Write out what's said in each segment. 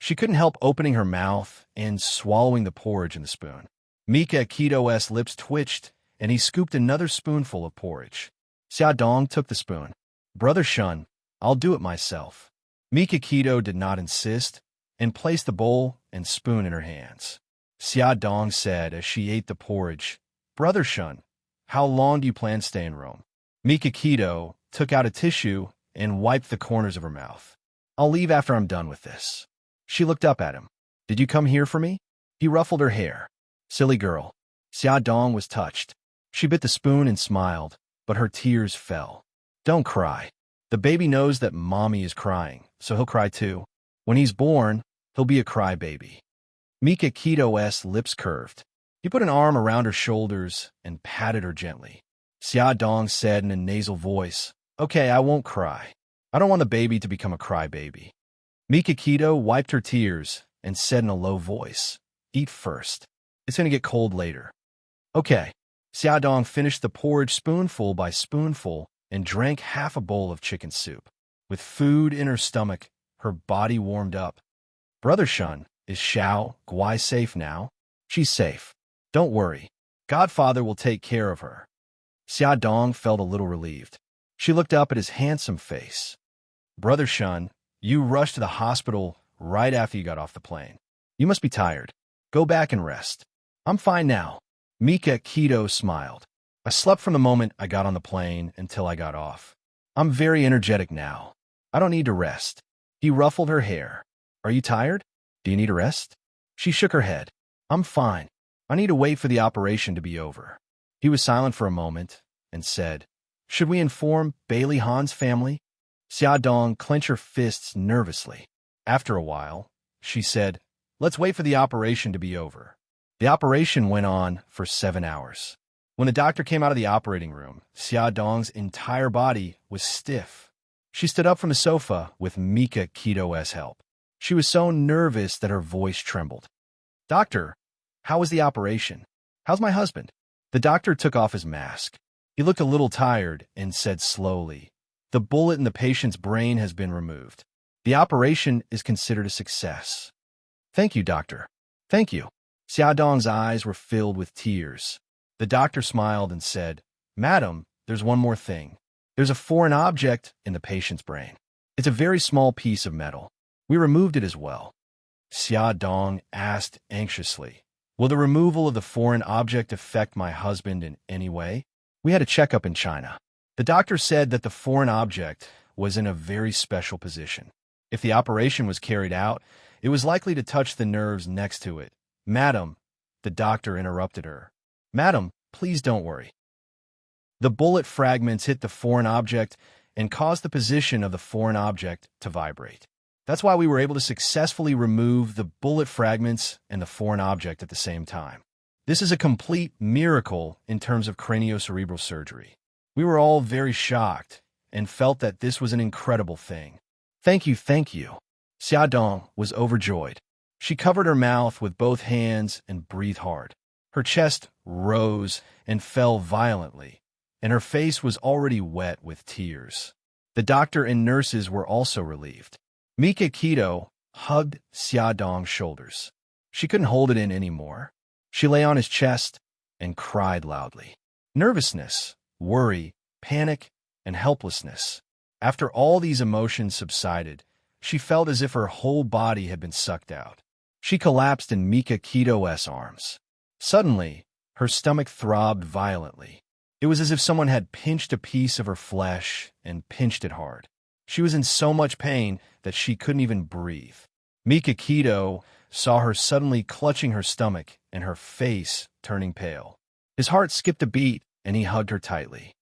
She couldn't help opening her mouth and swallowing the porridge in the spoon. Mika Kito's lips twitched, and he scooped another spoonful of porridge. Xiaodong took the spoon. "Brother Shun, I'll do it myself." Mika Kito did not insist, and placed the bowl and spoon in her hands. Xiaodong said as she ate the porridge, "Brother Shun, how long do you plan to stay in Rome?" Mika Kito took out a tissue and wiped the corners of her mouth. "I'll leave after I'm done with this." She looked up at him. "Did you come here for me?" He ruffled her hair. "Silly girl." Xiaodong was touched. She bit the spoon and smiled, but her tears fell. "Don't cry. The baby knows that mommy is crying, so he'll cry too. When he's born, he'll be a crybaby." Mika Kito's lips curved. He put an arm around her shoulders and patted her gently. Xiaodong said in a nasal voice, "Okay, I won't cry. I don't want the baby to become a crybaby." Mika Kito wiped her tears and said in a low voice, "Eat first. It's going to get cold later." "Okay." Xiaodong finished the porridge spoonful by spoonful and drank half a bowl of chicken soup. With food in her stomach, her body warmed up. "Brother Shun, is Xiao Guai safe now?" "She's safe. Don't worry. Godfather will take care of her." Xiaodong felt a little relieved. She looked up at his handsome face. "Brother Shun, you rushed to the hospital right after you got off the plane. You must be tired. Go back and rest." "I'm fine now." Mika Kito smiled. "I slept from the moment I got on the plane until I got off. I'm very energetic now. I don't need to rest." He ruffled her hair. "Are you tired? Do you need a rest?" She shook her head. "I'm fine. I need to wait for the operation to be over." He was silent for a moment and said, "Should we inform Bailey Han's family?" Xiaodong clenched her fists nervously. After a while, she said, "Let's wait for the operation to be over." The operation went on for 7 hours. When the doctor came out of the operating room, Xiaodong's entire body was stiff. She stood up from the sofa with Mika Kito's help. She was so nervous that her voice trembled. "Doctor, how was the operation? How's my husband?" The doctor took off his mask. He looked a little tired and said slowly, "The bullet in the patient's brain has been removed. The operation is considered a success." "Thank you, doctor." "Thank you." Xiaodong's eyes were filled with tears. The doctor smiled and said, "Madam, there's one more thing. There's a foreign object in the patient's brain. It's a very small piece of metal. We removed it as well." Xiaodong asked anxiously, "Will the removal of the foreign object affect my husband in any way?" "We had a checkup in China. The doctor said that the foreign object was in a very special position. If the operation was carried out, it was likely to touch the nerves next to it." "Madam," the doctor interrupted her. "Madam, please don't worry." The bullet fragments hit the foreign object and caused the position of the foreign object to vibrate. That's why we were able to successfully remove the bullet fragments and the foreign object at the same time. This is a complete miracle in terms of craniocerebral surgery. We were all very shocked and felt that this was an incredible thing. Thank you, thank you." Xiaodong was overjoyed. She covered her mouth with both hands and breathed hard. Her chest rose and fell violently, and her face was already wet with tears. The doctor and nurses were also relieved. Mika Kito hugged Xiaodong's shoulders. She couldn't hold it in anymore. She lay on his chest and cried loudly. Nervousness, worry, panic, and helplessness. After all these emotions subsided, she felt as if her whole body had been sucked out. She collapsed in Mika Kito's arms. Suddenly, her stomach throbbed violently. It was as if someone had pinched a piece of her flesh and pinched it hard. She was in so much pain that she couldn't even breathe. Mika Kito saw her suddenly clutching her stomach and her face turning pale. His heart skipped a beat and he hugged her tightly.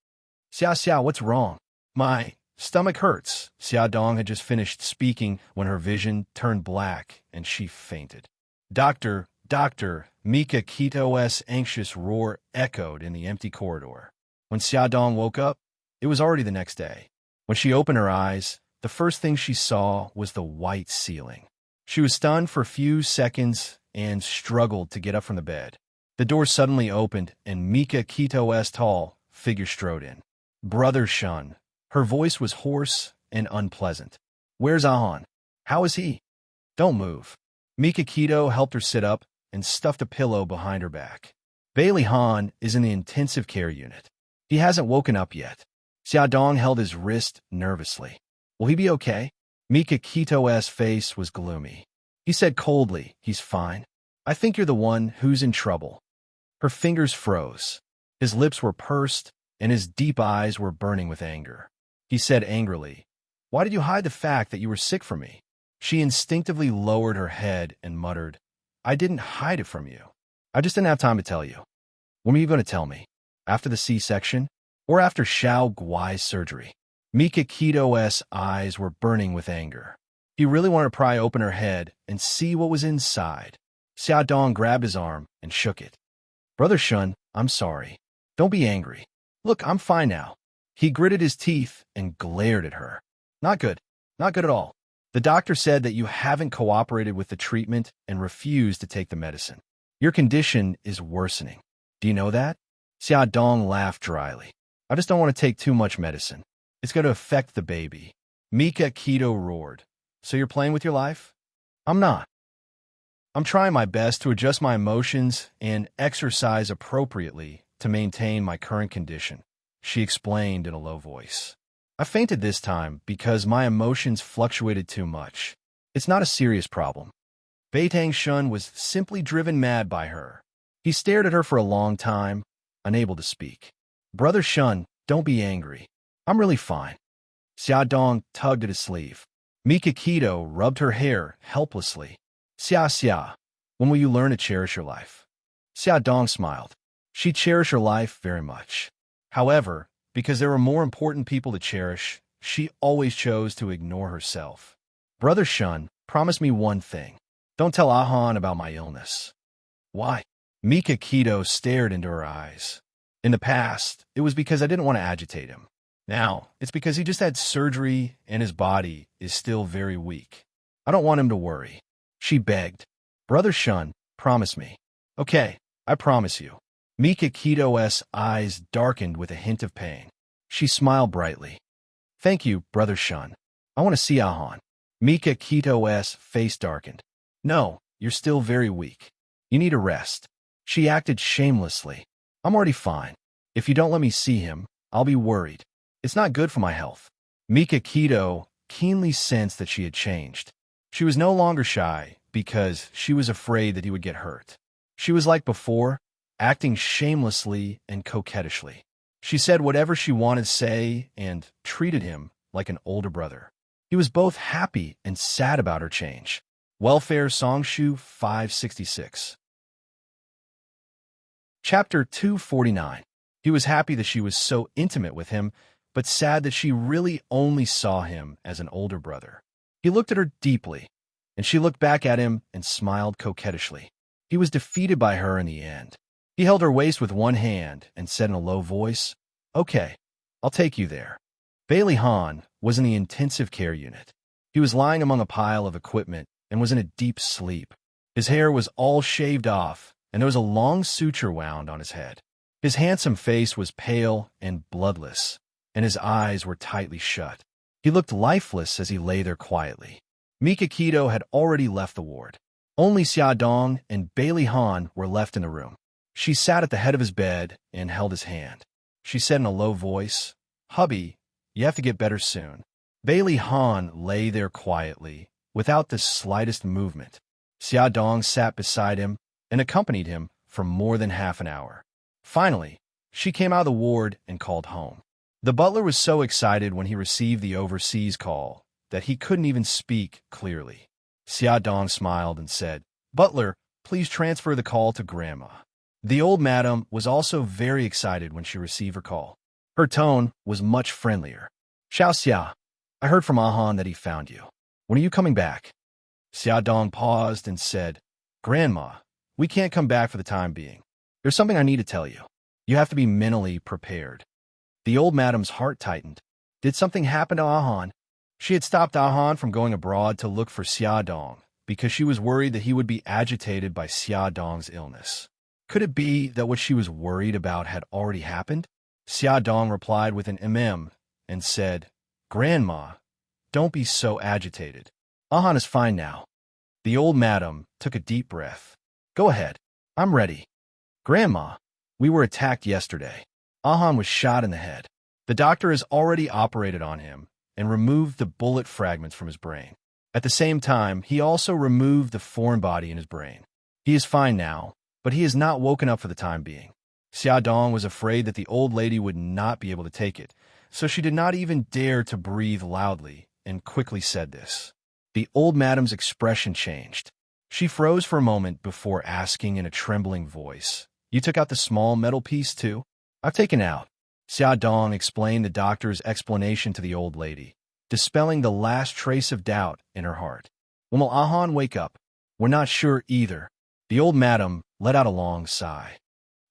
Xiao, what's wrong?" "My stomach hurts." Xiaodong had just finished speaking when her vision turned black and she fainted. Doctor, Mika Kito's anxious roar echoed in the empty corridor. When Xiaodong woke up, it was already the next day. When she opened her eyes, the first thing she saw was the white ceiling. She was stunned for a few seconds and struggled to get up from the bed. The door suddenly opened and Mika Kito's tall figure strode in. "Brother Shun." Her voice was hoarse and unpleasant. "Where's Ahan? How is he?" Don't move. Mika Keto helped her sit up and stuffed a pillow behind her back. Bailey Han is in the intensive care unit. He hasn't woken up yet. Xiaodong held his wrist nervously. Will he be okay? Mika Keto's face was gloomy. He said coldly, he's fine. I think you're the one who's in trouble. Her fingers froze. His lips were pursed, and his deep eyes were burning with anger. He said angrily, why did you hide the fact that you were sick from me? She instinctively lowered her head and muttered, I didn't hide it from you. I just didn't have time to tell you. When were you going to tell me? After the C-section? Or after Xiao Guai's surgery? Mika Keto's eyes were burning with anger. He really wanted to pry open her head and see what was inside. Xiaodong grabbed his arm and shook it. Brother Shun, I'm sorry. Don't be angry. Look, I'm fine now. He gritted his teeth and glared at her. Not good. Not good at all. The doctor said that you haven't cooperated with the treatment and refused to take the medicine. Your condition is worsening. Do you know that? Xiaodong laughed dryly. I just don't want to take too much medicine. It's going to affect the baby. Mika Keto roared. So you're playing with your life? I'm not. I'm trying my best to adjust my emotions and exercise appropriately to maintain my current condition, she explained in a low voice. I fainted this time because my emotions fluctuated too much. It's not a serious problem. Beitang Shun was simply driven mad by her. He stared at her for a long time, unable to speak. Brother Shun, don't be angry. I'm really fine. Xiaodong tugged at his sleeve. Mika Keto rubbed her hair helplessly. Xia, when will you learn to cherish your life? Xiaodong smiled. She cherished her life very much. However, because there were more important people to cherish, she always chose to ignore herself. Brother Shun, promise me one thing. Don't tell Ahan about my illness. Why? Mika Keto stared into her eyes. In the past, it was because I didn't want to agitate him. Now, it's because he just had surgery and his body is still very weak. I don't want him to worry. She begged. Brother Shun, promise me. Okay, I promise you. Mika Keto's eyes darkened with a hint of pain. She smiled brightly. Thank you, Brother Shun. I want to see Ahan. Mika Keto's face darkened. No, you're still very weak. You need a rest. She acted shamelessly. I'm already fine. If you don't let me see him, I'll be worried. It's not good for my health. Mika Keto keenly sensed that she had changed. She was no longer shy because she was afraid that he would get hurt. She was like before, acting shamelessly and coquettishly. She said whatever she wanted to say and treated him like an older brother. He was both happy and sad about her change. Welfare Songshu 566. Chapter 249. He was happy that she was so intimate with him, but sad that she really only saw him as an older brother. He looked at her deeply, and she looked back at him and smiled coquettishly. He was defeated by her in the end. He held her waist with one hand and said in a low voice, Okay, I'll take you there. Bailey Han was in the intensive care unit. He was lying among a pile of equipment and was in a deep sleep. His hair was all shaved off, and there was a long suture wound on his head. His handsome face was pale and bloodless, and his eyes were tightly shut. He looked lifeless as he lay there quietly. Mika Keto had already left the ward. Only Xiaodong and Bailey Han were left in the room. She sat at the head of his bed and held his hand. She said in a low voice, Hubby, you have to get better soon. Bailey Han lay there quietly, without the slightest movement. Xiaodong sat beside him and accompanied him for more than half an hour. Finally, she came out of the ward and called home. The butler was so excited when he received the overseas call that he couldn't even speak clearly. Xiaodong smiled and said, Butler, please transfer the call to Grandma. The old madam was also very excited when she received her call. Her tone was much friendlier. Xia, I heard from Ahan that he found you. When are you coming back? Xiaodong paused and said, Grandma, we can't come back for the time being. There's something I need to tell you. You have to be mentally prepared. The old madam's heart tightened. Did something happen to Ahan? She had stopped Ahan from going abroad to look for Xiaodong because she was worried that he would be agitated by Xiaodong's illness. Could it be that what she was worried about had already happened? Xiaodong replied with an and said, Grandma, don't be so agitated. Ahan is fine now. The old madam took a deep breath. Go ahead. I'm ready. Grandma, we were attacked yesterday. Ahan was shot in the head. The doctor has already operated on him and removed the bullet fragments from his brain. At the same time, he also removed the foreign body in his brain. He is fine now, but he has not woken up for the time being. Xiaodong was afraid that the old lady would not be able to take it, so she did not even dare to breathe loudly and quickly said this. The old madam's expression changed. She froze for a moment before asking in a trembling voice, You took out the small metal piece too? I've taken out. Xiaodong explained the doctor's explanation to the old lady, dispelling the last trace of doubt in her heart. When will Ahan wake up? We're not sure either. The old madam let out a long sigh.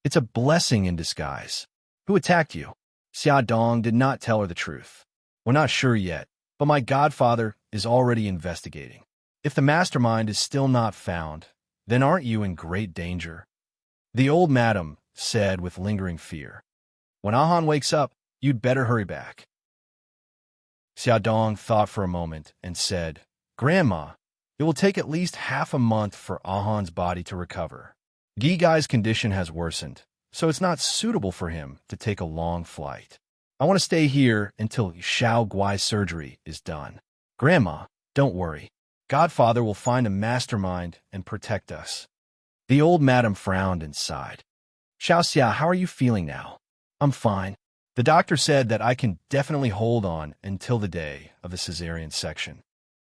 It's a blessing in disguise. Who attacked you? Xiaodong did not tell her the truth. We're not sure yet, but my godfather is already investigating. If the mastermind is still not found, then aren't you in great danger? The old madam said with lingering fear. When Ahan wakes up, you'd better hurry back. Xiaodong thought for a moment and said, Grandma, it will take at least half a month for Ahan's body to recover. Gigai's condition has worsened, so it's not suitable for him to take a long flight. I want to stay here until Xiao Guai's surgery is done. Grandma, don't worry. Godfather will find a mastermind and protect us. The old madam frowned and sighed. Xiaoxia, how are you feeling now? I'm fine. The doctor said that I can definitely hold on until the day of the cesarean section.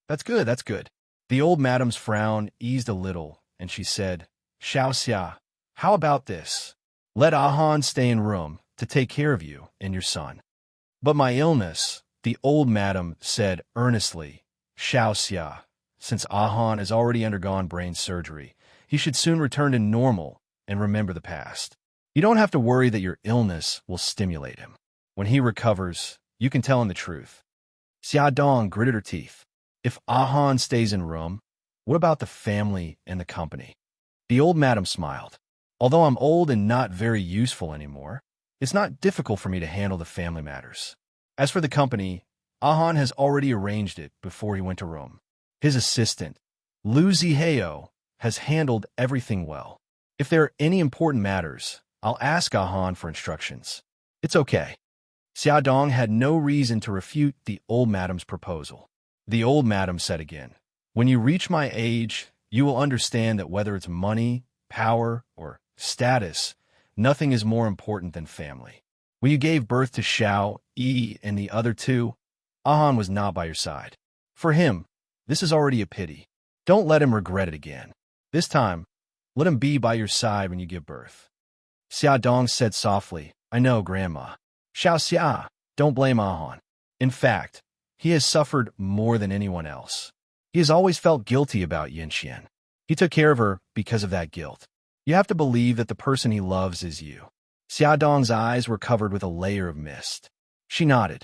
That's good, that's good. The old madam's frown eased a little, and she said, Xiaoxia, how about this? Let Ahan stay in room to take care of you and your son. But my illness, the old madam said earnestly, Xiaoxia, since Ahan has already undergone brain surgery, he should soon return to normal and remember the past. You don't have to worry that your illness will stimulate him. When he recovers, you can tell him the truth. Xiaodong gritted her teeth. If Ahan stays in room, what about the family and the company? The old madam smiled. Although I'm old and not very useful anymore, it's not difficult for me to handle the family matters. As for the company, Ahan has already arranged it before he went to Rome. His assistant, Lu Ziheo, has handled everything well. If there are any important matters, I'll ask Ahan for instructions. It's okay. Xiaodong had no reason to refute the old madam's proposal. The old madam said again, When you reach my age, you will understand that whether it's money, power, or status, nothing is more important than family. When you gave birth to Xiao, Yi, and the other two, Ahan was not by your side. For him, this is already a pity. Don't let him regret it again. This time, let him be by your side when you give birth. Xiaodong said softly, I know, Grandma. Xiaoxia, don't blame Ahan. In fact, he has suffered more than anyone else. He has always felt guilty about Yanxian. He took care of her because of that guilt. You have to believe that the person he loves is you. Xiaodong's eyes were covered with a layer of mist. She nodded.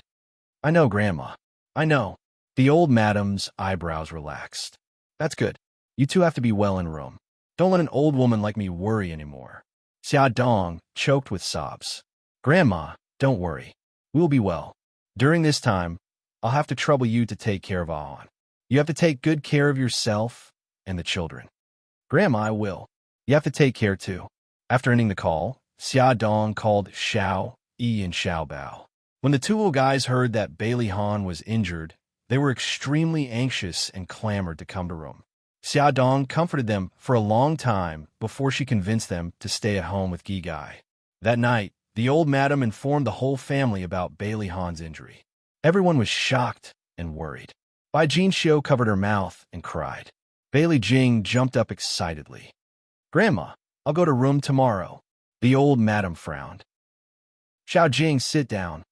I know, Grandma. I know. The old madam's eyebrows relaxed. That's good. You two have to be well in room. Don't let an old woman like me worry anymore. Xiaodong choked with sobs. Grandma, don't worry. We will be well. During this time, I'll have to trouble you to take care of Ahan. You have to take good care of yourself and the children. Grandma, I will. You have to take care too. After ending the call, Xiaodong called Xiao, Yi, and Xiao Bao. When the two little guys heard that Bailey Han was injured, they were extremely anxious and clamored to come to Rome. Xiaodong comforted them for a long time before she convinced them to stay at home with Gigai. That night, the old madam informed the whole family about Bailey Han's injury. Everyone was shocked and worried. Bai Jinxiu covered her mouth and cried. Bailey Jing jumped up excitedly. Grandma, I'll go to room tomorrow. The old madam frowned. Xiao Jing, sit down.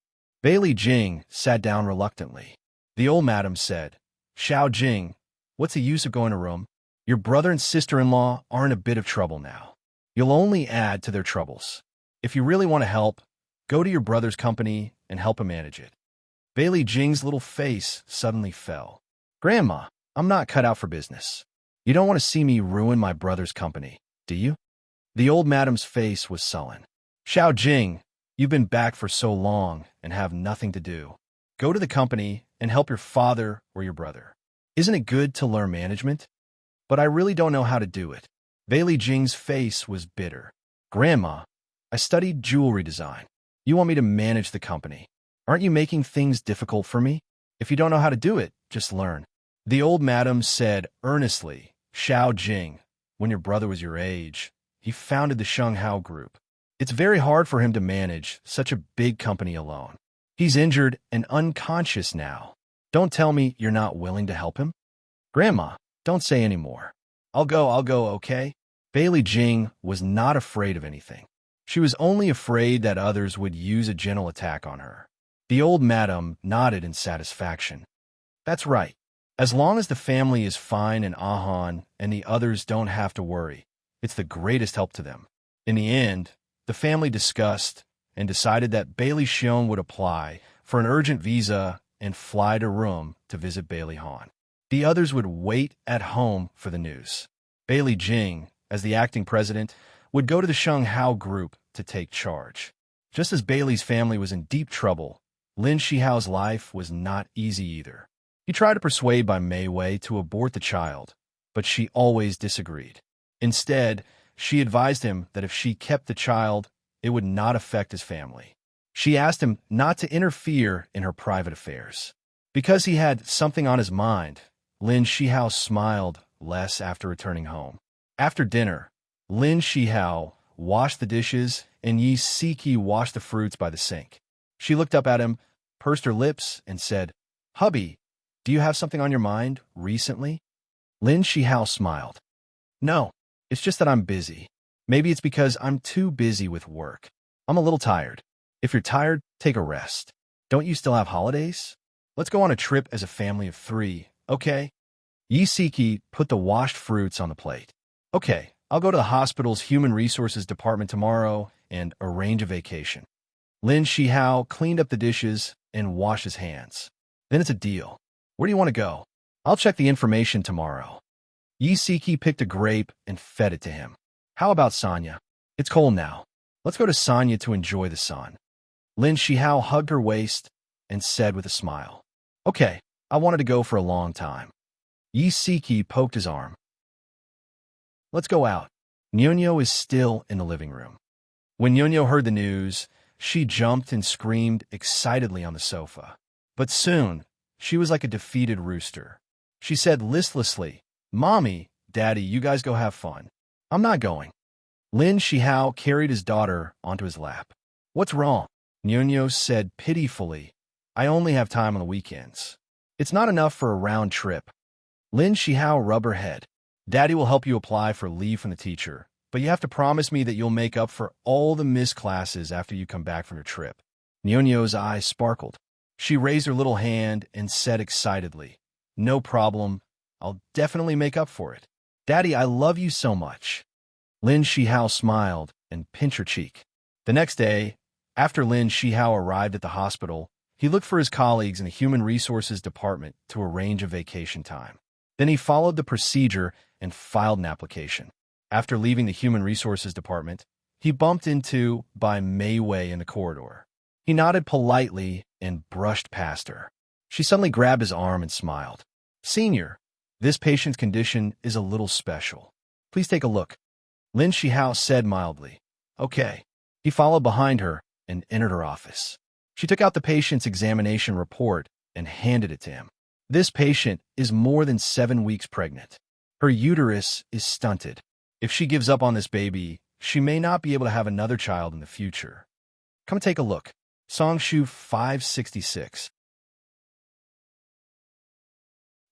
Bailey Jing sat down reluctantly. The old madam said, Xiao Jing, what's the use of going to room? Your brother and sister-in-law are in a bit of trouble now. You'll only add to their troubles. If you really want to help, go to your brother's company and help him manage it. Bailey Jing's little face suddenly fell. Grandma, I'm not cut out for business. You don't want to see me ruin my brother's company, do you? The old madam's face was sullen. Xiao Jing, you've been back for so long and have nothing to do. Go to the company and help your father or your brother. Isn't it good to learn management? but I really don't know how to do it. Bailey Jing's face was bitter. Grandma, I studied jewelry design. You want me to manage the company. Aren't you making things difficult for me? If you don't know how to do it, just learn. The old madam said earnestly, Xiao Jing, when your brother was your age, he founded the Shanghao Group. It's very hard for him to manage such a big company alone. He's injured and unconscious now. Don't tell me you're not willing to help him. Grandma, don't say any more. I'll go, okay? Bailey Jing was not afraid of anything. She was only afraid that others would use a gentle attack on her. The old madam nodded in satisfaction. That's right. As long as the family is fine in Ahan and the others don't have to worry, it's the greatest help to them. In the end, the family discussed and decided that Bailey Xiong would apply for an urgent visa and fly to Rome to visit Bailey Han. The others would wait at home for the news. Bailey Jing, as the acting president, would go to the Shanghao Group to take charge. Just as Bailey's family was in deep trouble, Lin Shihao's life was not easy either. He tried to persuade Bai Meiwei to abort the child, but she always disagreed. Instead, she advised him that if she kept the child, it would not affect his family. She asked him not to interfere in her private affairs. Because he had something on his mind, Lin Shihao smiled less after returning home. After dinner, Lin Shihao washed the dishes and Yi Siki washed the fruits by the sink. She looked up at him, pursed her lips, and said, Hubby, do you have something on your mind recently? Lin Shihao smiled. No, it's just that I'm busy. Maybe it's because I'm too busy with work. I'm a little tired. If you're tired, take a rest. Don't you still have holidays? Let's go on a trip as a family of 3, okay? Yi Siki put the washed fruits on the plate. Okay, I'll go to the hospital's Human Resources Department tomorrow and arrange a vacation. Lin Shihao cleaned up the dishes and washed his hands. Then it's a deal. Where do you want to go? I'll check the information tomorrow. Yi Siki picked a grape and fed it to him. How about Sanya? It's cold now. Let's go to Sanya to enjoy the sun. Lin Shihao hugged her waist and said with a smile, Okay, I wanted to go for a long time. Yi Siki poked his arm. Let's go out. Nyonyo is still in the living room. When Nyonyo heard the news, she jumped and screamed excitedly on the sofa. But soon, she was like a defeated rooster. She said listlessly, Mommy, Daddy, you guys go have fun. I'm not going. Lin Shihao carried his daughter onto his lap. What's wrong? Nyonyo said pitifully, I only have time on the weekends. It's not enough for a round trip. Lin Shihao rubbed her head. Daddy will help you apply for leave from the teacher, but you have to promise me that you'll make up for all the missed classes after you come back from your trip. Nyonyo's eyes sparkled. She raised her little hand and said excitedly, No problem. I'll definitely make up for it. Daddy, I love you so much. Lin Shihao smiled and pinched her cheek. The next day, after Lin Shihao arrived at the hospital, he looked for his colleagues in the Human Resources Department to arrange a vacation time. Then he followed the procedure and filed an application. After leaving the Human Resources Department, he bumped into Bai Meiwei in the corridor. He nodded politely and brushed past her. She suddenly grabbed his arm and smiled. Senior, this patient's condition is a little special. Please take a look. Lin Shihao said mildly. Okay. He followed behind her and entered her office. She took out the patient's examination report and handed it to him. This patient is more than 7 weeks pregnant. Her uterus is stunted. If she gives up on this baby, she may not be able to have another child in the future. Come take a look. Songshu 566.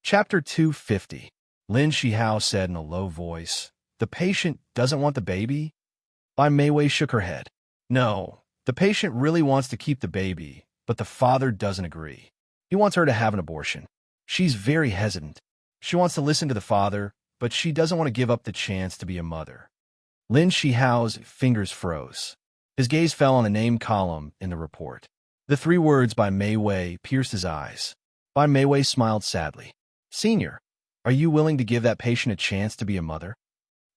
Chapter 250. Lin Shihao said in a low voice, The patient doesn't want the baby? Bai Meiwei shook her head. No, the patient really wants to keep the baby, but the father doesn't agree. He wants her to have an abortion. She's very hesitant. She wants to listen to the father, but she doesn't want to give up the chance to be a mother. Lin Shihao's fingers froze. His gaze fell on a name column in the report. The 3 words Bai Meiwei pierced his eyes. Bai Meiwei smiled sadly. Senior, are you willing to give that patient a chance to be a mother?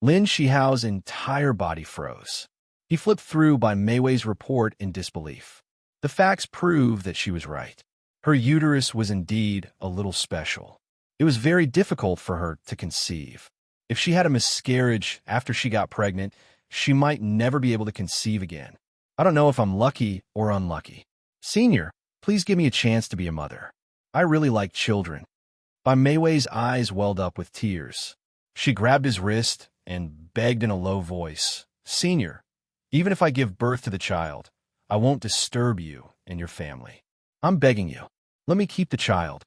Lin Shihao's entire body froze. He flipped through Bai Meiwei's report in disbelief. The facts proved that she was right. Her uterus was indeed a little special. It was very difficult for her to conceive. If she had a miscarriage after she got pregnant, she might never be able to conceive again. I don't know if I'm lucky or unlucky. Senior, please give me a chance to be a mother. I really like children. Bai Meiwei's eyes welled up with tears. She grabbed his wrist and begged in a low voice, Senior, even if I give birth to the child, I won't disturb you and your family. I'm begging you. Let me keep the child.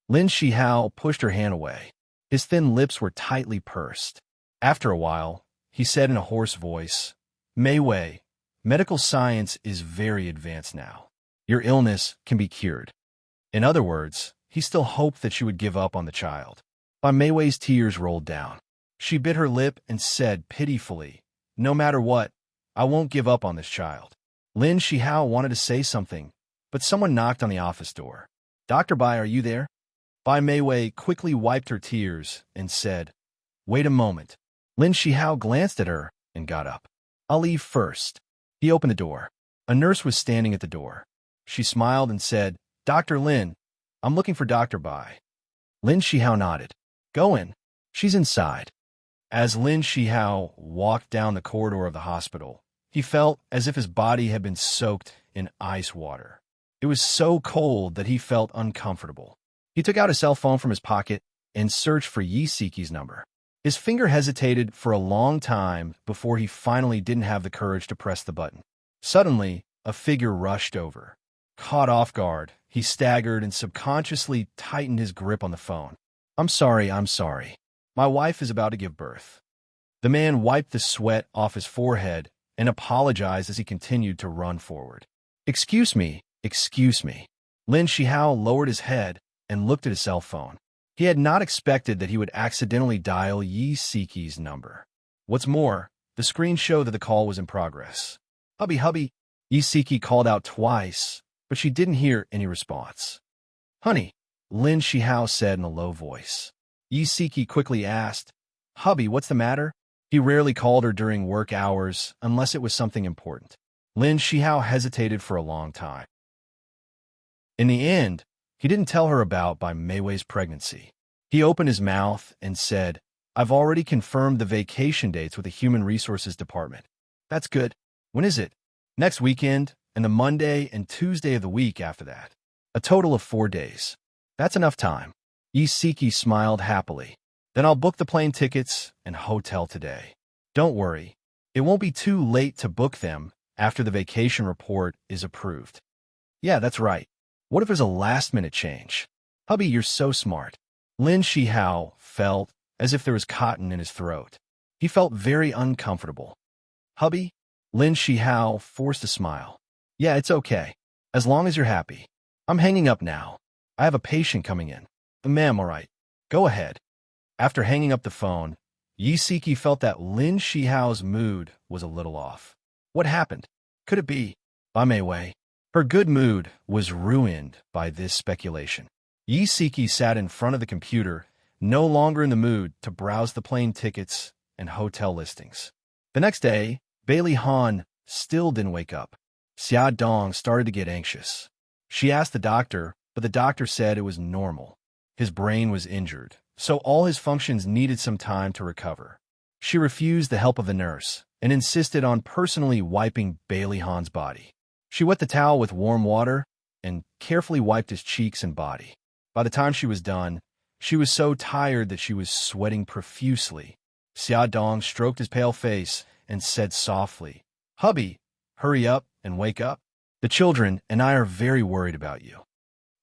Lin Shihao pushed her hand away. His thin lips were tightly pursed. After a while, he said in a hoarse voice, Meiwei, medical science is very advanced now. Your illness can be cured. In other words, he still hoped that she would give up on the child. Bai Meiwei's tears rolled down. She bit her lip and said pitifully, No matter what, I won't give up on this child. Lin Shihao wanted to say something, but someone knocked on the office door. Dr. Bai, are you there? Bai Meiwei quickly wiped her tears and said, Wait a moment. Lin Shihao glanced at her and got up. I'll leave first. He opened the door. A nurse was standing at the door. She smiled and said, Dr. Lin, I'm looking for Dr. Bai. Lin Shihao nodded. Go in. She's inside. As Lin Shihao walked down the corridor of the hospital, he felt as if his body had been soaked in ice water. It was so cold that he felt uncomfortable. He took out a cell phone from his pocket and searched for Yi Siki's number. His finger hesitated for a long time before he finally didn't have the courage to press the button. Suddenly, a figure rushed over. Caught off guard, he staggered and subconsciously tightened his grip on the phone. I'm sorry. My wife is about to give birth. The man wiped the sweat off his forehead and apologized as he continued to run forward. Excuse me. Lin Shihao lowered his head and looked at his cell phone. He had not expected that he would accidentally dial Yi Siki's number. What's more, the screen showed that the call was in progress. Hubby, Yi Siki called out twice, but she didn't hear any response. Honey, Lin Shihao said in a low voice. Yi Siki quickly asked, Hubby, what's the matter? He rarely called her during work hours unless it was something important. Lin Shihao hesitated for a long time. In the end, he didn't tell her about Bai Meiwei's pregnancy. He opened his mouth and said, I've already confirmed the vacation dates with the Human Resources Department. That's good. When is it? Next weekend, and the Monday and Tuesday of the week after that. A total of 4 days. That's enough time. Yi Siki smiled happily. Then I'll book the plane tickets and hotel today. Don't worry. It won't be too late to book them after the vacation report is approved. Yeah, that's right. What if there's a last-minute change? Hubby, you're so smart. Lin Shihao felt as if there was cotton in his throat. He felt very uncomfortable. Hubby? Lin Shihao forced a smile. Yeah, it's okay. As long as you're happy. I'm hanging up now. I have a patient coming in. Ma'am, all right. Go ahead. After hanging up the phone, Yi Siki felt that Lin Shihao's mood was a little off. What happened? Could it be Bai Meiwei? Her good mood was ruined by this speculation. Yi Siki sat in front of the computer, no longer in the mood to browse the plane tickets and hotel listings. The next day, Bailey Han still didn't wake up. Xia Dong started to get anxious. She asked the doctor, but the doctor said it was normal. His brain was injured, so all his functions needed some time to recover. She refused the help of the nurse and insisted on personally wiping Bailey Han's body. She wet the towel with warm water and carefully wiped his cheeks and body. By the time she was done, she was so tired that she was sweating profusely. Xia Dong stroked his pale face and said softly, Hubby, hurry up and wake up. The children and I are very worried about you.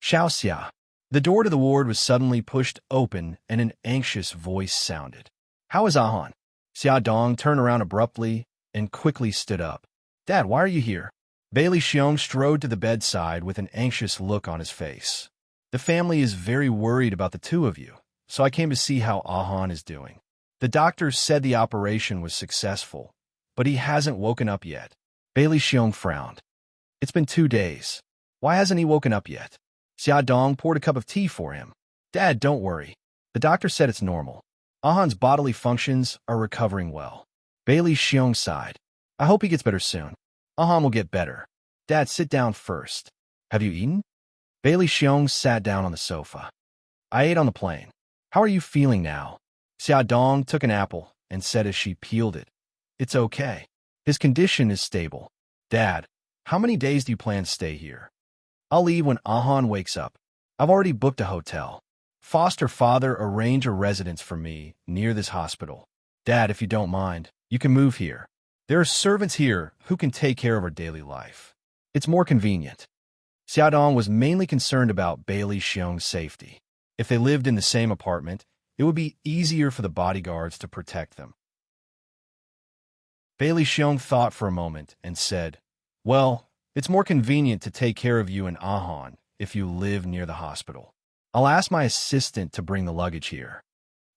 Xiao Xia. The door to the ward was suddenly pushed open and an anxious voice sounded. How is Ahan? Xia Dong turned around abruptly and quickly stood up. Dad, why are you here? Bailey Xiong strode to the bedside with an anxious look on his face. The family is very worried about the two of you, so I came to see how Ahan is doing. The doctor said the operation was successful, but he hasn't woken up yet. Bailey Xiong frowned. It's been 2 days. Why hasn't he woken up yet? Xia Dong poured a cup of tea for him. Dad, don't worry. The doctor said it's normal. Ahan's bodily functions are recovering well. Bailey Xiong sighed. I hope he gets better soon. Ahan will get better. Dad, sit down first. Have you eaten? Bailey Xiong sat down on the sofa. I ate on the plane. How are you feeling now? Xiaodong took an apple and said as she peeled it, "It's okay. His condition is stable. Dad, how many days do you plan to stay here?" "I'll leave when Ahan wakes up. I've already booked a hotel. Foster father arrange a residence for me near this hospital. Dad, if you don't mind, you can move here. There are servants here who can take care of our daily life. It's more convenient." Xiaodong was mainly concerned about Bailey Xiong's safety. If they lived in the same apartment, it would be easier for the bodyguards to protect them. Bailey Xiong thought for a moment and said, "Well, it's more convenient to take care of you in Ahan if you live near the hospital. I'll ask my assistant to bring the luggage here."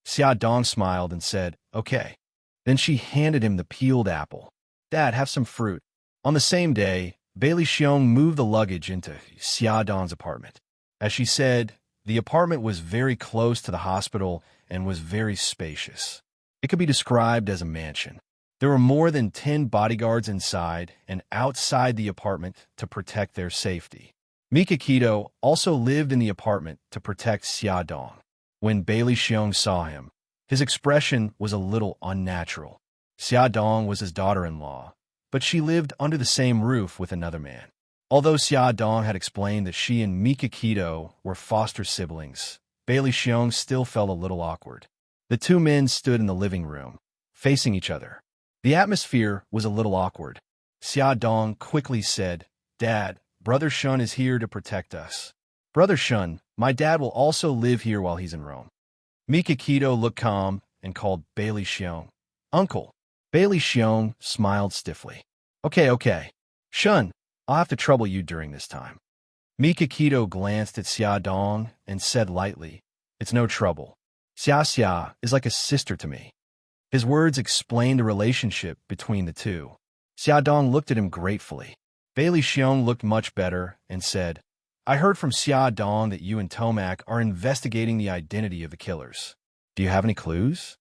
Xiaodong smiled and said, "Okay." Then she handed him the peeled apple. "Dad, have some fruit." On the same day, Bailey Xiong moved the luggage into Xiaodong's apartment. As she said, the apartment was very close to the hospital and was very spacious. It could be described as a mansion. There were more than 10 bodyguards inside and outside the apartment to protect their safety. Mikakito also lived in the apartment to protect Xiaodong. When Bailey Xiong saw him, his expression was a little unnatural. Xiaodong was his daughter-in-law, but she lived under the same roof with another man. Although Xiaodong had explained that she and Mikakito were foster siblings, Bailey Xiong still felt a little awkward. The two men stood in the living room, facing each other. The atmosphere was a little awkward. Xiaodong quickly said, "Dad, Brother Shun is here to protect us." "Brother Shun, my dad will also live here while he's in Rome." Mikakito looked calm and called Bailey Xiong, "Uncle." Bailey Xiong smiled stiffly. Okay. Shun, I'll have to trouble you during this time." Mikakito glanced at Xiaodong and said lightly, "It's no trouble. Xia is like a sister to me." His words explained the relationship between the two. Xiaodong looked at him gratefully. Bailey Xiong looked much better and said, "I heard from Xiaodong that you and Tomac are investigating the identity of the killers. Do you have any clues?"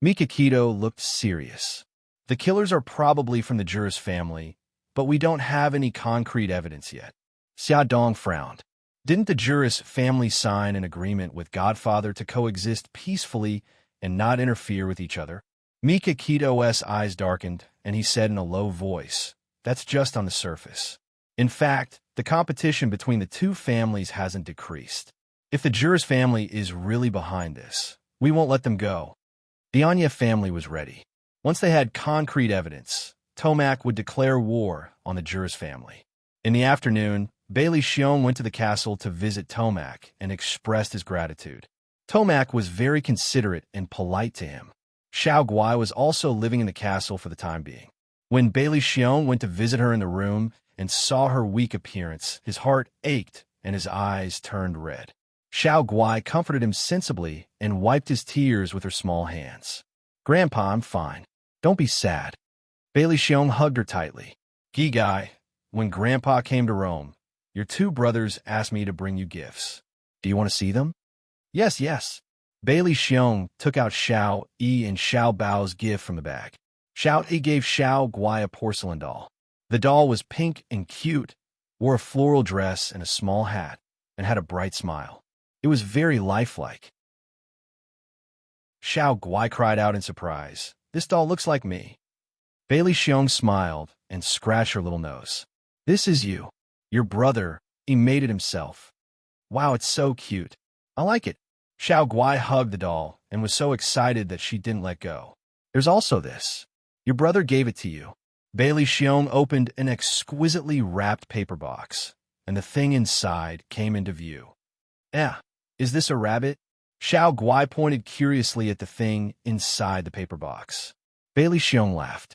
Mikakito looked serious. "The killers are probably from the Juris family, but we don't have any concrete evidence yet." Xiaodong frowned. Didn't the Juris family sign an agreement with Godfather to coexist peacefully and not interfere with each other? Mikakito's eyes darkened, and he said in a low voice, "That's just on the surface. In fact, the competition between the two families hasn't decreased. If the Juris family is really behind this, we won't let them go." The Anya family was ready. Once they had concrete evidence, Tomac would declare war on the Juris family. In the afternoon, Bailey Xiong went to the castle to visit Tomac and expressed his gratitude. Tomac was very considerate and polite to him. Xiao Guai was also living in the castle for the time being. When Bailey Xiong went to visit her in the room and saw her weak appearance, his heart ached and his eyes turned red. Xiao Guai comforted him sensibly and wiped his tears with her small hands. "Grandpa, I'm fine. Don't be sad." Bailey Xiong hugged her tightly. "Gigai, when Grandpa came to Rome, your two brothers asked me to bring you gifts. Do you want to see them?" Yes. Bailey Xiong took out Xiao Yi and Xiao Bao's gift from the bag. Xiao Yi gave Xiao Guai a porcelain doll. The doll was pink and cute, wore a floral dress and a small hat, and had a bright smile. It was very lifelike. Xiao Guai cried out in surprise, "This doll looks like me." Bailey Xiong smiled and scratched her little nose. "This is you. Your brother. He made it himself. Wow, it's so cute. I like it." Xiao Guai hugged the doll and was so excited that she didn't let go. "There's also this. Your brother gave it to you." Bailey Xiong opened an exquisitely wrapped paper box, and the thing inside came into view. Is this a rabbit?" Xiao Guai pointed curiously at the thing inside the paper box. Bailey Xiong laughed.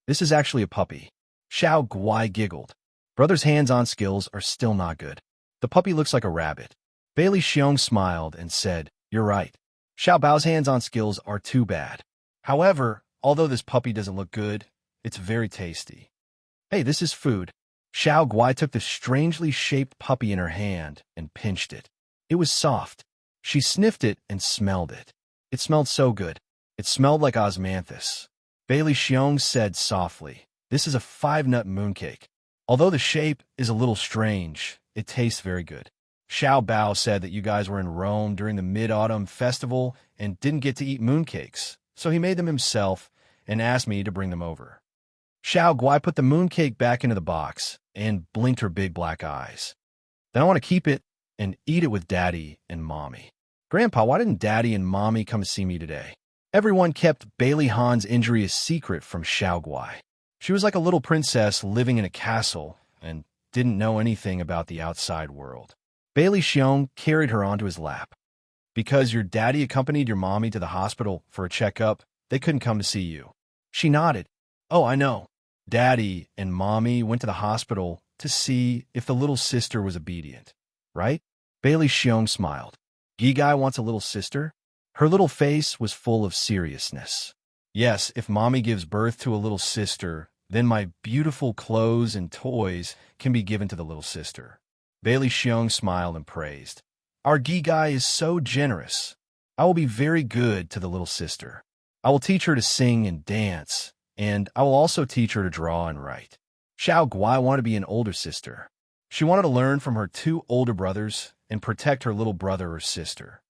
"This is actually a puppy." Xiao Guai giggled. "Brother's hands-on skills are still not good. The puppy looks like a rabbit." Bailey Xiong smiled and said, "You're right. Xiao Bao's hands-on skills are too bad. However, although this puppy doesn't look good, it's very tasty." "Hey, this is food." Xiao Guai took the strangely shaped puppy in her hand and pinched it. It was soft. She sniffed it and smelled it. It smelled so good. It smelled like osmanthus. Bailey Xiong said softly, "This is a 5-nut mooncake. Although the shape is a little strange, it tastes very good." Xiao Bao said that you guys were in Rome during the Mid-Autumn Festival and didn't get to eat mooncakes, so he made them himself and asked me to bring them over. Xiao Guai put the mooncake back into the box and blinked her big black eyes. Then I want to keep it and eat it with Daddy and Mommy. Grandpa, why didn't Daddy and Mommy come see me today? Everyone kept Bailey Han's injury a secret from Xiao Guai. She was like a little princess living in a castle and didn't know anything about the outside world. Bailey Xiong carried her onto his lap. Because your daddy accompanied your mommy to the hospital for a checkup, they couldn't come to see you. She nodded. Oh, I know. Daddy and Mommy went to the hospital to see if the little sister was obedient, right? Bailey Xiong smiled. Gigai wants a little sister? Her little face was full of seriousness. Yes, if Mommy gives birth to a little sister, then my beautiful clothes and toys can be given to the little sister. Bailey Xiong smiled and praised. Our Gigai is so generous. I will be very good to the little sister. I will teach her to sing and dance, and I will also teach her to draw and write. Xiao Guai wanted to be an older sister. She wanted to learn from her 2 older brothers and protect her little brother or sister.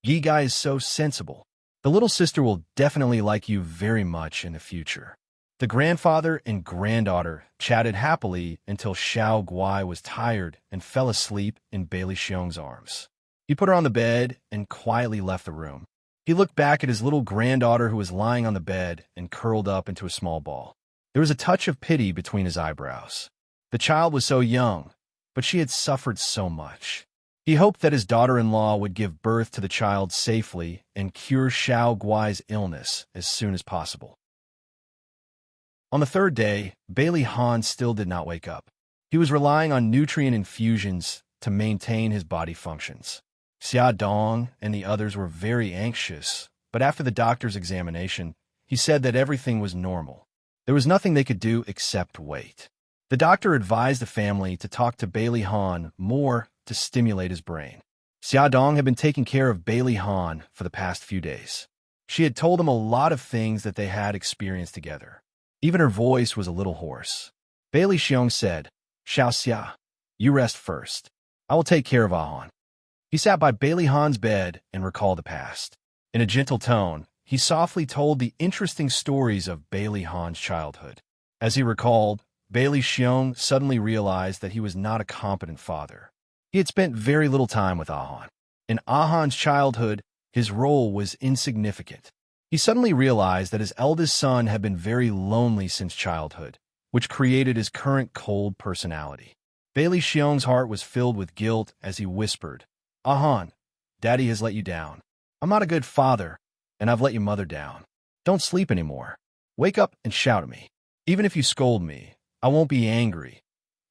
Gigai is so sensible. The little sister will definitely like you very much in the future. The grandfather and granddaughter chatted happily until Xiao Guai was tired and fell asleep in Bailey Xiong's arms. He put her on the bed and quietly left the room. He looked back at his little granddaughter who was lying on the bed and curled up into a small ball. There was a touch of pity between his eyebrows. The child was so young, but she had suffered so much. He hoped that his daughter-in-law would give birth to the child safely and cure Xiao Guai's illness as soon as possible. On the 3rd day, Bailey Han still did not wake up. He was relying on nutrient infusions to maintain his body functions. Xia Dong and the others were very anxious, but after the doctor's examination, he said that everything was normal. There was nothing they could do except wait. The doctor advised the family to talk to Bailey Han more to stimulate his brain. Xia Dong had been taking care of Bailey Han for the past few days. She had told him a lot of things that they had experienced together. Even her voice was a little hoarse. Bailey Xiong said, Xiao Xia, you rest first. I will take care of Han. He sat by Bailey Han's bed and recalled the past. In a gentle tone, he softly told the interesting stories of Bailey Han's childhood. As he recalled, Bailey Xiong suddenly realized that he was not a competent father. He had spent very little time with Ahan. In Ahan's childhood, his role was insignificant. He suddenly realized that his eldest son had been very lonely since childhood, which created his current cold personality. Bailey Xiong's heart was filled with guilt as he whispered, Ahan, Daddy has let you down. I'm not a good father, and I've let your mother down. Don't sleep anymore. Wake up and shout at me. Even if you scold me, I won't be angry.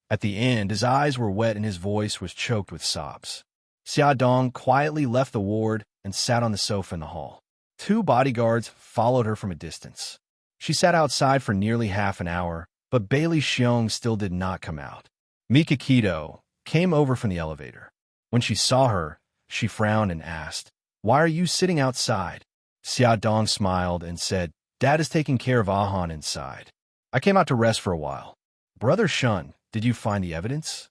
At the end, his eyes were wet and his voice was choked with sobs. Xia Dong quietly left the ward and sat on the sofa in the hall. 2 bodyguards followed her from a distance. She sat outside for nearly half an hour, but Bailey Xiong still did not come out. Mika Kido came over from the elevator. When she saw her, she frowned and asked, Why are you sitting outside? Xia Dong smiled and said, Dad is taking care of Ahan inside. I came out to rest for a while. Brother Shun, did you find the evidence?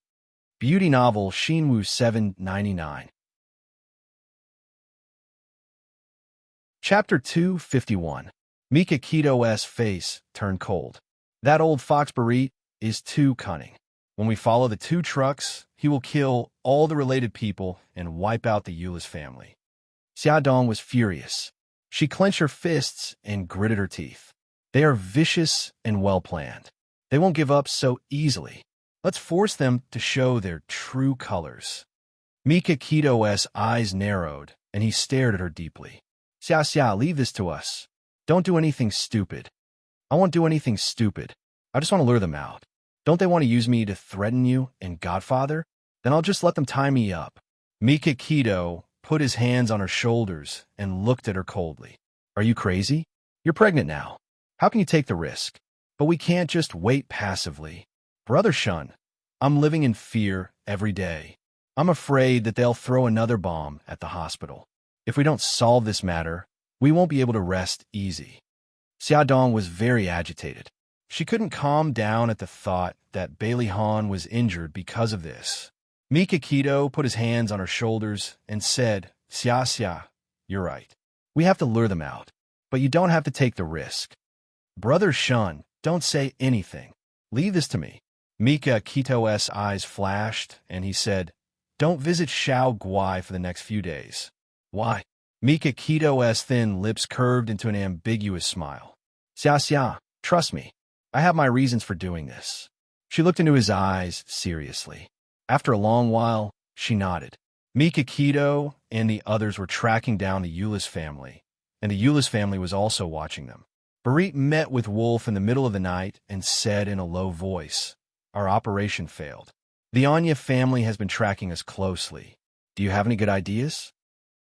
Beauty novel Shinwu 799. Chapter 251. Mika Kito's face turned cold. That old fox-barit is too cunning. When we follow the 2 trucks, he will kill all the related people and wipe out the Euless family. Xia Dong was furious. She clenched her fists and gritted her teeth. They are vicious and well-planned. They won't give up so easily. Let's force them to show their true colors. Mika Kito's eyes narrowed, and he stared at her deeply. Xia Xia, leave this to us. Don't do anything stupid. I won't do anything stupid. I just want to lure them out. Don't they want to use me to threaten you and Godfather? Then I'll just let them tie me up. Mika Kito put his hands on her shoulders and looked at her coldly. Are you crazy? You're pregnant now. How can you take the risk? But we can't just wait passively. Brother Shun, I'm living in fear every day. I'm afraid that they'll throw another bomb at the hospital. If we don't solve this matter, we won't be able to rest easy. Xia Dong was very agitated. She couldn't calm down at the thought that Bailey Han was injured because of this. Mika Keto put his hands on her shoulders and said, Xia Xia, you're right. We have to lure them out, but you don't have to take the risk. Brother Shun, don't say anything. Leave this to me. Mika Keto's eyes flashed, and he said, don't visit Xiao Guai for the next few days. Why? Mika Keto's thin lips curved into an ambiguous smile. Xia Xia, trust me. I have my reasons for doing this. She looked into his eyes seriously. After a long while, she nodded. Mika Keto and the others were tracking down the Euless family, and the Euless family was also watching them. Barit met with Wolf in the middle of the night and said in a low voice, our operation failed. The Anya family has been tracking us closely. Do you have any good ideas?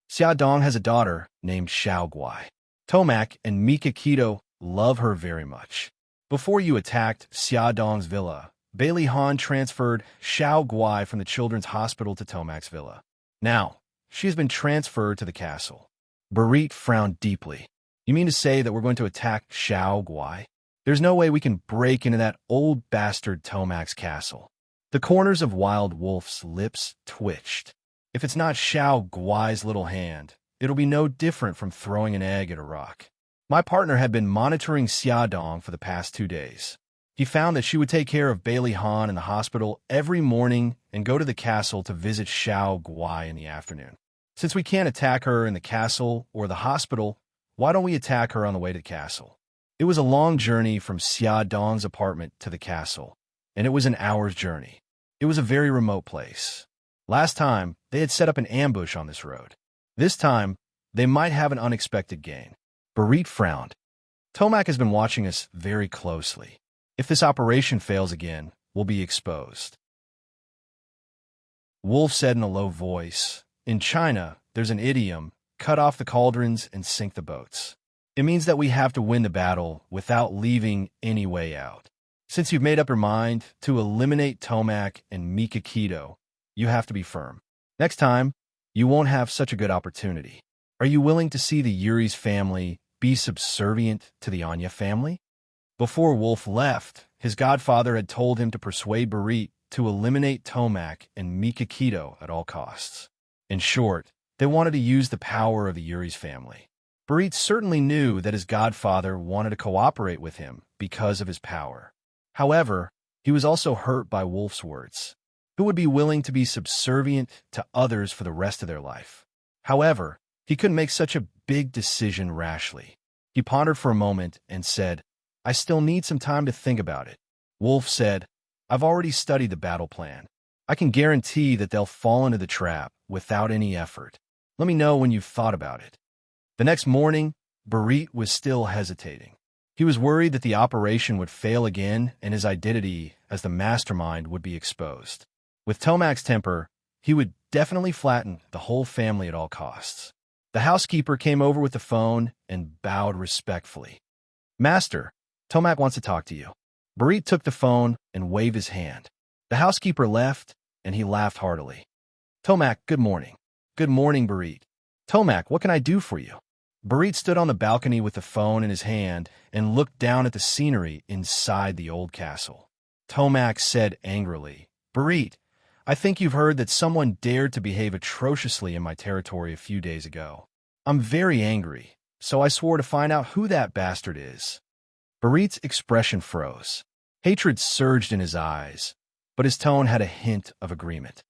Xia Dong has a daughter named Xiao Guai. Tomac and Mika Keto love her very much. Before you attacked Xia Dong's villa, Bailey Han transferred Xiao Guai from the children's hospital to Tomac's villa. Now, she has been transferred to the castle. Barit frowned deeply. You mean to say that we're going to attack Xiao Guai? There's no way we can break into that old bastard Tomac's castle. The corners of Wild Wolf's lips twitched. If it's not Xiao Guai's little hand, it'll be no different from throwing an egg at a rock. My partner had been monitoring Xia Dong for the past 2 days. He found that she would take care of Bailey Han in the hospital every morning and go to the castle to visit Xiao Guai in the afternoon. Since we can't attack her in the castle or the hospital, why don't we attack her on the way to the castle? It was a long journey from Xia Dong's apartment to the castle, and it was an hour's journey. It was a very remote place. Last time, they had set up an ambush on this road. This time, they might have an unexpected gain. Barit frowned. Tomac has been watching us very closely. If this operation fails again, we'll be exposed. Wolf said in a low voice, in China, there's an idiom, cut off the cauldrons and sink the boats. It means that we have to win the battle without leaving any way out. Since you've made up your mind to eliminate Tomac and Mika Keto, you have to be firm. Next time, you won't have such a good opportunity. Are you willing to see the Yuri's family be subservient to the Anya family? Before Wolf left, his godfather had told him to persuade Barit to eliminate Tomac and Mika Keto at all costs. In short, they wanted to use the power of the Yuri's family. Barit certainly knew that his godfather wanted to cooperate with him because of his power. However, he was also hurt by Wolf's words. Who would be willing to be subservient to others for the rest of their life? However, he couldn't make such a big decision rashly. He pondered for a moment and said, I still need some time to think about it. Wolf said, I've already studied the battle plan. I can guarantee that they'll fall into the trap without any effort. Let me know when you've thought about it. The next morning, Barit was still hesitating. He was worried that the operation would fail again and his identity as the mastermind would be exposed. With Tomac's temper, he would definitely flatten the whole family at all costs. The housekeeper came over with the phone and bowed respectfully. Master, Tomac wants to talk to you. Barit took the phone and waved his hand. The housekeeper left, and he laughed heartily. Tomac, good morning. Good morning, Barit. Tomac, what can I do for you? Barit stood on the balcony with the phone in his hand and looked down at the scenery inside the old castle. Tomac said angrily, Barit, I think you've heard that someone dared to behave atrociously in my territory a few days ago. I'm very angry, so I swore to find out who that bastard is. Barit's expression froze. Hatred surged in his eyes, but his tone had a hint of agreement.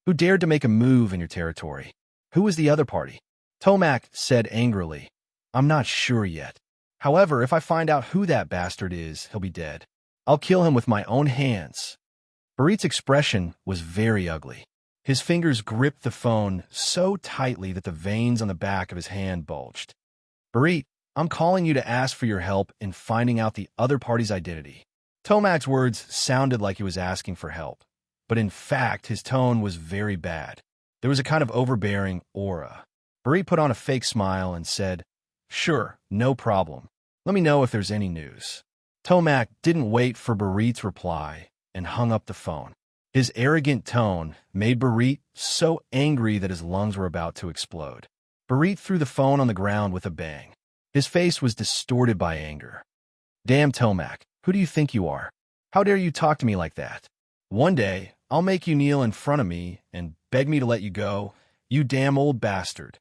Who dared to make a move in your territory? Who was the other party? Tomac said angrily, I'm not sure yet. However, if I find out who that bastard is, he'll be dead. I'll kill him with my own hands. Barit's expression was very ugly. His fingers gripped the phone so tightly that the veins on the back of his hand bulged. Barit, I'm calling you to ask for your help in finding out the other party's identity. Tomac's words sounded like he was asking for help, but in fact, his tone was very bad. There was a kind of overbearing aura. Barit put on a fake smile and said, Sure, no problem. Let me know if there's any news. Tomac didn't wait for Barit's reply and hung up the phone. His arrogant tone made Barit so angry that his lungs were about to explode. Barit threw the phone on the ground with a bang. His face was distorted by anger. Damn Tomac, who do you think you are? How dare you talk to me like that? One day, I'll make you kneel in front of me and beg me to let you go, you damn old bastard."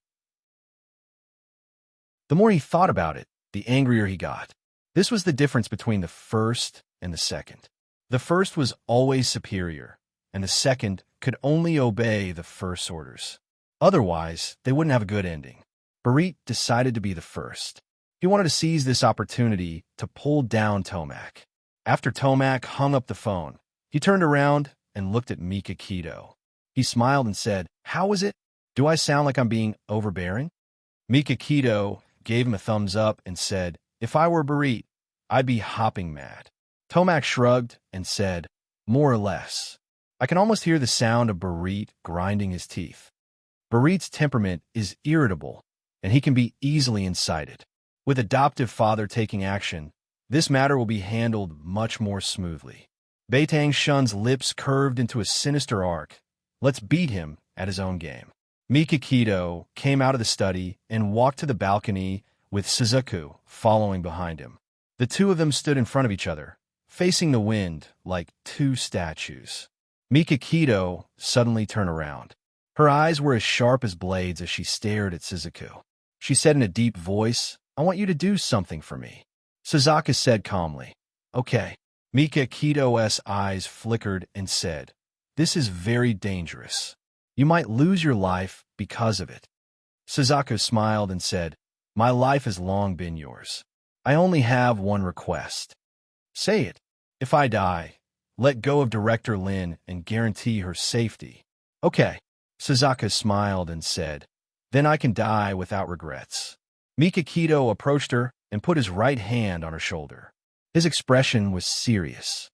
The more he thought about it, the angrier he got. This was the difference between the first and the second. The first was always superior, and the second could only obey the first's orders. Otherwise, they wouldn't have a good ending. Barit decided to be the first. He wanted to seize this opportunity to pull down Tomac. After Tomac hung up the phone, he turned around and looked at Mika Keto. He smiled and said, "How is it? Do I sound like I'm being overbearing?" Mika Keto gave him a thumbs up and said, "If I were Barit, I'd be hopping mad." Tomac shrugged and said, "More or less." I can almost hear the sound of Barit grinding his teeth. Barit's temperament is irritable, and he can be easily incited. With adoptive father taking action, this matter will be handled much more smoothly. Beitang Shun's lips curved into a sinister arc. Let's beat him at his own game. Mika Keto came out of the study and walked to the balcony with Suzuku following behind him. The two of them stood in front of each other, facing the wind like two statues. Mika Keto suddenly turned around. Her eyes were as sharp as blades as she stared at Suzuku. She said in a deep voice, "I want you to do something for me." Suzuka said calmly, "Okay." Mika Keto's eyes flickered and said, "This is very dangerous. You might lose your life because of it." Suzuka smiled and said, "My life has long been yours. I only have one request." "Say it." "If I die, let go of Director Lin and guarantee her safety." "Okay." Suzuka smiled and said, "Then I can die without regrets." Mika Keto approached her and put his right hand on her shoulder. His expression was serious.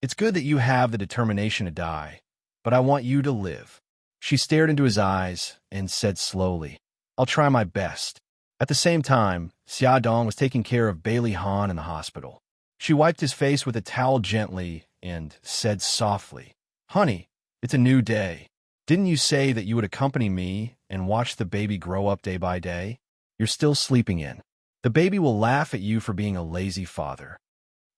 "It's good that you have the determination to die, but I want you to live." She stared into his eyes and said slowly, "I'll try my best." At the same time, Xiaodong was taking care of Bailey Han in the hospital. She wiped his face with a towel gently and said softly, "Honey, it's a new day. Didn't you say that you would accompany me and watch the baby grow up day by day? You're still sleeping in. The baby will laugh at you for being a lazy father."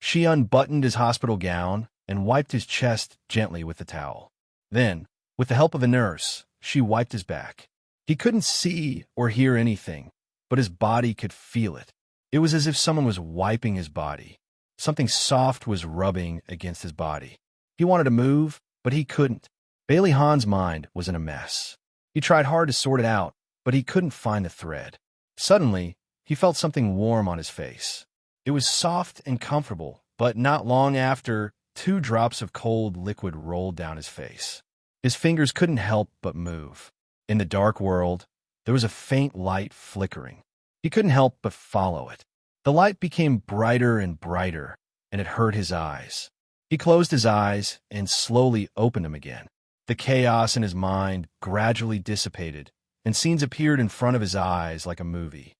She unbuttoned his hospital gown and wiped his chest gently with the towel. Then, with the help of a nurse, she wiped his back. He couldn't see or hear anything, but his body could feel it. It was as if someone was wiping his body. Something soft was rubbing against his body. He wanted to move, but he couldn't. Bailey Han's mind was in a mess. He tried hard to sort it out, but he couldn't find the thread. Suddenly, he felt something warm on his face. It was soft and comfortable, but not long after, 2 drops of cold liquid rolled down his face. His fingers couldn't help but move. In the dark world, there was a faint light flickering. He couldn't help but follow it. The light became brighter and brighter, and it hurt his eyes. He closed his eyes and slowly opened them again. The chaos in his mind gradually dissipated, and scenes appeared in front of his eyes like a movie.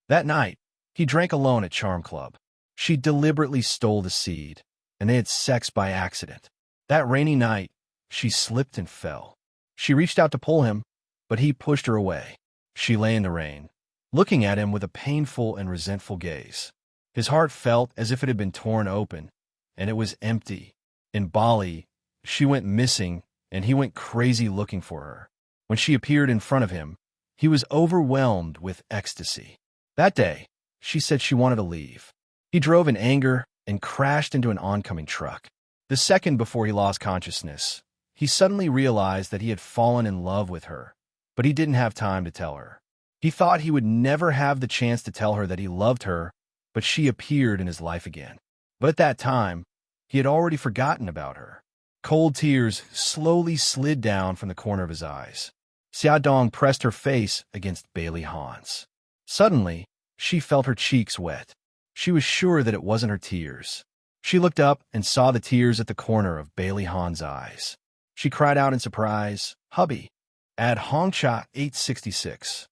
That night, he drank alone at Charm Club. She deliberately stole the seed, and they had sex by accident. That rainy night, she slipped and fell. She reached out to pull him, but he pushed her away. She lay in the rain, looking at him with a painful and resentful gaze. His heart felt as if it had been torn open, and it was empty. In Bali, she went missing, and he went crazy looking for her. When she appeared in front of him, he was overwhelmed with ecstasy. That day, she said she wanted to leave. He drove in anger and crashed into an oncoming truck. The second before he lost consciousness, he suddenly realized that he had fallen in love with her, but he didn't have time to tell her. He thought he would never have the chance to tell her that he loved her, but she appeared in his life again. But at that time, he had already forgotten about her. Cold tears slowly slid down from the corner of his eyes. Xiaodong pressed her face against Bailey Han's. Suddenly, she felt her cheeks wet. She was sure that it wasn't her tears. She looked up and saw the tears at the corner of Bailey Han's eyes. She cried out in surprise, "Hubby!" Add Hongcha 866.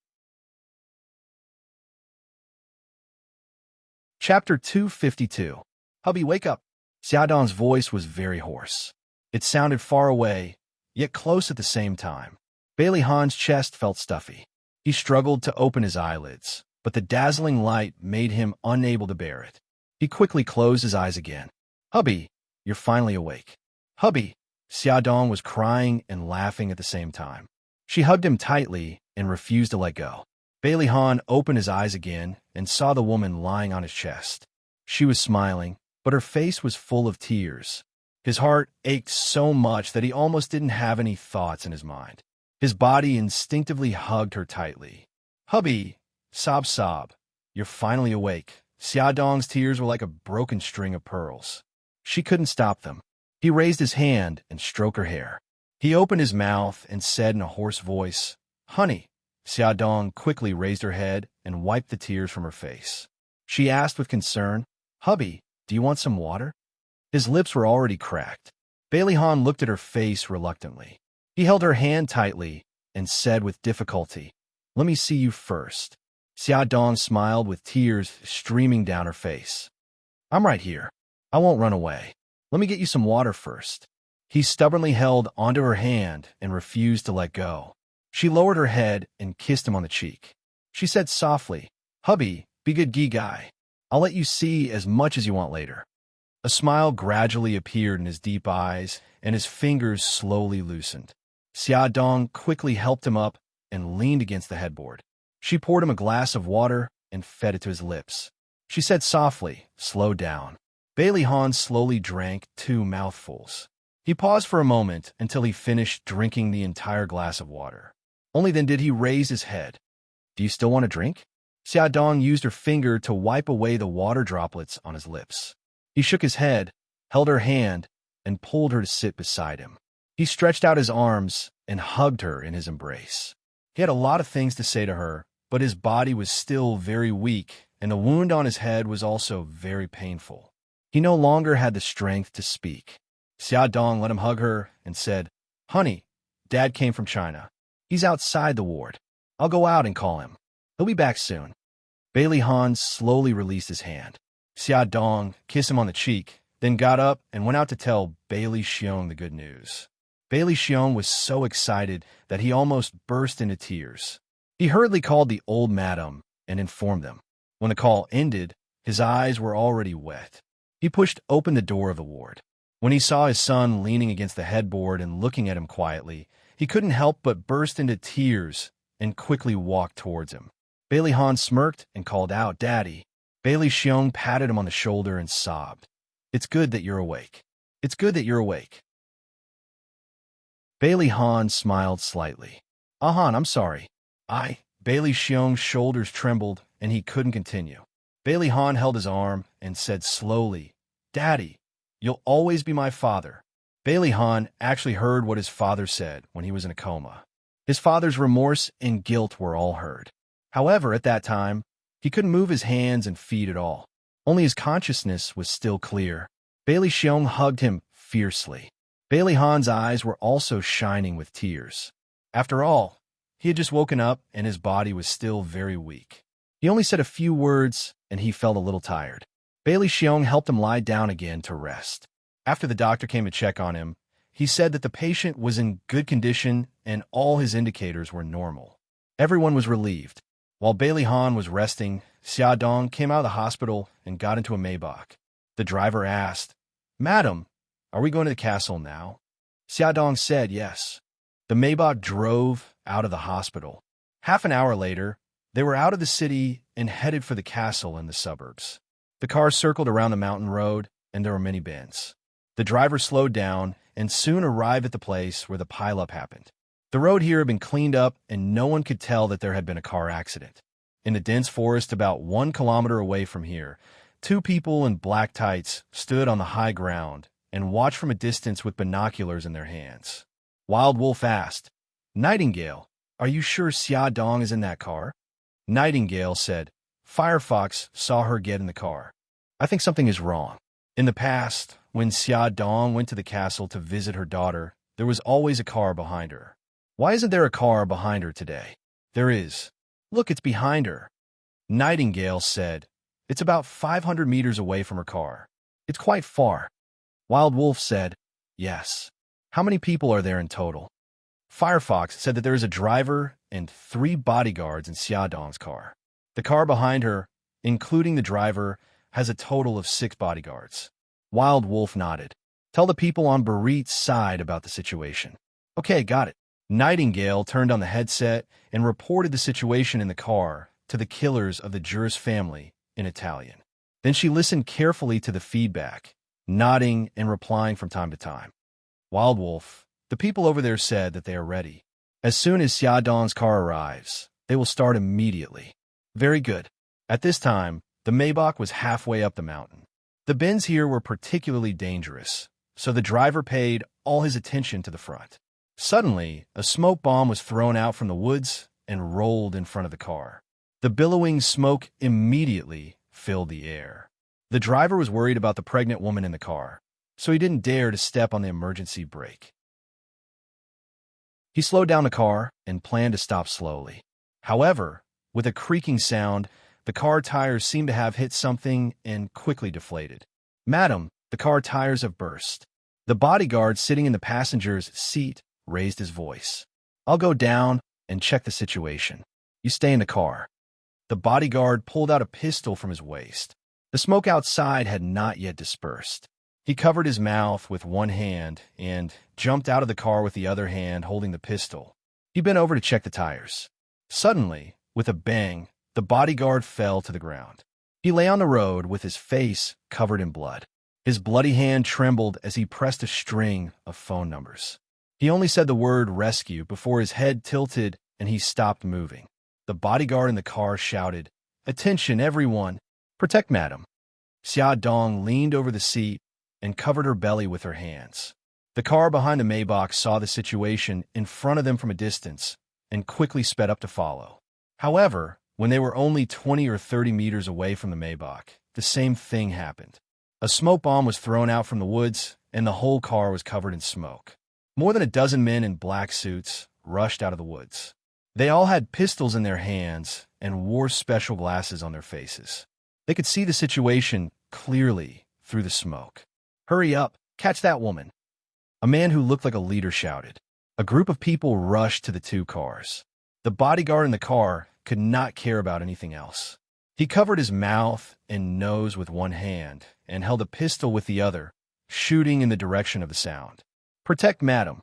Chapter 252. "Hubby, wake up!" Xiaodong's voice was very hoarse. It sounded far away, yet close at the same time. Bailey Han's chest felt stuffy. He struggled to open his eyelids, but the dazzling light made him unable to bear it. He quickly closed his eyes again. "Hubby, you're finally awake." Hubby! Xiaodong was crying and laughing at the same time. She hugged him tightly and refused to let go. Bailey Han opened his eyes again and saw the woman lying on his chest. She was smiling, but her face was full of tears. His heart ached so much that he almost didn't have any thoughts in his mind. His body instinctively hugged her tightly. Hubby! Sob sob. You're finally awake. Xiaodong's tears were like a broken string of pearls. She couldn't stop them. He raised his hand and stroked her hair. He opened his mouth and said in a hoarse voice, Honey. Xiaodong quickly raised her head and wiped the tears from her face. She asked with concern, Hubby, do you want some water? His lips were already cracked. Bailey Han looked at her face reluctantly. He held her hand tightly and said with difficulty, Let me see you first. Xiaodong smiled with tears streaming down her face. I'm right here. I won't run away. Let me get you some water first. He stubbornly held onto her hand and refused to let go. She lowered her head and kissed him on the cheek. She said softly, Hubby, be good guy. I'll let you see as much as you want later. A smile gradually appeared in his deep eyes, and his fingers slowly loosened. Xiaodong quickly helped him up and leaned against the headboard. She poured him a glass of water and fed it to his lips. She said softly, Slow down. Bailey Han slowly drank 2 mouthfuls. He paused for a moment until he finished drinking the entire glass of water. Only then did he raise his head. Do you still want a drink? Xiaodong used her finger to wipe away the water droplets on his lips. He shook his head, held her hand, and pulled her to sit beside him. He stretched out his arms and hugged her in his embrace. He had a lot of things to say to her, but his body was still very weak, and the wound on his head was also very painful. He no longer had the strength to speak. Xiaodong let him hug her and said, Honey, Dad came from China. He's outside the ward. I'll go out and call him. He'll be back soon. Bailey Han slowly released his hand. Xiaodong kissed him on the cheek, then got up and went out to tell Bailey Xiong the good news. Bailey Xiong was so excited that he almost burst into tears. He hurriedly called the old madam and informed them. When the call ended, his eyes were already wet. He pushed open the door of the ward. When he saw his son leaning against the headboard and looking at him quietly, he couldn't help but burst into tears and quickly walked towards him. Bailey Han smirked and called out, Daddy. Bailey Xiong patted him on the shoulder and sobbed. It's good that you're awake. It's good that you're awake. Bailey Han smiled slightly. Han, I'm sorry. Bailey Xiong's shoulders trembled and he couldn't continue. Bailey Han held his arm and said slowly, Daddy, you'll always be my father. Bailey Han actually heard what his father said when he was in a coma. His father's remorse and guilt were all heard. However, at that time, he couldn't move his hands and feet at all. Only his consciousness was still clear. Bailey Xiong hugged him fiercely. Bailey Han's eyes were also shining with tears. After all, he had just woken up and his body was still very weak. He only said a few words and he felt a little tired. Bailey Xiong helped him lie down again to rest. After the doctor came to check on him, he said that the patient was in good condition and all his indicators were normal. Everyone was relieved. While Bailey Han was resting, Xiaodong came out of the hospital and got into a Maybach. The driver asked, Madam, are we going to the castle now? Xiaodong said yes. The Maybach drove out of the hospital. Half an hour later, they were out of the city and headed for the castle in the suburbs. The car circled around the mountain road, and there were many bends. The driver slowed down and soon arrived at the place where the pileup happened. The road here had been cleaned up, and no one could tell that there had been a car accident. In the dense forest about 1 kilometer away from here, 2 people in black tights stood on the high ground and watched from a distance with binoculars in their hands. Wild Wolf asked, Nightingale, are you sure Xiaodong is in that car? Nightingale said, Firefox saw her get in the car. I think something is wrong. In the past, when Xiaodong went to the castle to visit her daughter, there was always a car behind her. Why isn't there a car behind her today? There is. Look, it's behind her. Nightingale said, It's about 500 meters away from her car. It's quite far. Wild Wolf said, Yes. How many people are there in total? Firefox said that there is a driver and 3 bodyguards in Xiaodong's car. The car behind her, including the driver, has a total of 6 bodyguards. Wild Wolf nodded. Tell the people on Barit's side about the situation. Okay, got it. Nightingale turned on the headset and reported the situation in the car to the killers of the Juris family in Italian. Then she listened carefully to the feedback, nodding and replying from time to time. Wild Wolf, the people over there said that they are ready. As soon as Xiaodong's car arrives, they will start immediately. Very good. At this time, the Maybach was halfway up the mountain. The bends here were particularly dangerous, so the driver paid all his attention to the front. Suddenly, a smoke bomb was thrown out from the woods and rolled in front of the car. The billowing smoke immediately filled the air. The driver was worried about the pregnant woman in the car, so he didn't dare to step on the emergency brake. He slowed down the car and planned to stop slowly. However, with a creaking sound, the car tires seemed to have hit something and quickly deflated. Madam, the car tires have burst. The bodyguard sitting in the passenger's seat raised his voice. I'll go down and check the situation. You stay in the car. The bodyguard pulled out a pistol from his waist. The smoke outside had not yet dispersed. He covered his mouth with one hand and jumped out of the car with the other hand holding the pistol. He bent over to check the tires. Suddenly, with a bang, the bodyguard fell to the ground. He lay on the road with his face covered in blood. His bloody hand trembled as he pressed a string of phone numbers. He only said the word rescue before his head tilted and he stopped moving. The bodyguard in the car shouted, "Attention, everyone! Protect Madam!" Xiaodong leaned over the seat and covered her belly with her hands. The car behind the Maybach saw the situation in front of them from a distance and quickly sped up to follow. However, when they were only 20 or 30 meters away from the Maybach, the same thing happened. A smoke bomb was thrown out from the woods, and the whole car was covered in smoke. More than a dozen men in black suits rushed out of the woods. They all had pistols in their hands and wore special glasses on their faces. They could see the situation clearly through the smoke. "Hurry up! Catch that woman!" A man who looked like a leader shouted. A group of people rushed to the two cars. The bodyguard in the car could not care about anything else. He covered his mouth and nose with one hand and held a pistol with the other, shooting in the direction of the sound. "Protect Madam!"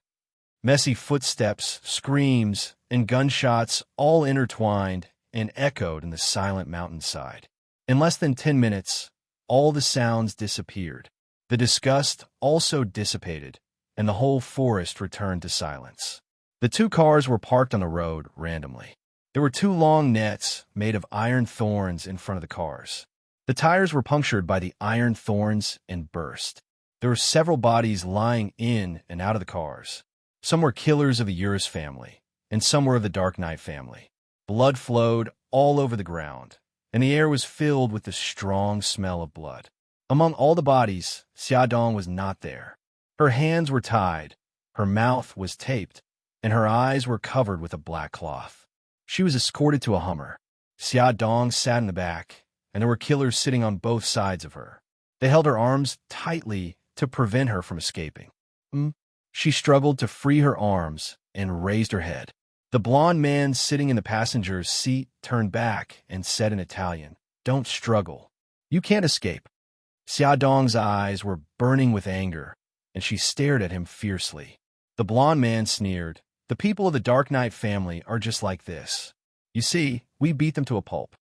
Messy footsteps, screams, and gunshots all intertwined and echoed in the silent mountainside. In less than 10 minutes, all the sounds disappeared. The disgust also dissipated, and the whole forest returned to silence. The two cars were parked on the road randomly. There were two long nets made of iron thorns in front of the cars. The tires were punctured by the iron thorns and burst. There were several bodies lying in and out of the cars. Some were killers of the Juris family, and some were of the Dark Knight family. Blood flowed all over the ground, and the air was filled with the strong smell of blood. Among all the bodies, Xiaodong was not there. Her hands were tied, her mouth was taped, and her eyes were covered with a black cloth. She was escorted to a Hummer. Xiaodong sat in the back, and there were killers sitting on both sides of her. They held her arms tightly to prevent her from escaping. She struggled to free her arms and raised her head. The blond man sitting in the passenger's seat turned back and said in Italian, "Don't struggle. You can't escape." Xiaodong's eyes were burning with anger, and she stared at him fiercely. The blond man sneered, "The people of the Dark Knight family are just like this. You see, we beat them to a pulp.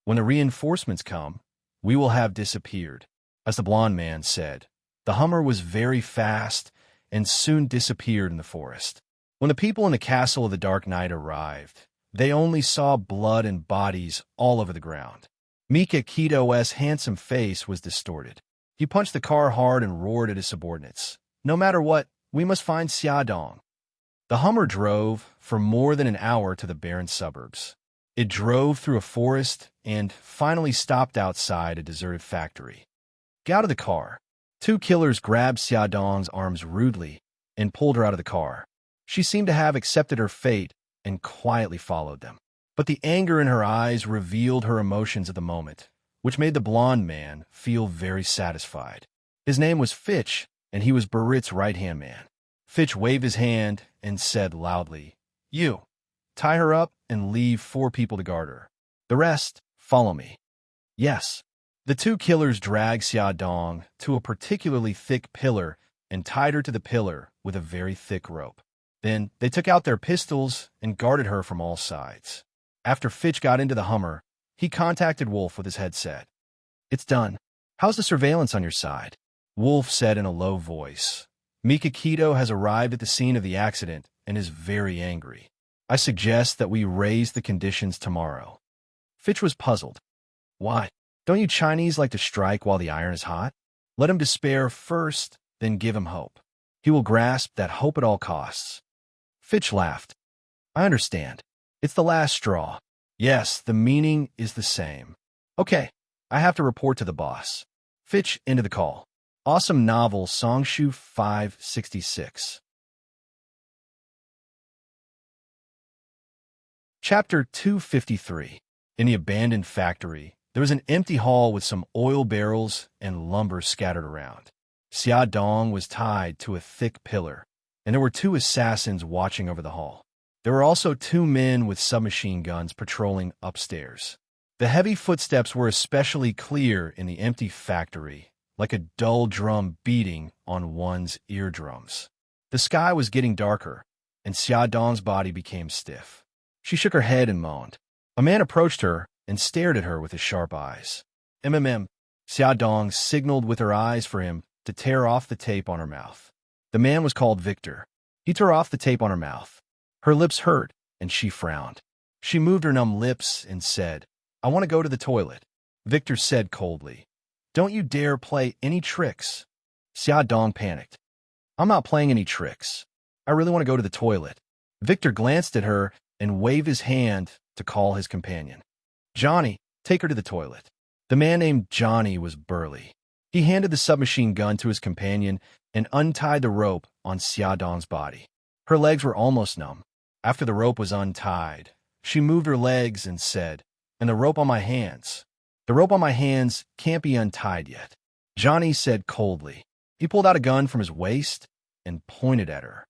When the reinforcements come, we will have disappeared," as the blond man said. The Hummer was very fast and soon disappeared in the forest. When the people in the castle of the Dark Knight arrived, they only saw blood and bodies all over the ground. Mika Kito's handsome face was distorted. He punched the car hard and roared at his subordinates. "No matter what, we must find Xiaodong." The Hummer drove for more than an hour to the barren suburbs. It drove through a forest and finally stopped outside a deserted factory. "Get out of the car." Two killers grabbed Xiaodong's arms rudely and pulled her out of the car. She seemed to have accepted her fate and quietly followed them. But the anger in her eyes revealed her emotions at the moment, which made the blond man feel very satisfied. His name was Fitch, and he was Barit's right-hand man. Fitch waved his hand and said loudly, "You, tie her up and leave 4 people to guard her. The rest, follow me." "Yes." The two killers dragged Xia Dong to a particularly thick pillar and tied her to the pillar with a very thick rope. Then they took out their pistols and guarded her from all sides. After Fitch got into the Hummer, he contacted Wolf with his headset. "It's done. How's the surveillance on your side?" Wolf said in a low voice. "Mika Keto has arrived at the scene of the accident and is very angry. I suggest that we raise the conditions tomorrow." Fitch was puzzled. "Why? Don't you Chinese like to strike while the iron is hot? Let him despair first, then give him hope. He will grasp that hope at all costs." Fitch laughed. "I understand. It's the last straw. Yes, the meaning is the same. Okay, I have to report to the boss." Fitch ended the call. Awesome novel Songshu 566. Chapter 253. In the abandoned factory, there was an empty hall with some oil barrels and lumber scattered around. Xia Dong was tied to a thick pillar, and there were two assassins watching over the hall. There were also two men with submachine guns patrolling upstairs. The heavy footsteps were especially clear in the empty factory, like a dull drum beating on one's eardrums. The sky was getting darker, and Xia Dong's body became stiff. She shook her head and moaned. A man approached her and stared at her with his sharp eyes. Xia Dong signaled with her eyes for him to tear off the tape on her mouth. The man was called Victor. He tore off the tape on her mouth. Her lips hurt, and she frowned. She moved her numb lips and said, "I want to go to the toilet." Victor said coldly, "Don't you dare play any tricks." Xia Dong panicked. "I'm not playing any tricks. I really want to go to the toilet." Victor glanced at her and waved his hand to call his companion. "Johnny, take her to the toilet." The man named Johnny was burly. He handed the submachine gun to his companion and untied the rope on Xia Dong's body. Her legs were almost numb. After the rope was untied, she moved her legs and said, "And the rope on my hands." "The rope on my hands can't be untied yet," Johnny said coldly. He pulled out a gun from his waist and pointed at her.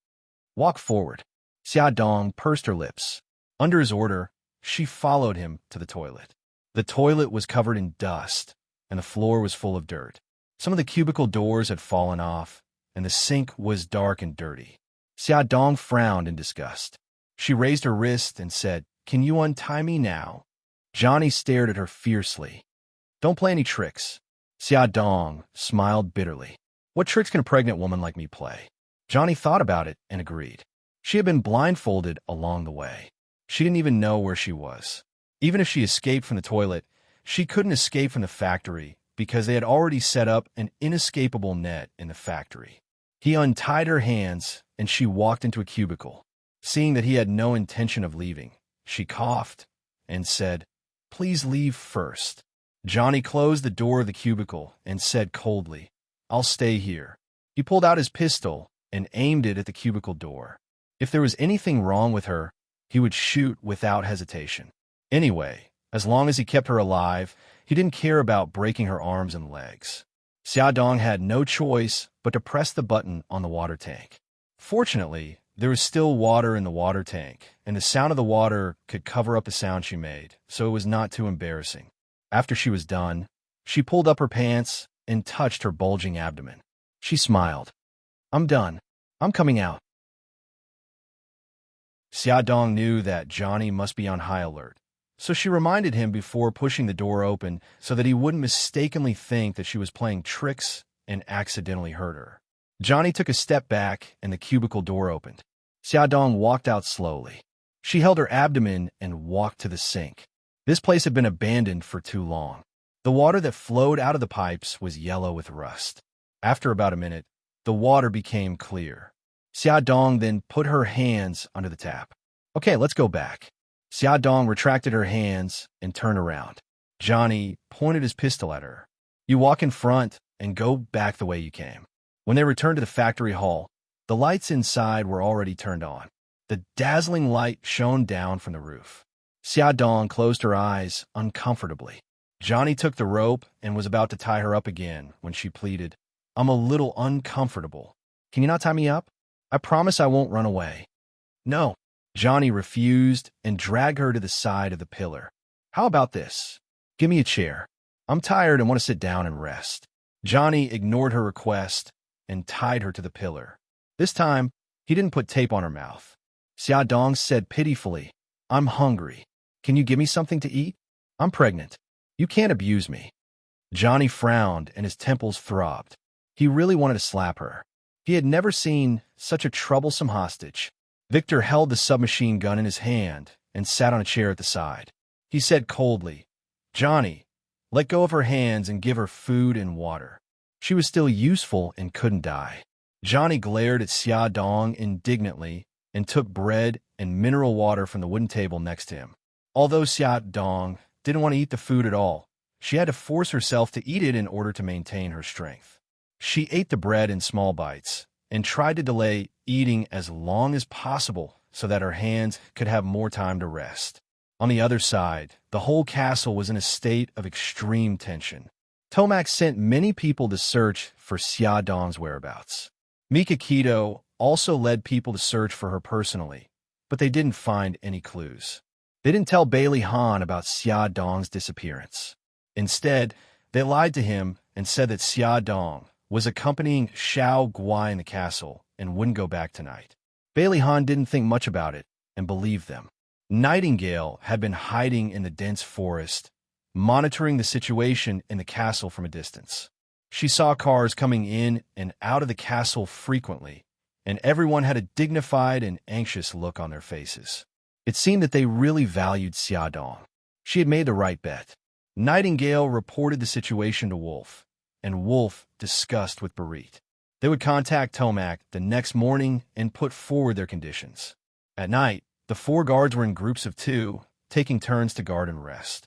"Walk forward." Xia Dong pursed her lips. Under his order, she followed him to the toilet. The toilet was covered in dust, and the floor was full of dirt. Some of the cubicle doors had fallen off, and the sink was dark and dirty. Xia Dong frowned in disgust. She raised her wrist and said, "Can you untie me now?" Johnny stared at her fiercely. "Don't play any tricks." Xia Dong smiled bitterly. "What tricks can a pregnant woman like me play?" Johnny thought about it and agreed. She had been blindfolded along the way. She didn't even know where she was. Even if she escaped from the toilet, she couldn't escape from the factory because they had already set up an inescapable net in the factory. He untied her hands, and she walked into a cubicle. Seeing that he had no intention of leaving, she coughed and said, "Please leave first." Johnny closed the door of the cubicle and said coldly, "I'll stay here." He pulled out his pistol and aimed it at the cubicle door. If there was anything wrong with her, he would shoot without hesitation. Anyway, as long as he kept her alive, he didn't care about breaking her arms and legs. Xia Dong had no choice but to press the button on the water tank. Fortunately, there was still water in the water tank, and the sound of the water could cover up the sound she made, so it was not too embarrassing. After she was done, she pulled up her pants and touched her bulging abdomen. She smiled. "I'm done. I'm coming out." Xia Dong knew that Johnny must be on high alert, so she reminded him before pushing the door open so that he wouldn't mistakenly think that she was playing tricks and accidentally hurt her. Johnny took a step back and the cubicle door opened. Xia Dong walked out slowly. She held her abdomen and walked to the sink. This place had been abandoned for too long. The water that flowed out of the pipes was yellow with rust. After about a minute, the water became clear. Xia Dong then put her hands under the tap. "Okay, let's go back." Xia Dong retracted her hands and turned around. Johnny pointed his pistol at her. "You walk in front and go back the way you came." When they returned to the factory hall, the lights inside were already turned on. The dazzling light shone down from the roof. Xia Dong closed her eyes uncomfortably. Johnny took the rope and was about to tie her up again when she pleaded, "I'm a little uncomfortable. Can you not tie me up? I promise I won't run away." "No." Johnny refused and dragged her to the side of the pillar. "How about this? Give me a chair." I'm tired and want to sit down and rest. Johnny ignored her request and tied her to the pillar. This time, he didn't put tape on her mouth. Xiaodong said pitifully, I'm hungry. Can you give me something to eat? I'm pregnant. You can't abuse me. Johnny frowned and his temples throbbed. He really wanted to slap her. He had never seen such a troublesome hostage. Victor held the submachine gun in his hand and sat on a chair at the side. He said coldly, Johnny, let go of her hands and give her food and water. She was still useful and couldn't die. Johnny glared at Xiaodong indignantly and took bread and mineral water from the wooden table next to him. Although Xiaodong didn't want to eat the food at all, she had to force herself to eat it in order to maintain her strength. She ate the bread in small bites and tried to delay eating as long as possible so that her hands could have more time to rest. On the other side, the whole castle was in a state of extreme tension. Tomac sent many people to search for Xiaodong's whereabouts. Mikakito also led people to search for her personally, but they didn't find any clues. They didn't tell Bailey Han about Xiaodong's disappearance. Instead, they lied to him and said that Xiaodong was accompanying Xiao Guai in the castle and wouldn't go back tonight. Bailey Han didn't think much about it and believed them. Nightingale had been hiding in the dense forest, monitoring the situation in the castle from a distance. She saw cars coming in and out of the castle frequently, and everyone had a dignified and anxious look on their faces. It seemed that they really valued Xiaodong. She had made the right bet. Nightingale reported the situation to Wolf, and Wolf discussed with Barit. They would contact Tomac the next morning and put forward their conditions. At night, the 4 guards were in groups of 2, taking turns to guard and rest.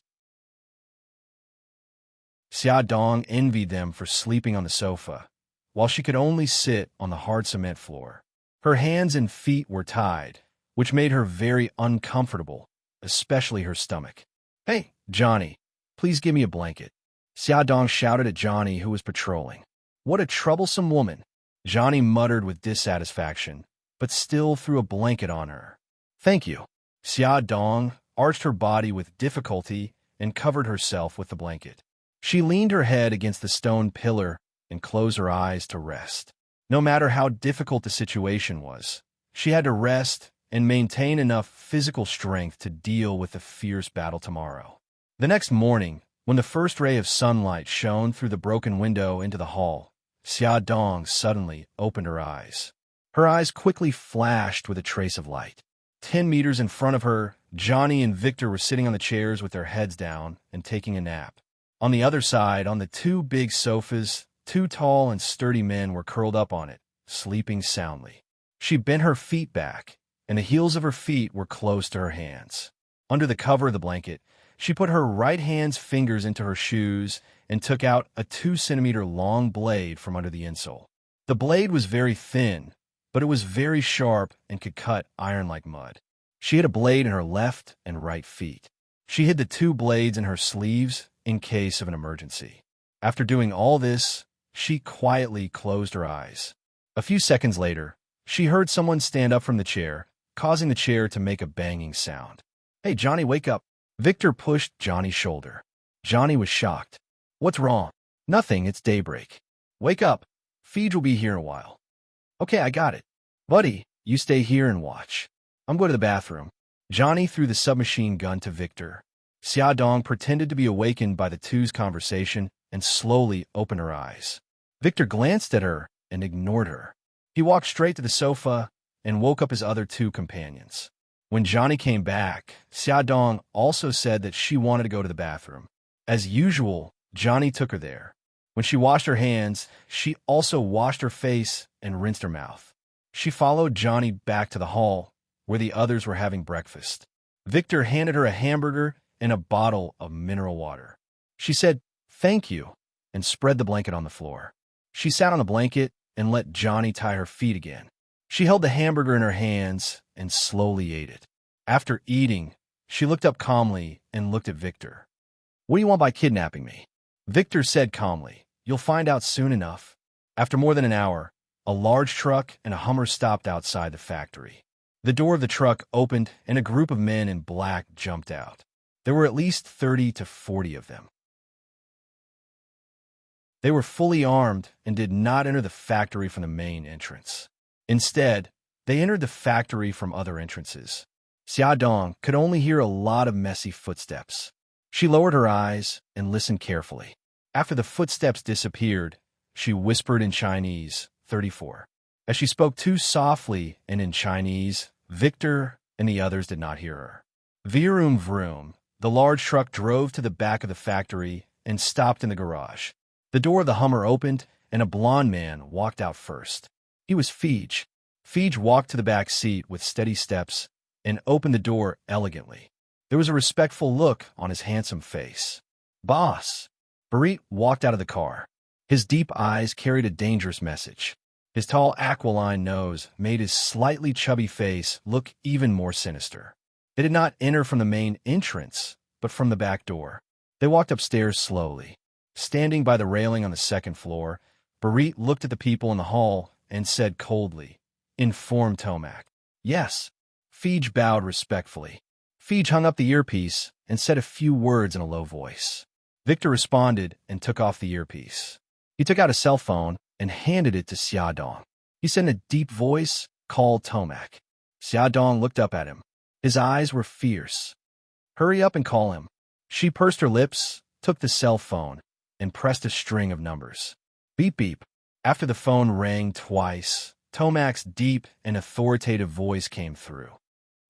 Xiaodong envied them for sleeping on the sofa, while she could only sit on the hard cement floor. Her hands and feet were tied, which made her very uncomfortable, especially her stomach. Hey, Johnny, please give me a blanket. Xiaodong shouted at Johnny, who was patrolling. What a troublesome woman. Johnny muttered with dissatisfaction, but still threw a blanket on her. Thank you. Xiaodong arched her body with difficulty and covered herself with the blanket. She leaned her head against the stone pillar and closed her eyes to rest. No matter how difficult the situation was, she had to rest and maintain enough physical strength to deal with the fierce battle tomorrow. The next morning, when the first ray of sunlight shone through the broken window into the hall, Xiaodong suddenly opened her eyes. Her eyes quickly flashed with a trace of light. 10 meters in front of her, Johnny and Victor were sitting on the chairs with their heads down and taking a nap. On the other side, on the 2 big sofas, 2 tall and sturdy men were curled up on it, sleeping soundly. She bent her feet back, and the heels of her feet were close to her hands. Under the cover of the blanket, she put her right hand's fingers into her shoes and took out a 2-centimeter long blade from under the insole. The blade was very thin, but it was very sharp and could cut iron like mud. She had a blade in her left and right feet. She hid the 2 blades in her sleeves in case of an emergency. After doing all this, she quietly closed her eyes. A few seconds later, she heard someone stand up from the chair, causing the chair to make a banging sound. Hey, Johnny, wake up. Victor pushed Johnny's shoulder. Johnny was shocked. What's wrong? Nothing, it's daybreak. Wake up. Feed will be here in a while. Okay, I got it. Buddy, you stay here and watch. I'm going to the bathroom. Johnny threw the submachine gun to Victor. Xiaodong pretended to be awakened by the 2's conversation and slowly opened her eyes. Victor glanced at her and ignored her. He walked straight to the sofa and woke up his other 2 companions. When Johnny came back, Xiaodong also said that she wanted to go to the bathroom. As usual, Johnny took her there. When she washed her hands, she also washed her face and rinsed her mouth. She followed Johnny back to the hall, where the others were having breakfast. Victor handed her a hamburger and a bottle of mineral water. She said, "Thank you," and spread the blanket on the floor. She sat on the blanket and let Johnny tie her feet again. She held the hamburger in her hands and slowly ate it. After eating, she looked up calmly and looked at Victor. What do you want by kidnapping me? Victor said calmly, You'll find out soon enough. After more than an hour, a large truck and a Hummer stopped outside the factory. The door of the truck opened and a group of men in black jumped out. There were at least 30 to 40 of them. They were fully armed and did not enter the factory from the main entrance. Instead, they entered the factory from other entrances. Xiaodong could only hear a lot of messy footsteps. She lowered her eyes and listened carefully. After the footsteps disappeared, she whispered in Chinese, 34. As she spoke too softly and in Chinese, Victor and the others did not hear her. Vroom vroom, the large truck drove to the back of the factory and stopped in the garage. The door of the Hummer opened, and a blond man walked out first. He was Feej. Feej walked to the back seat with steady steps and opened the door elegantly. There was a respectful look on his handsome face. Boss. Barit walked out of the car. His deep eyes carried a dangerous message. His tall aquiline nose made his slightly chubby face look even more sinister. They did not enter from the main entrance, but from the back door. They walked upstairs slowly. Standing by the railing on the second floor, Barit looked at the people in the hall and said coldly, "Inform Tomac." "Yes." Feej bowed respectfully. Feej hung up the earpiece and said a few words in a low voice. Victor responded and took off the earpiece. He took out a cell phone and handed it to Xiaodong. He said in a deep voice, "Call Tomac." Xiaodong looked up at him. His eyes were fierce. "Hurry up and call him." She pursed her lips, took the cell phone, and pressed a string of numbers. Beep beep. After the phone rang twice, Tomac's deep and authoritative voice came through.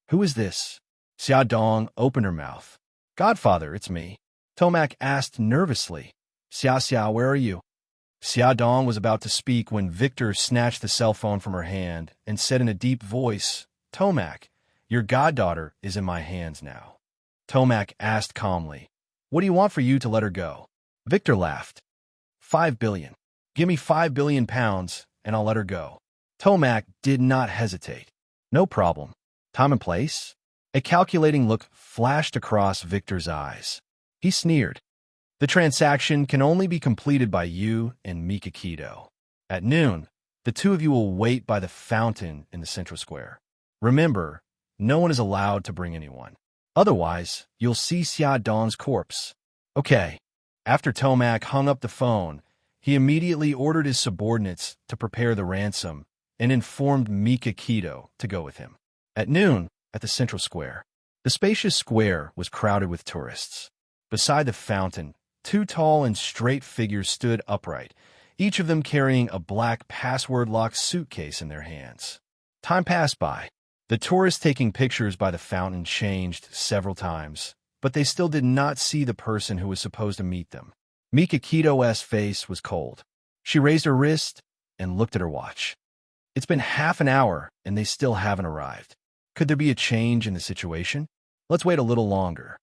"Who is this?" Xiaodong opened her mouth. "Godfather, it's me." Tomac asked nervously. "Xia, where are you?" Xiaodong was about to speak when Victor snatched the cell phone from her hand and said in a deep voice, "Tomac, your goddaughter is in my hands now." Tomac asked calmly, "What do you want for you to let her go?" Victor laughed. 5 billion. "Give me 5 billion pounds, and I'll let her go." Tomac did not hesitate. "No problem. Time and place?" A calculating look flashed across Victor's eyes. He sneered. "The transaction can only be completed by you and Mika Kido. At noon, the two of you will wait by the fountain in the central square. Remember, no one is allowed to bring anyone. Otherwise, you'll see Xiaodong's corpse." "Okay." After Tomac hung up the phone, he immediately ordered his subordinates to prepare the ransom and informed Mika Kido to go with him. At noon, at the central square, the spacious square was crowded with tourists. Beside the fountain, two tall and straight figures stood upright, each of them carrying a black password-locked suitcase in their hands. Time passed by. The tourists taking pictures by the fountain changed several times, but they still did not see the person who was supposed to meet them. Mika Kido's face was cold. She raised her wrist and looked at her watch. It's been half an hour, and they still haven't arrived. Could there be a change in the situation? Let's wait a little longer.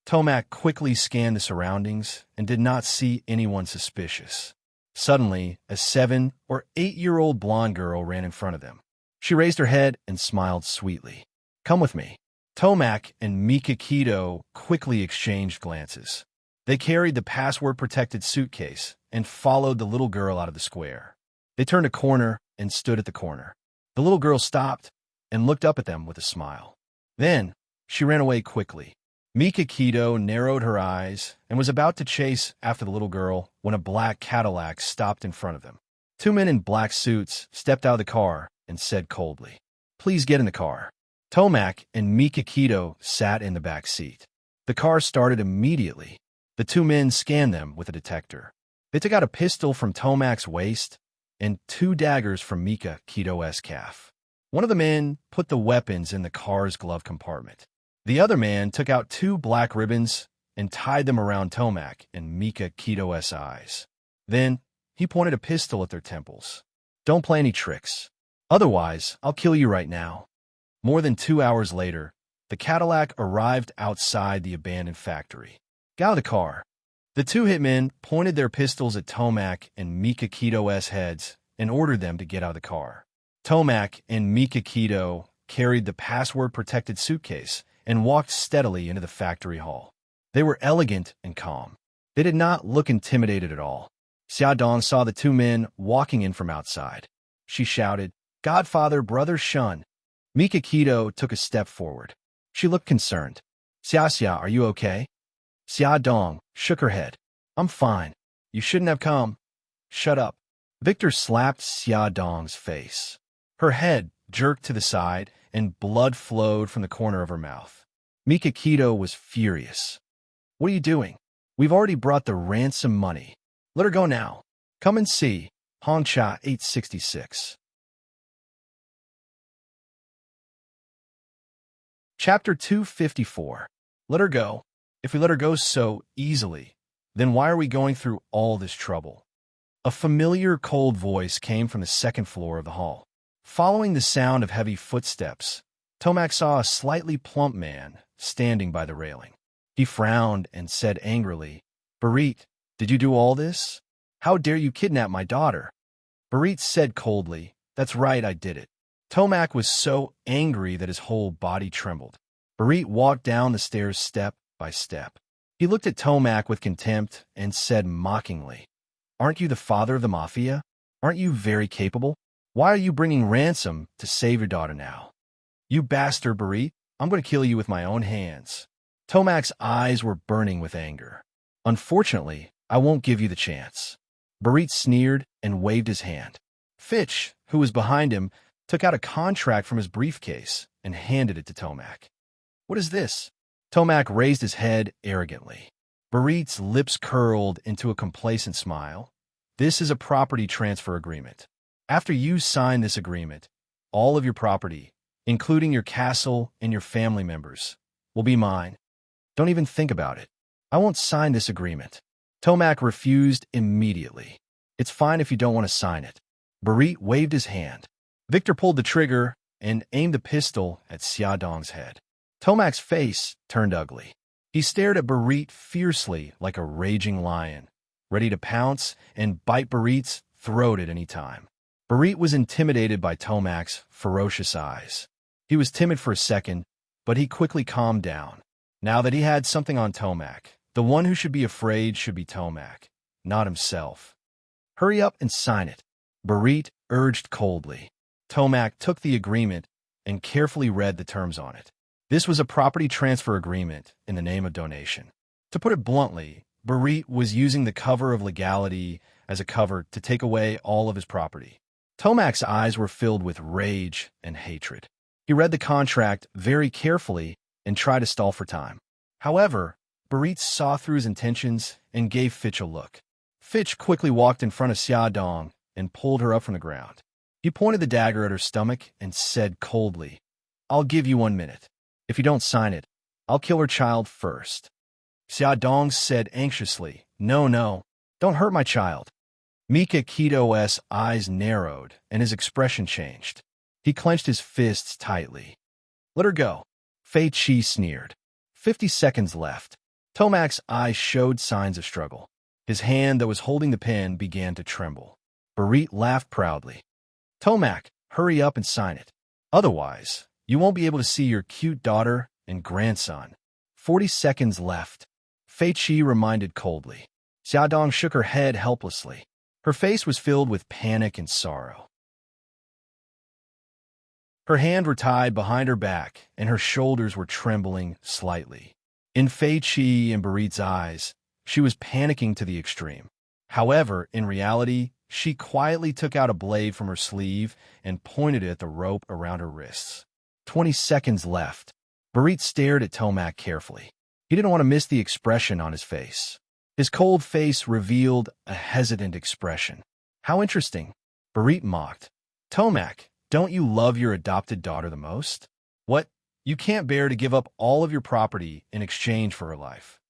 Tomac quickly scanned the surroundings and did not see anyone suspicious. Suddenly, a 7- or 8-year-old blonde girl ran in front of them. She raised her head and smiled sweetly. "Come with me." Tomac and Mika Kido quickly exchanged glances. They carried the password-protected suitcase and followed the little girl out of the square. They turned a corner and stood at the corner. The little girl stopped and looked up at them with a smile. Then, she ran away quickly. Mika Kido narrowed her eyes and was about to chase after the little girl when a black Cadillac stopped in front of them. Two men in black suits stepped out of the car and said coldly, "Please get in the car." Tomac and Mika Kido sat in the back seat. The car started immediately. The two men scanned them with a detector. They took out a pistol from Tomac's waist and 2 daggers from Mika Kido's calf. One of the men put the weapons in the car's glove compartment. The other man took out 2 black ribbons and tied them around Tomac and Mika Kido's eyes. Then, he pointed a pistol at their temples. "Don't play any tricks. Otherwise, I'll kill you right now." More than 2 hours later, the Cadillac arrived outside the abandoned factory. "Get out of the car." The 2 hitmen pointed their pistols at Tomac and Mika Kido's heads and ordered them to get out of the car. Tomac and Mika Kido carried the password-protected suitcase and walked steadily into the factory hall. They were elegant and calm. They did not look intimidated at all. Xiaodong saw the 2 men walking in from outside. She shouted, "Godfather, brother Shun." Mika Kido took a step forward. She looked concerned. "Xia, are you okay?" Xiaodong shook her head. I'm fine. You shouldn't have come. Shut up. Victor slapped Xia Dong's face. Her head jerked to the side, and blood flowed from the corner of her mouth. Mika Keto was furious. What are you doing? We've already brought the ransom money. Let her go now. Come and see. Hongcha 866. Chapter 254. Let her go. If we let her go so easily, then why are we going through all this trouble? A familiar, cold voice came from the second floor of the hall. Following the sound of heavy footsteps, Tomac saw a slightly plump man standing by the railing. He frowned and said angrily, Barit, did you do all this? How dare you kidnap my daughter? Barit said coldly, That's right, I did it. Tomac was so angry that his whole body trembled. Barit walked down the stairs step by step. He looked at Tomac with contempt and said mockingly, Aren't you the father of the mafia? Aren't you very capable? Why are you bringing ransom to save your daughter now? You bastard, Barit, I'm going to kill you with my own hands. Tomac's eyes were burning with anger. Unfortunately, I won't give you the chance. Barit sneered and waved his hand. Fitch, who was behind him, took out a contract from his briefcase and handed it to Tomac. What is this? Tomac raised his head arrogantly. Barit's lips curled into a complacent smile. This is a property transfer agreement. After you sign this agreement, all of your property, including your castle and your family members, will be mine. Don't even think about it. I won't sign this agreement. Tomac refused immediately. It's fine if you don't want to sign it. Barit waved his hand. Victor pulled the trigger and aimed the pistol at Xia Dong's head. Tomac's face turned ugly. He stared at Barit fiercely like a raging lion, ready to pounce and bite Barit's throat at any time. Barit was intimidated by Tomac's ferocious eyes. He was timid for a second, but he quickly calmed down. Now that he had something on Tomac, the one who should be afraid should be Tomac, not himself. Hurry up and sign it, Barit urged coldly. Tomac took the agreement and carefully read the terms on it. This was a property transfer agreement in the name of donation. To put it bluntly, Barit was using the cover of legality as a cover to take away all of his property. Tomac's eyes were filled with rage and hatred. He read the contract very carefully and tried to stall for time. However, Barit saw through his intentions and gave Fitch a look. Fitch quickly walked in front of Xia Dong and pulled her up from the ground. He pointed the dagger at her stomach and said coldly, I'll give you 1 minute. If you don't sign it, I'll kill her child first. Xia Dong said anxiously, No, don't hurt my child. Mika Keto's eyes narrowed and his expression changed. He clenched his fists tightly. Let her go. Fei Chi sneered. 50 seconds left. Tomac's eyes showed signs of struggle. His hand that was holding the pen began to tremble. Barit laughed proudly. Tomac, hurry up and sign it. Otherwise, you won't be able to see your cute daughter and grandson. 40 seconds left. Fei Chi reminded coldly. Xia Dong shook her head helplessly. Her face was filled with panic and sorrow. Her hands were tied behind her back, and her shoulders were trembling slightly. In Fei Chi and Barit's eyes, she was panicking to the extreme. However, in reality, she quietly took out a blade from her sleeve and pointed it at the rope around her wrists. 20 seconds left. Barit stared at Tomac carefully. He didn't want to miss the expression on his face. His cold face revealed a hesitant expression. How interesting, Barit mocked. Tomac, don't you love your adopted daughter the most? What? You can't bear to give up all of your property in exchange for her life.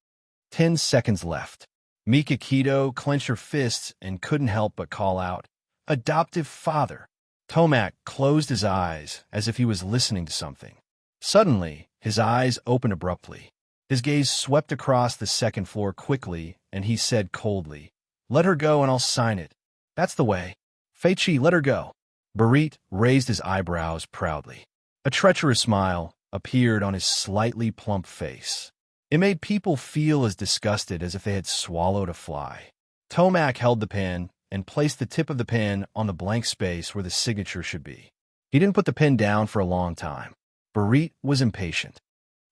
10 seconds left. Mika Keto clenched her fists and couldn't help but call out, Adoptive father. Tomac closed his eyes as if he was listening to something. Suddenly, his eyes opened abruptly. His gaze swept across the second floor quickly, and he said coldly, Let her go and I'll sign it. That's the way. Fei Chi, let her go. Barit raised his eyebrows proudly. A treacherous smile appeared on his slightly plump face. It made people feel as disgusted as if they had swallowed a fly. Tomac held the pen and placed the tip of the pen on the blank space where the signature should be. He didn't put the pen down for a long time. Barit was impatient.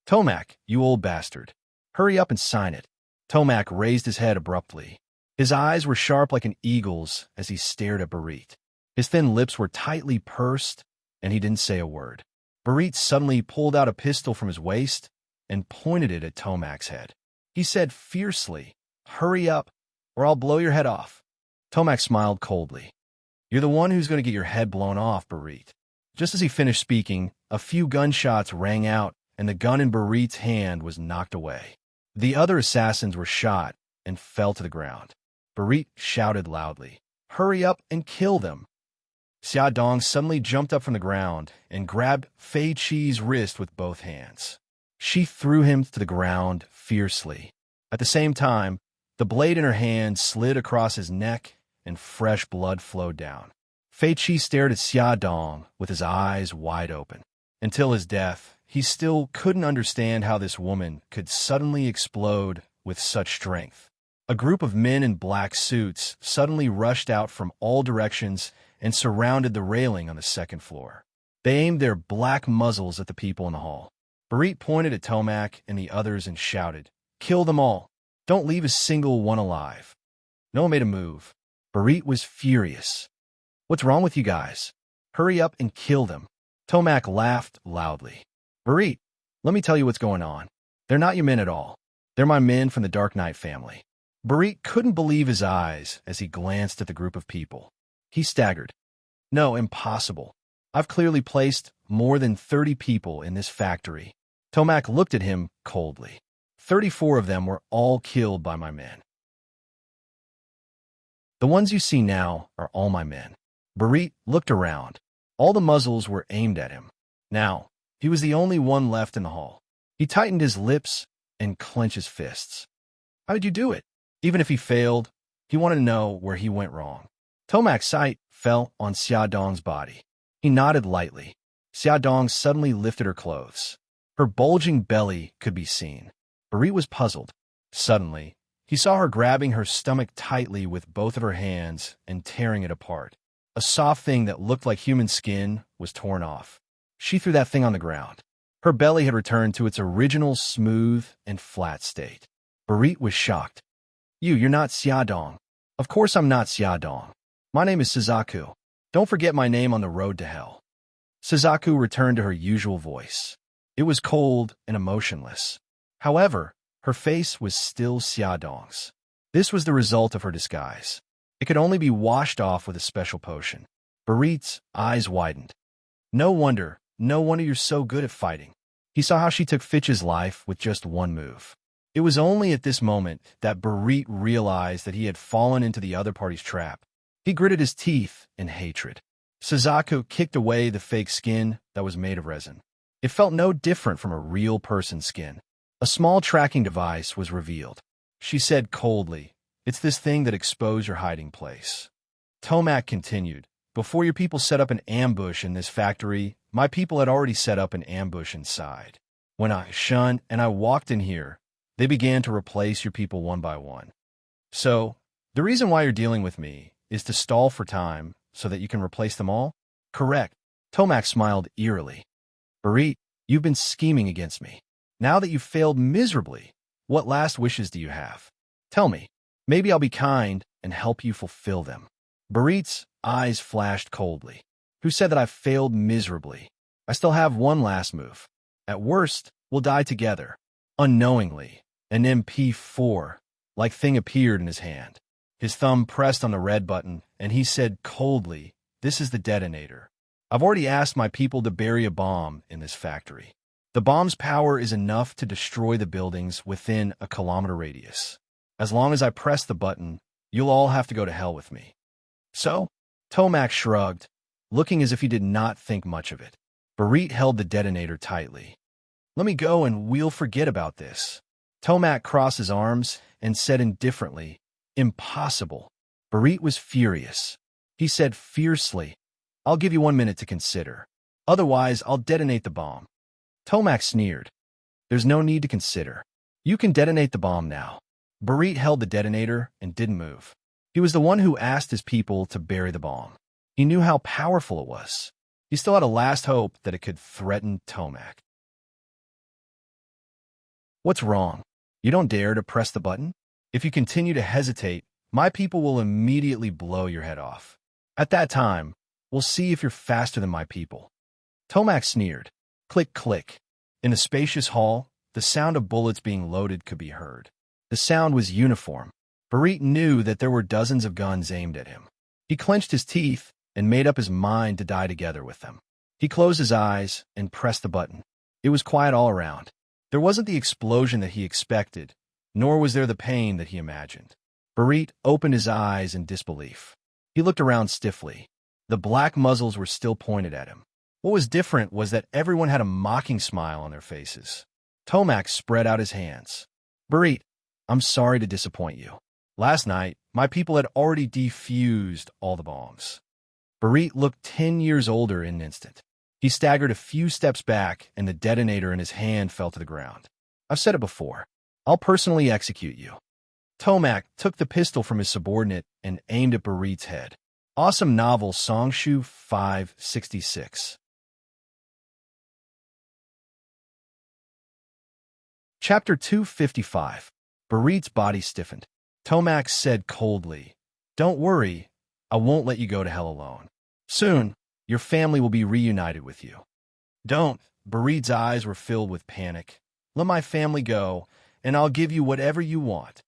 Tomac, you old bastard. Hurry up and sign it. Tomac raised his head abruptly. His eyes were sharp like an eagle's as he stared at Barit. His thin lips were tightly pursed, and he didn't say a word. Barit suddenly pulled out a pistol from his waist and pointed it at Tomac's head. He said fiercely, "Hurry up, or I'll blow your head off." Tomac smiled coldly. "You're the one who's going to get your head blown off, Barit." Just as he finished speaking, a few gunshots rang out, and the gun in Barit's hand was knocked away. The other assassins were shot and fell to the ground. Barit shouted loudly, "Hurry up and kill them." Xia Dong suddenly jumped up from the ground and grabbed Fei Qi's wrist with both hands. She threw him to the ground fiercely. At the same time, the blade in her hand slid across his neck and fresh blood flowed down. Fei Qi stared at Xia Dong with his eyes wide open. Until his death, he still couldn't understand how this woman could suddenly explode with such strength. A group of men in black suits suddenly rushed out from all directions and surrounded the railing on the second floor. They aimed their black muzzles at the people in the hall. Barit pointed at Tomac and the others and shouted, "Kill them all. Don't leave a single one alive." No one made a move. Barit was furious. "What's wrong with you guys? Hurry up and kill them." Tomac laughed loudly. "Barit, let me tell you what's going on. They're not your men at all. They're my men from the Dark Knight family." Barit couldn't believe his eyes as he glanced at the group of people. He staggered. "No, impossible. I've clearly placed more than 30 people in this factory." Tomac looked at him coldly. 34 of them were all killed by my men. The ones you see now are all my men." Barit looked around. All the muzzles were aimed at him. Now, he was the only one left in the hall. He tightened his lips and clenched his fists. How did you do it? Even if he failed, he wanted to know where he went wrong. Tomac's sight fell on Xia Dong's body. He nodded lightly. Xia Dong suddenly lifted her clothes. Her bulging belly could be seen. Barit was puzzled. Suddenly, he saw her grabbing her stomach tightly with both of her hands and tearing it apart. A soft thing that looked like human skin was torn off. She threw that thing on the ground. Her belly had returned to its original smooth and flat state. Barit was shocked. You're not Xia Dong." "Of course I'm not Xia Dong. My name is Suzaku. Don't forget my name on the road to hell." Suzaku returned to her usual voice. It was cold and emotionless. However, her face was still Xia Dong's. This was the result of her disguise. It could only be washed off with a special potion. Barit's eyes widened. No wonder you're so good at fighting." He saw how she took Fitch's life with just one move. It was only at this moment that Barit realized that he had fallen into the other party's trap. He gritted his teeth in hatred. Suzaku kicked away the fake skin that was made of resin. It felt no different from a real person's skin. A small tracking device was revealed. She said coldly, "It's this thing that exposed your hiding place." Tomac continued, "Before your people set up an ambush in this factory, my people had already set up an ambush inside. When Shun and I walked in here, they began to replace your people one by one. So, the reason why you're dealing with me is to stall for time so that you can replace them all?" "Correct." Tomac smiled eerily. "Barit, you've been scheming against me. Now that you've failed miserably, what last wishes do you have? Tell me. Maybe I'll be kind and help you fulfill them." Barit's eyes flashed coldly. "Who said that I've failed miserably? I still have one last move. At worst, we'll die together." Unknowingly, an MP4-like thing appeared in his hand. His thumb pressed on the red button, and he said coldly, "This is the detonator. I've already asked my people to bury a bomb in this factory. The bomb's power is enough to destroy the buildings within a kilometer radius. As long as I press the button, you'll all have to go to hell with me." "So?" Tomac shrugged, looking as if he did not think much of it. Barit held the detonator tightly. "Let me go and we'll forget about this." Tomac crossed his arms and said indifferently, "Impossible." Barit was furious. He said fiercely, "I'll give you 1 minute to consider. Otherwise, I'll detonate the bomb." Tomac sneered. "There's no need to consider. You can detonate the bomb now." Barit held the detonator and didn't move. He was the one who asked his people to bury the bomb. He knew how powerful it was. He still had a last hope that it could threaten Tomac. "What's wrong? You don't dare to press the button?" If you continue to hesitate, my people will immediately blow your head off. At that time, we'll see if you're faster than my people." Tomac sneered. Click, click. In the spacious hall, the sound of bullets being loaded could be heard. The sound was uniform. Barit knew that there were dozens of guns aimed at him. He clenched his teeth and made up his mind to die together with them. He closed his eyes and pressed the button. It was quiet all around. There wasn't the explosion that he expected, nor was there the pain that he imagined. Barit opened his eyes in disbelief. He looked around stiffly. The black muzzles were still pointed at him. What was different was that everyone had a mocking smile on their faces. Tomac spread out his hands. "Barit, I'm sorry to disappoint you. Last night, my people had already defused all the bombs." Barit looked 10 years older in an instant. He staggered a few steps back, and the detonator in his hand fell to the ground. "I've said it before. I'll personally execute you." Tomac took the pistol from his subordinate and aimed at Barit's head. Awesome novel Songshu 566. Chapter 255. Barit's body stiffened. Tomac said coldly, "Don't worry, I won't let you go to hell alone. Soon, your family will be reunited with you." "Don't." Barit's eyes were filled with panic. "Let my family go, and I'll give you whatever you want."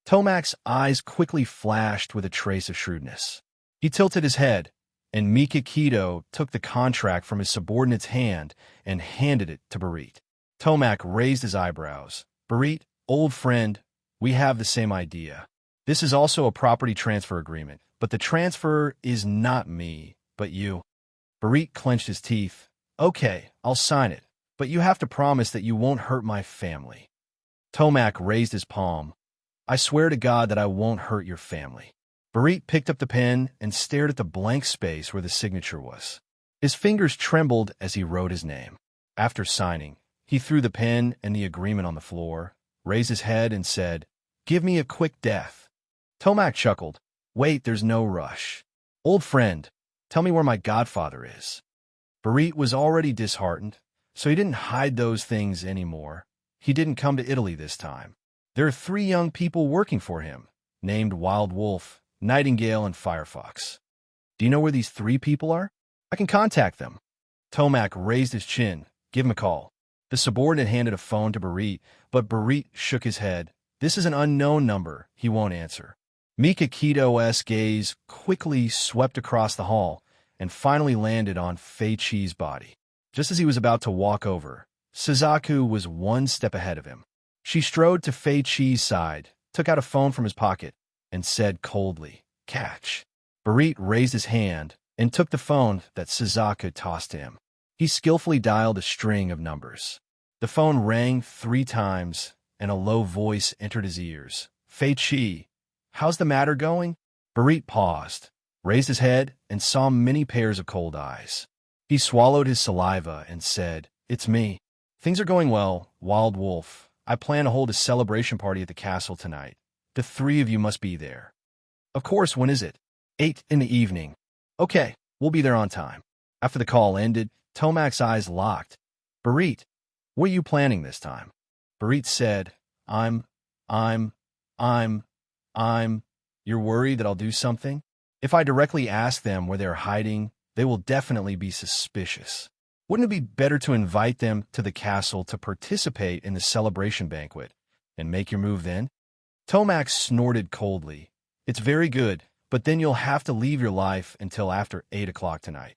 Tomac's eyes quickly flashed with a trace of shrewdness. He tilted his head, and Mika Kido took the contract from his subordinate's hand and handed it to Barit. Tomac raised his eyebrows. "Barit, old friend, we have the same idea. This is also a property transfer agreement, but the transfer is not me, but you." Barit clenched his teeth. "Okay, I'll sign it, but you have to promise that you won't hurt my family." Tomac raised his palm. "I swear to God that I won't hurt your family." Barit picked up the pen and stared at the blank space where the signature was. His fingers trembled as he wrote his name. After signing, he threw the pen and the agreement on the floor, raised his head, and said, "Give me a quick death." Tomac chuckled. "Wait, there's no rush. Old friend, tell me where my godfather is." Barit was already disheartened, so he didn't hide those things anymore. He didn't come to Italy this time. There are 3 young people working for him, named Wild Wolf, Nightingale, and Firefox. "Do you know where these 3 people are? I can contact them." Tomac raised his chin. "Give him a call." The subordinate handed a phone to Barit, but Barit shook his head. "This is an unknown number. He won't answer." Mika Kido's gaze quickly swept across the hall and finally landed on Fei Chi's body. Just as he was about to walk over, Suzaku was 1 step ahead of him. She strode to Fei Chi's side, took out a phone from his pocket, and said coldly, "Catch." Barit raised his hand and took the phone that Suzaku tossed to him. He skillfully dialed a string of numbers. The phone rang 3 times, and a low voice entered his ears. "Fei Chi, how's the matter going?" Barit paused, raised his head, and saw many pairs of cold eyes. He swallowed his saliva and said, "It's me. Things are going well, Wild Wolf. I plan to hold a celebration party at the castle tonight. The 3 of you must be there." "Of course, when is it?" 8 in the evening. "Okay, we'll be there on time." After the call ended, Tomac's eyes locked. "Barit, what are you planning this time?" Barit said, I'm. You're worried that I'll do something? If I directly ask them where they're hiding, they will definitely be suspicious. Wouldn't it be better to invite them to the castle to participate in the celebration banquet and make your move then? Tomac snorted coldly. "It's very good, but then you'll have to leave your life until after 8 o'clock tonight."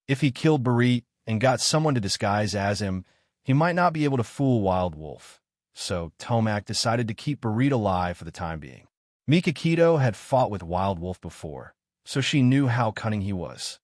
If he killed Barit and got someone to disguise as him, he might not be able to fool Wild Wolf. So Tomac decided to keep Barit alive for the time being. Mika Kido had fought with Wild Wolf before, so she knew how cunning he was.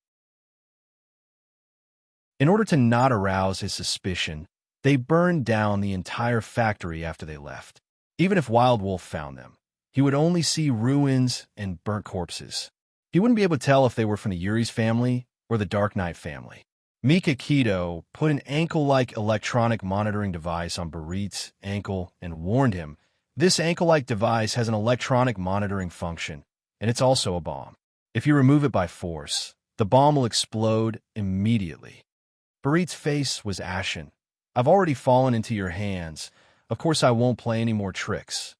In order to not arouse his suspicion, they burned down the entire factory after they left. Even if Wild Wolf found them, he would only see ruins and burnt corpses. He wouldn't be able to tell if they were from the Yuri's family or the Dark Knight family. Mika Kido put an ankle-like electronic monitoring device on Barit's ankle and warned him, "This ankle-like device has an electronic monitoring function, and it's also a bomb. If you remove it by force, the bomb will explode immediately." Barit's face was ashen. "I've already fallen into your hands. Of course I won't play any more tricks."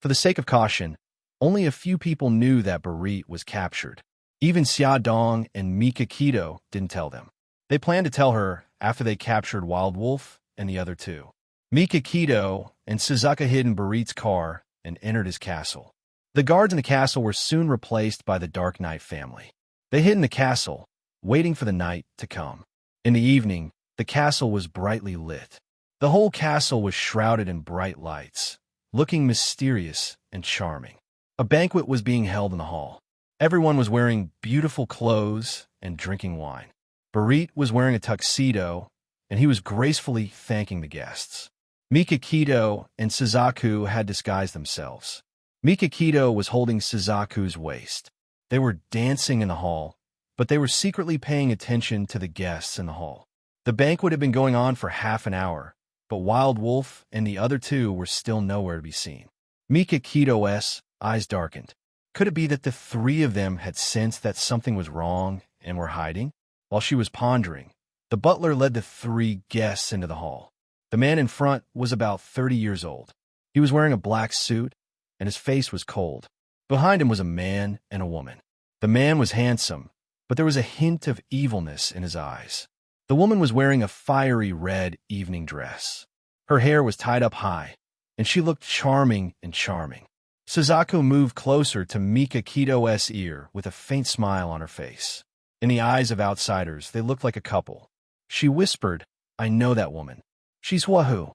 For the sake of caution, only a few people knew that Barit was captured. Even Xia Dong and Mika Keto didn't tell them. They planned to tell her after they captured Wild Wolf and the other two. Mika Keto and Suzuka hid in Barit's car and entered his castle. The guards in the castle were soon replaced by the Dark Knight family. They hid in the castle, waiting for the night to come. In the evening, the castle was brightly lit. The whole castle was shrouded in bright lights, looking mysterious and charming. A banquet was being held in the hall. Everyone was wearing beautiful clothes and drinking wine. Barit was wearing a tuxedo, and he was gracefully thanking the guests. Mika Keto and Suzaku had disguised themselves. Mika Keto was holding Suzaku's waist. They were dancing in the hall, but they were secretly paying attention to the guests in the hall. The banquet had been going on for half an hour, but Wild Wolf and the other two were still nowhere to be seen. Mika Keto's eyes darkened. Could it be that the three of them had sensed that something was wrong and were hiding? While she was pondering, the butler led the three guests into the hall. The man in front was about 30 years old. He was wearing a black suit, and his face was cold. Behind him was a man and a woman. The man was handsome, but there was a hint of evilness in his eyes. The woman was wearing a fiery red evening dress. Her hair was tied up high, and she looked charming and charming. Suzaku moved closer to Mika Keto's ear with a faint smile on her face. In the eyes of outsiders, they looked like a couple. She whispered, "I know that woman. She's Wahoo."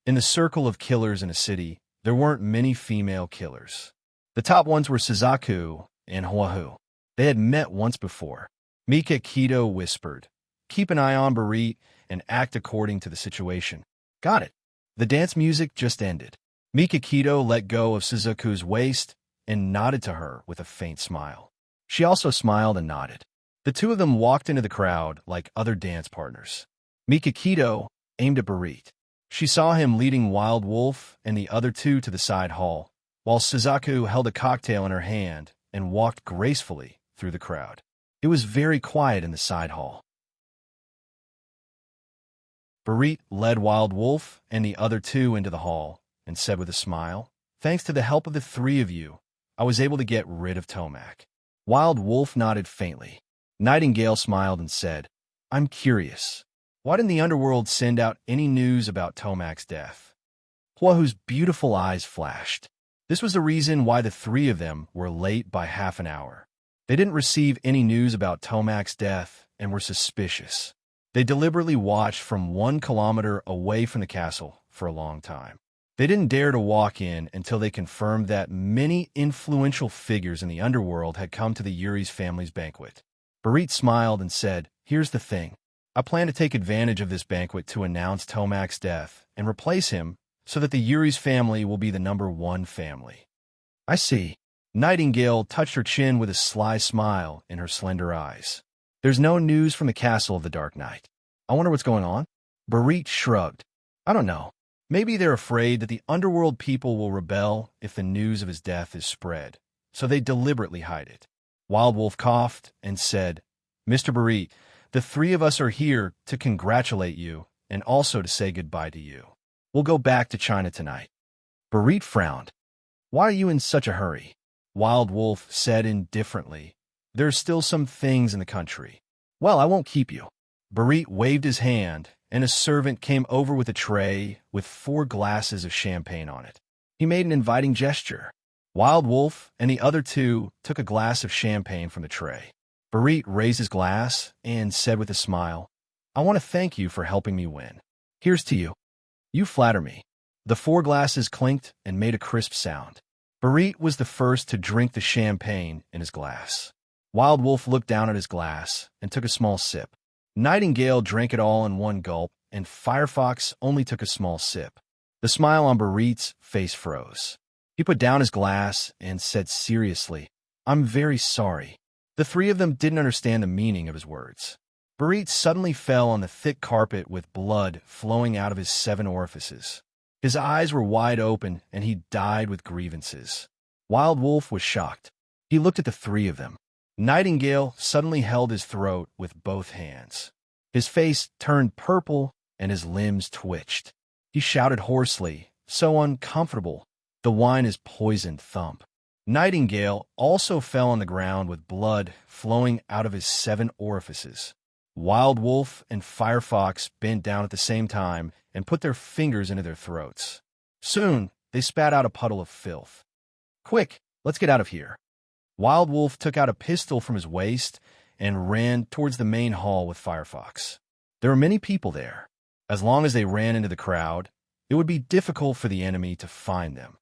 In the circle of killers in a city, there weren't many female killers. The top ones were Suzaku and Wahoo. They had met once before. Mika Keto whispered, "Keep an eye on Barit and act according to the situation." "Got it." The dance music just ended. Mika Keto let go of Suzaku's waist and nodded to her with a faint smile. She also smiled and nodded. The two of them walked into the crowd like other dance partners. Mika Keto aimed at Barit. She saw him leading Wild Wolf and the other two to the side hall, while Suzaku held a cocktail in her hand and walked gracefully through the crowd. It was very quiet in the side hall. Barit led Wild Wolf and the other two into the hall and said with a smile, "Thanks to the help of the three of you, I was able to get rid of Tomac." Wild Wolf nodded faintly. Nightingale smiled and said, "I'm curious. Why didn't the underworld send out any news about Tomac's death?" Huahu's beautiful eyes flashed. This was the reason why the three of them were late by half an hour. They didn't receive any news about Tomac's death and were suspicious. They deliberately watched from 1 kilometer away from the castle for a long time. They didn't dare to walk in until they confirmed that many influential figures in the underworld had come to the Yuri's family's banquet. Barit smiled and said, "Here's the thing. I plan to take advantage of this banquet to announce Tomac's death and replace him so that the Yuri's family will be the #1 family." "I see." Nightingale touched her chin with a sly smile in her slender eyes. "There's no news from the castle of the Dark Knight. I wonder what's going on?" Barit shrugged. "I don't know. Maybe they're afraid that the underworld people will rebel if the news of his death is spread, so they deliberately hide it." Wild Wolf coughed and said, "Mr. Barit, the three of us are here to congratulate you and also to say goodbye to you. We'll go back to China tonight." Barit frowned. "Why are you in such a hurry?" Wild Wolf said indifferently, "There's still some things in the country." "Well, I won't keep you." Barit waved his hand, and a servant came over with a tray with 4 glasses of champagne on it. He made an inviting gesture. Wild Wolf and the other two took a glass of champagne from the tray. Barit raised his glass and said with a smile, "I want to thank you for helping me win. Here's to you." "You flatter me." The 4 glasses clinked and made a crisp sound. Barit was the first to drink the champagne in his glass. Wild Wolf looked down at his glass and took a small sip. Nightingale drank it all in one gulp, and Firefox only took a small sip. The smile on Barit's face froze. He put down his glass and said seriously, "I'm very sorry." The three of them didn't understand the meaning of his words. Barit suddenly fell on the thick carpet with blood flowing out of his 7 orifices. His eyes were wide open, and he died with grievances. Wild Wolf was shocked. He looked at the three of them. Nightingale suddenly held his throat with both hands. His face turned purple, and his limbs twitched. He shouted hoarsely, so uncomfortable The wine is poisoned, thump. Nightingale also fell on the ground with blood flowing out of his 7 orifices. Wild Wolf and Firefox bent down at the same time and put their fingers into their throats. Soon, they spat out a puddle of filth. Quick, let's get out of here. Wild Wolf took out a pistol from his waist and ran towards the main hall with Firefox. There were many people there. As long as they ran into the crowd, it would be difficult for the enemy to find them.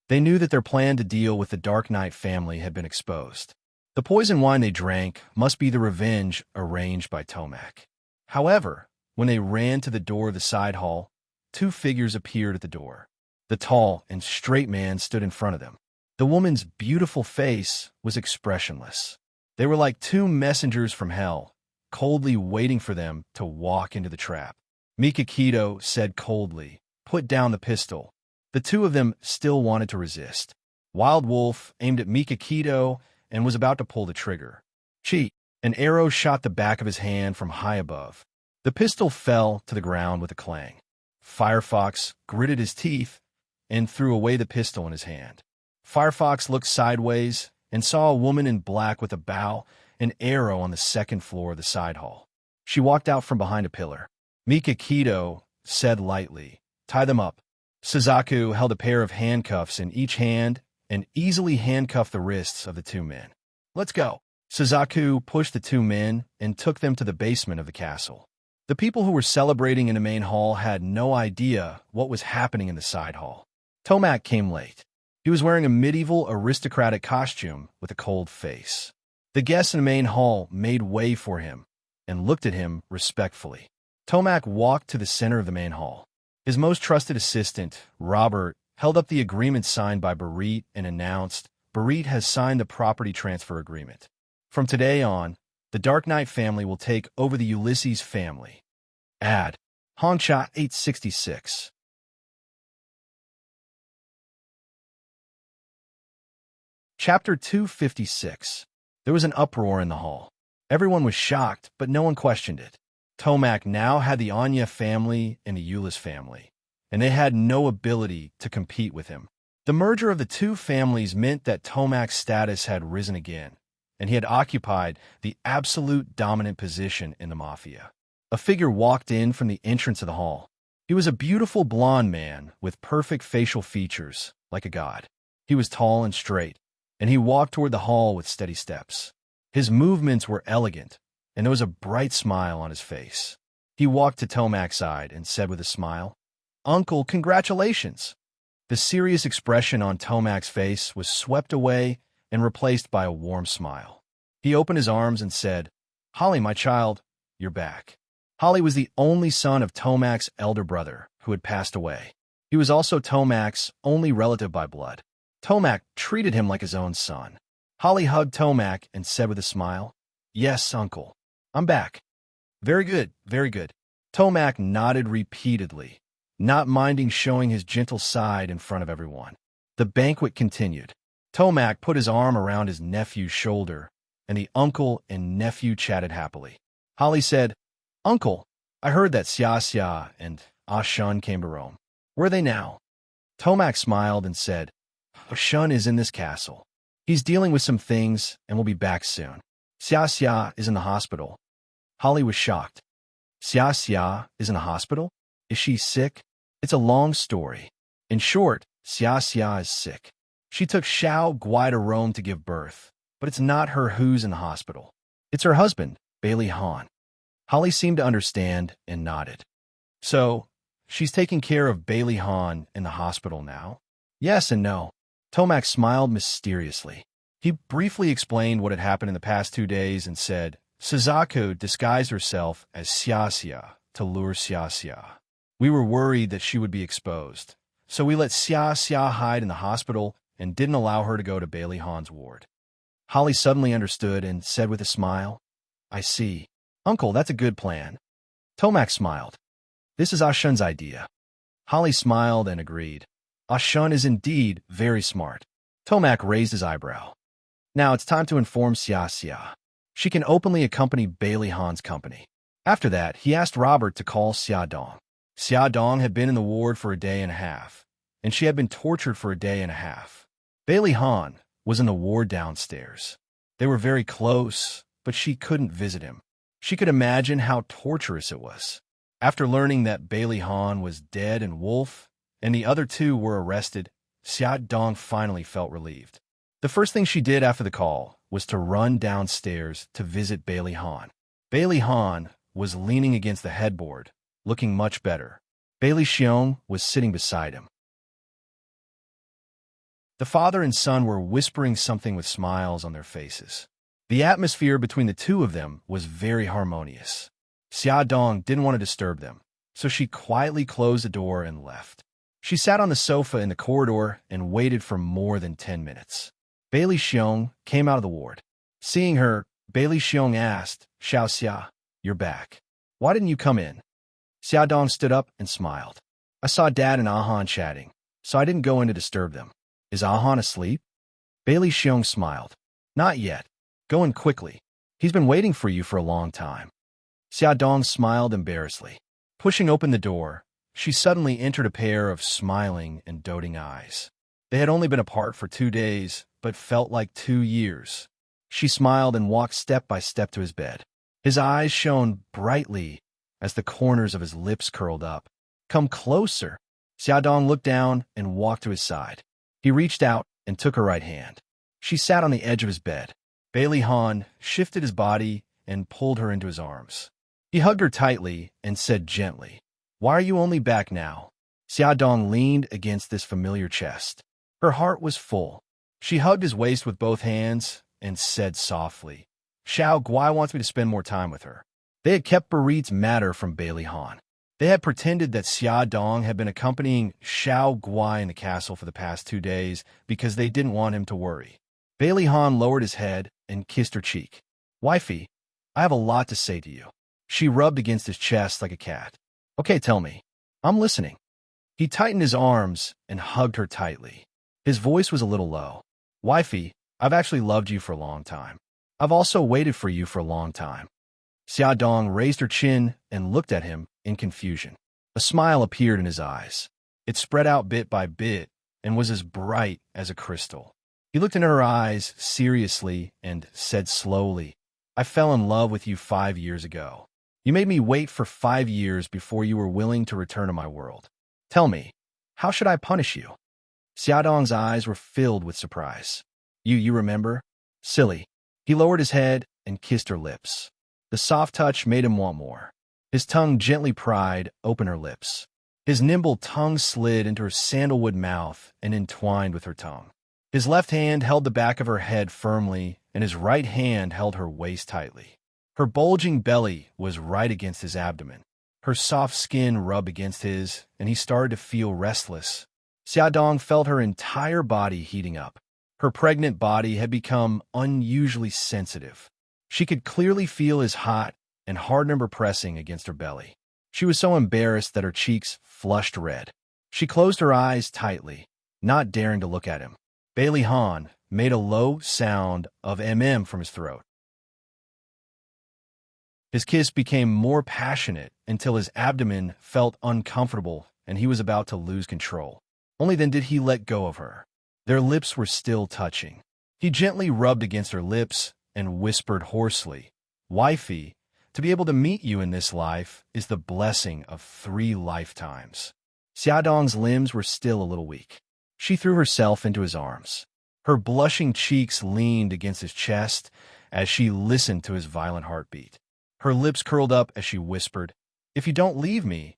They knew that their plan to deal with the Dark Knight family had been exposed. The poison wine they drank must be the revenge arranged by Tomac. However, when they ran to the door of the side hall, 2 figures appeared at the door. The tall and straight man stood in front of them. The woman's beautiful face was expressionless. They were like 2 messengers from hell, coldly waiting for them to walk into the trap. Mikakito said coldly, "Put down the pistol." The 2 of them still wanted to resist. Wild Wolf aimed at Mikakito and was about to pull the trigger. Cheat! An arrow shot the back of his hand from high above. The pistol fell to the ground with a clang. Firefox gritted his teeth and threw away the pistol in his hand. Firefox looked sideways and saw a woman in black with a bow and arrow on the 2nd floor of the side hall. She walked out from behind a pillar. Mikakito said lightly, "Tie them up." Suzaku held a pair of handcuffs in each hand and easily handcuffed the wrists of the 2 men. "Let's go." Suzaku pushed the 2 men and took them to the basement of the castle. The people who were celebrating in the main hall had no idea what was happening in the side hall. Tomac came late. He was wearing a medieval aristocratic costume with a cold face. The guests in the main hall made way for him and looked at him respectfully. Tomac walked to the center of the main hall. His most trusted assistant, Robert, held up the agreement signed by Barit and announced, "Barit has signed the property transfer agreement. From today on, the Dark Knight family will take over the Ulysses family." Add. Hongcha 866. Chapter 256. There was an uproar in the hall. Everyone was shocked, but no one questioned it. Tomac now had the Anya family and the Ulyss family, and they had no ability to compete with him. The merger of the 2 families meant that Tomac's status had risen again, and he had occupied the absolute dominant position in the mafia. A figure walked in from the entrance of the hall. He was a beautiful blonde man with perfect facial features, like a god. He was tall and straight, and he walked toward the hall with steady steps. His movements were elegant, and there was a bright smile on his face. He walked to Tomac's side and said with a smile, "Uncle, congratulations." The serious expression on Tomac's face was swept away and replaced by a warm smile. He opened his arms and said, "Holly, my child, you're back." Holly was the only son of Tomac's elder brother, who had passed away. He was also Tomac's only relative by blood. Tomac treated him like his own son. Holly hugged Tomac and said with a smile, "Yes, uncle. I'm back." "Very good, very good." Tomac nodded repeatedly, not minding showing his gentle side in front of everyone. The banquet continued. Tomac put his arm around his nephew's shoulder, and the uncle and nephew chatted happily. Holly said, "Uncle, I heard that Xia and Shun came to Rome. Where are they now?" Tomac smiled and said, "Shun is in this castle. He's dealing with some things and will be back soon. Xia is in the hospital." Holly was shocked. Xia is in a hospital? Is she sick? It's a long story. In short, Xia is sick. She took Xiao Gui to Rome to give birth, but it's not her who's in the hospital. It's her husband, Bailey Han. Holly seemed to understand and nodded. "So, she's taking care of Bailey Han in the hospital now?" "Yes and no." Tomac smiled mysteriously. He briefly explained what had happened in the past 2 days and said, "Suzaku disguised herself as Xia to lure Xia. We were worried that she would be exposed, so we let Xia hide in the hospital and didn't allow her to go to Bailey Han's ward." Holly suddenly understood and said with a smile, "I see. Uncle, that's a good plan." Tomac smiled. "This is Shun's idea." Holly smiled and agreed. Shun is indeed very smart. Tomac raised his eyebrow. "Now it's time to inform Xia. She can openly accompany Bailey Han's company." After that, he asked Robert to call Xia Dong. Xia Dong had been in the ward for a day and a half, and she had been tortured for a day and a half. Bailey Han was in the ward downstairs. They were very close, but she couldn't visit him. She could imagine how torturous it was. After learning that Bailey Han was dead and Wolf, and the other two were arrested, Xia Dong finally felt relieved. The first thing she did after the call was to run downstairs to visit Bailey Han. Bailey Han was leaning against the headboard, looking much better. Bailey Xiong was sitting beside him. The father and son were whispering something with smiles on their faces. The atmosphere between the two of them was very harmonious. Xia Dong didn't want to disturb them, so she quietly closed the door and left. She sat on the sofa in the corridor and waited for more than 10 minutes. Bailey Xiong came out of the ward. Seeing her, Bailey Xiong asked, "Xiao Xia, you're back. Why didn't you come in?" Xia Dong stood up and smiled. "I saw Dad and Ahan chatting, so I didn't go in to disturb them. Is Ahan asleep?" Bailey Xiong smiled. "Not yet. Go in quickly. He's been waiting for you for a long time." Xia Dong smiled embarrassedly. Pushing open the door, she suddenly entered a pair of smiling and doting eyes. They had only been apart for 2 days, but felt like 2 years. She smiled and walked step by step to his bed. His eyes shone brightly as the corners of his lips curled up. "Come closer." Xia Dong looked down and walked to his side. He reached out and took her right hand. She sat on the edge of his bed. Bailey Han shifted his body and pulled her into his arms. He hugged her tightly and said gently, "Why are you only back now?" Xia Dong leaned against this familiar chest. Her heart was full. She hugged his waist with both hands and said softly, "Xiao Guai wants me to spend more time with her." They had kept Barit's matter from Bailey Han. They had pretended that Xia Dong had been accompanying Xiao Guai in the castle for the past 2 days because they didn't want him to worry. Bailey Han lowered his head and kissed her cheek. "Wifey, I have a lot to say to you." She rubbed against his chest like a cat. "Okay, tell me. I'm listening." He tightened his arms and hugged her tightly. His voice was a little low. "Wifey, I've actually loved you for a long time. I've also waited for you for a long time." Xia Dong raised her chin and looked at him in confusion. A smile appeared in his eyes. It spread out bit by bit and was as bright as a crystal. He looked into her eyes seriously and said slowly, "I fell in love with you 5 years ago. You made me wait for 5 years before you were willing to return to my world. Tell me, how should I punish you?" Xia Dong's eyes were filled with surprise. You remember? Silly." He lowered his head and kissed her lips. The soft touch made him want more. His tongue gently pried open her lips. His nimble tongue slid into her sandalwood mouth and entwined with her tongue. His left hand held the back of her head firmly, and his right hand held her waist tightly. Her bulging belly was right against his abdomen. Her soft skin rubbed against his, and he started to feel restless. Xia Dong felt her entire body heating up. Her pregnant body had become unusually sensitive. She could clearly feel his hot and hard number pressing against her belly. She was so embarrassed that her cheeks flushed red. She closed her eyes tightly, not daring to look at him. Bailey Han made a low sound of from his throat. His kiss became more passionate until his abdomen felt uncomfortable and he was about to lose control. Only then did he let go of her. Their lips were still touching. He gently rubbed against her lips and whispered hoarsely, "Wifey, to be able to meet you in this life is the blessing of 3 lifetimes." Xia Dong's limbs were still a little weak. She threw herself into his arms. Her blushing cheeks leaned against his chest as she listened to his violent heartbeat. Her lips curled up as she whispered, "If you don't leave me,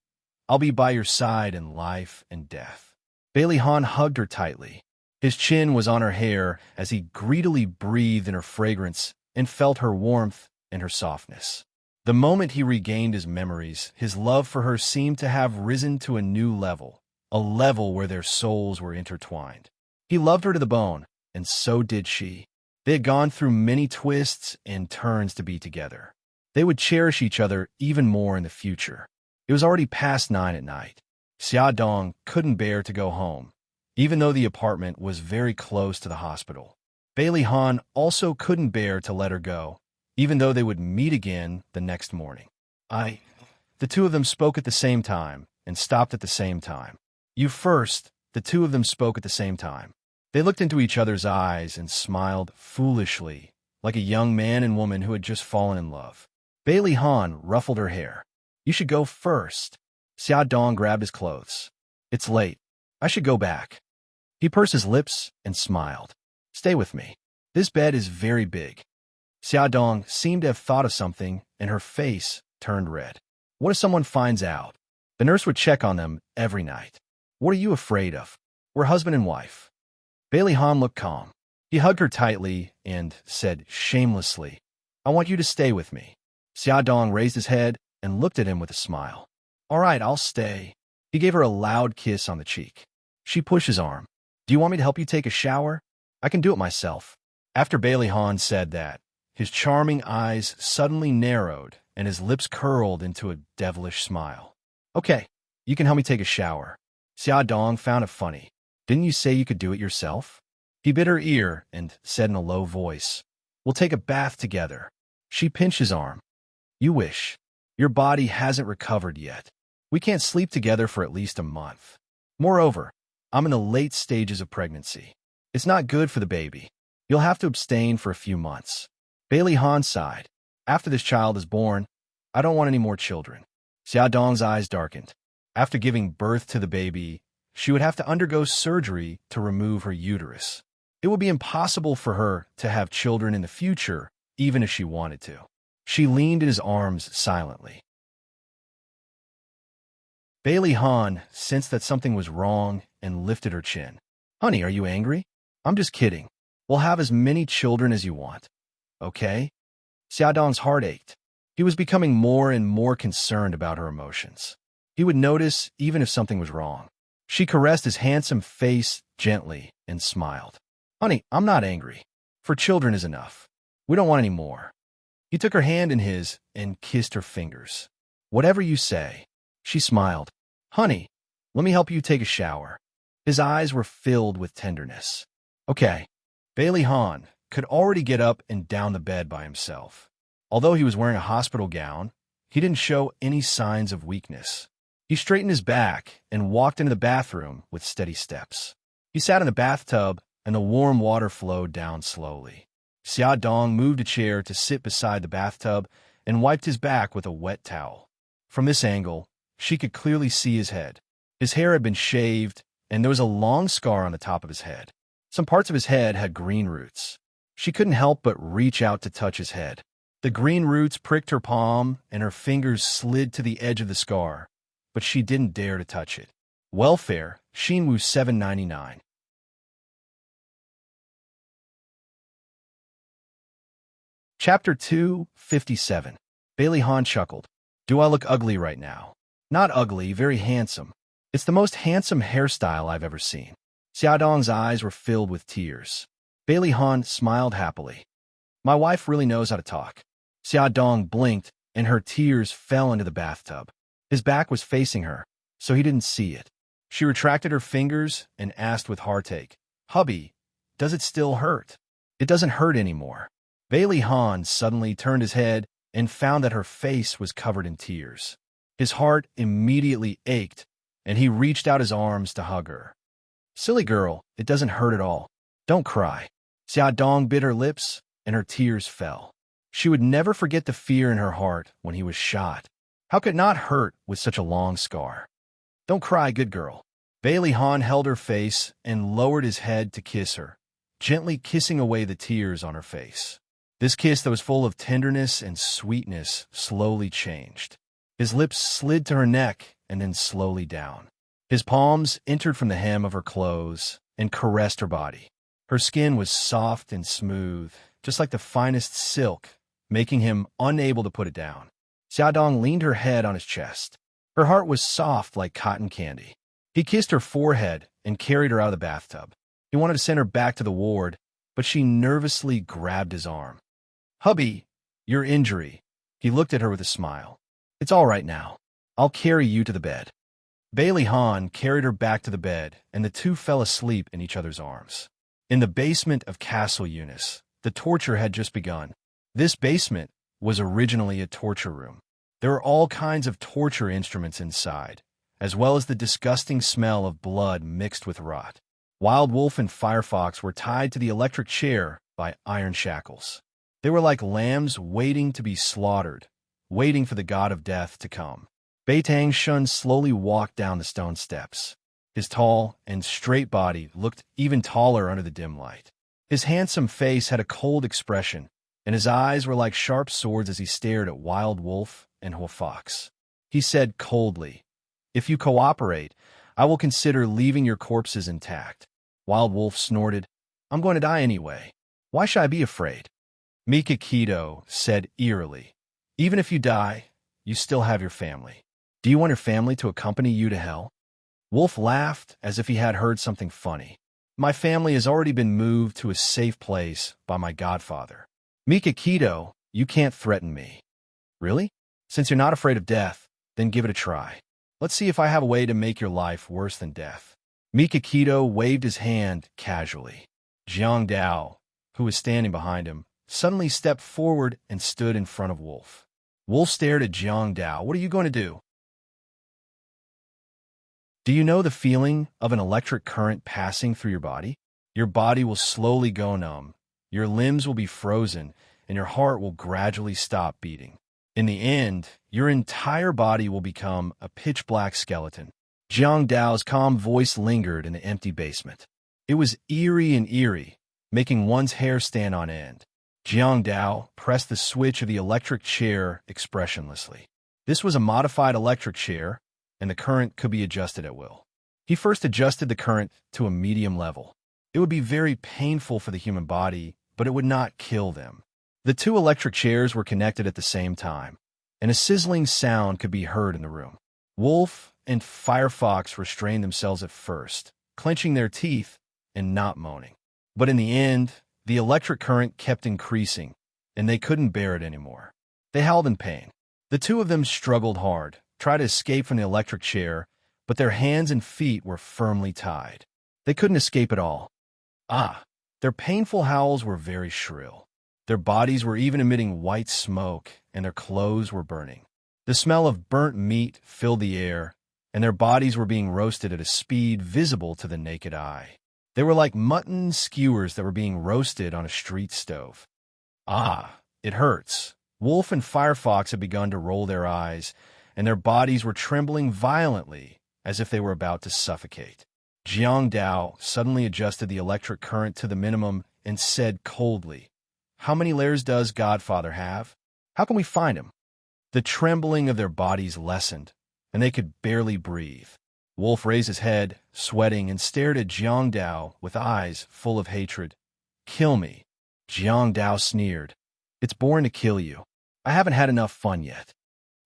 I'll be by your side in life and death." Bailey Han hugged her tightly. His chin was on her hair as he greedily breathed in her fragrance and felt her warmth and her softness. The moment he regained his memories, his love for her seemed to have risen to a new level, a level where their souls were intertwined. He loved her to the bone, and so did she. They had gone through many twists and turns to be together. They would cherish each other even more in the future. It was already past 9 at night. Xia Dong couldn't bear to go home, even though the apartment was very close to the hospital. Bailey Han also couldn't bear to let her go, even though they would meet again the next morning. The two of them spoke at the same time, and stopped at the same time. "You first," the two of them spoke at the same time. They looked into each other's eyes and smiled foolishly, like a young man and woman who had just fallen in love. Bailey Han ruffled her hair. "You should go first." Xia Dong grabbed his clothes. "It's late. I should go back." He pursed his lips and smiled. "Stay with me. This bed is very big." Xia Dong seemed to have thought of something, and her face turned red. "What if someone finds out? The nurse would check on them every night. What are you afraid of? We're husband and wife." Bailey Han looked calm. He hugged her tightly and said shamelessly, "I want you to stay with me." Xia Dong raised his head and looked at him with a smile. "All right, I'll stay." He gave her a loud kiss on the cheek. She pushed his arm. "Do you want me to help you take a shower? I can do it myself." After Bailey Han said that, his charming eyes suddenly narrowed and his lips curled into a devilish smile. "Okay, you can help me take a shower." Xia Dong found it funny. "Didn't you say you could do it yourself?" He bit her ear and said in a low voice, "We'll take a bath together." She pinched his arm. "You wish. Your body hasn't recovered yet. We can't sleep together for at least a month. Moreover, I'm in the late stages of pregnancy. It's not good for the baby. You'll have to abstain for a few months." Bailey Han sighed. "After this child is born, I don't want any more children." Xia Dong's eyes darkened. After giving birth to the baby, she would have to undergo surgery to remove her uterus. It would be impossible for her to have children in the future, even if she wanted to. She leaned in his arms silently. Bailey Han sensed that something was wrong and lifted her chin. "Honey, are you angry?" "I'm just kidding. We'll have as many children as you want. Okay?" Xia Dong's heart ached. He was becoming more and more concerned about her emotions. He would notice even if something was wrong. She caressed his handsome face gently and smiled. "Honey, I'm not angry. 4 children is enough. We don't want any more." He took her hand in his and kissed her fingers. "Whatever you say." She smiled. "Honey, let me help you take a shower." His eyes were filled with tenderness. "Okay." Bailey Han could already get up and down the bed by himself. Although he was wearing a hospital gown, he didn't show any signs of weakness. He straightened his back and walked into the bathroom with steady steps. He sat in the bathtub, and the warm water flowed down slowly. Xia Dong moved a chair to sit beside the bathtub and wiped his back with a wet towel. From this angle, she could clearly see his head. His hair had been shaved, and there was a long scar on the top of his head. Some parts of his head had green roots. She couldn't help but reach out to touch his head. The green roots pricked her palm, and her fingers slid to the edge of the scar, but she didn't dare to touch it. Welfare, Xinwu 799. Chapter 257. Bailey Han chuckled. "Do I look ugly right now?" "Not ugly, very handsome. It's the most handsome hairstyle I've ever seen." Xia Dong's eyes were filled with tears. Bailey Han smiled happily. "My wife really knows how to talk." Xia Dong blinked, and her tears fell into the bathtub. His back was facing her, so he didn't see it. She retracted her fingers and asked with heartache, "Hubby, does it still hurt?" "It doesn't hurt anymore." Bailey Han suddenly turned his head and found that her face was covered in tears. His heart immediately ached, and he reached out his arms to hug her. "Silly girl, it doesn't hurt at all. Don't cry." Xia Dong bit her lips, and her tears fell. She would never forget the fear in her heart when he was shot. How could it not hurt with such a long scar? "Don't cry, good girl." Bailey Han held her face and lowered his head to kiss her, gently kissing away the tears on her face. This kiss that was full of tenderness and sweetness slowly changed. His lips slid to her neck and then slowly down. His palms entered from the hem of her clothes and caressed her body. Her skin was soft and smooth, just like the finest silk, making him unable to put it down. Xia Dong leaned her head on his chest. Her heart was soft like cotton candy. He kissed her forehead and carried her out of the bathtub. He wanted to send her back to the ward, but she nervously grabbed his arm. "Hubby, your injury." He looked at her with a smile. "It's all right now. I'll carry you to the bed." Bailey Han carried her back to the bed, and the two fell asleep in each other's arms. In the basement of Castle Eunice, the torture had just begun. This basement was originally a torture room. There were all kinds of torture instruments inside, as well as the disgusting smell of blood mixed with rot. Wild Wolf and Firefox were tied to the electric chair by iron shackles. They were like lambs waiting to be slaughtered, waiting for the god of death to come. Beitang Shun slowly walked down the stone steps. His tall and straight body looked even taller under the dim light. His handsome face had a cold expression, and his eyes were like sharp swords as he stared at Wild Wolf and Fox. He said coldly, "If you cooperate, I will consider leaving your corpses intact." Wild Wolf snorted, "I'm going to die anyway. Why should I be afraid?" Mika Keto said eerily, "Even if you die, you still have your family. Do you want your family to accompany you to hell?" Wolf laughed as if he had heard something funny. "My family has already been moved to a safe place by my godfather." "Mika Keto, you can't threaten me." "Really? Since you're not afraid of death, then give it a try. Let's see if I have a way to make your life worse than death." Mika Keto waved his hand casually. Jiang Dao, who was standing behind him, suddenly stepped forward and stood in front of Wolf. Wolf stared at Jiang Dao. "What are you going to do?" "Do you know the feeling of an electric current passing through your body? Your body will slowly go numb, your limbs will be frozen, and your heart will gradually stop beating. In the end, your entire body will become a pitch-black skeleton." Jiang Dao's calm voice lingered in the empty basement. It was eerie, making one's hair stand on end. Jiang Dao pressed the switch of the electric chair expressionlessly. This was a modified electric chair, and the current could be adjusted at will. He first adjusted the current to a medium level. It would be very painful for the human body, but it would not kill them. The two electric chairs were connected at the same time, and a sizzling sound could be heard in the room. Wolf and Firefox restrained themselves at first, clenching their teeth and not moaning. But in the end, the electric current kept increasing, and they couldn't bear it anymore. They howled in pain. The two of them struggled hard, tried to escape from the electric chair, but their hands and feet were firmly tied. They couldn't escape at all. Their painful howls were very shrill. Their bodies were even emitting white smoke, and their clothes were burning. The smell of burnt meat filled the air, and their bodies were being roasted at a speed visible to the naked eye. They were like mutton skewers that were being roasted on a street stove. It hurts. Wolf and Firefox had begun to roll their eyes, and their bodies were trembling violently, as if they were about to suffocate. Jiang Dao suddenly adjusted the electric current to the minimum and said coldly, "How many layers does Godfather have? How can we find him?" The trembling of their bodies lessened, and they could barely breathe. Wolf raised his head, sweating, and stared at Jiang Dao with eyes full of hatred. "Kill me." Jiang Dao sneered. "It's boring to kill you. I haven't had enough fun yet."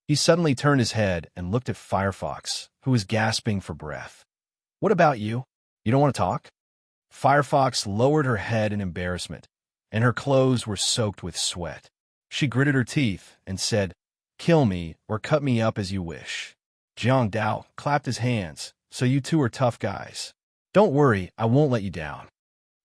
He suddenly turned his head and looked at Firefox, who was gasping for breath. "What about you? You don't want to talk?" Firefox lowered her head in embarrassment, and her clothes were soaked with sweat. She gritted her teeth and said, "Kill me or cut me up as you wish." Jiang Dao clapped his hands. "So you two are tough guys. Don't worry, I won't let you down."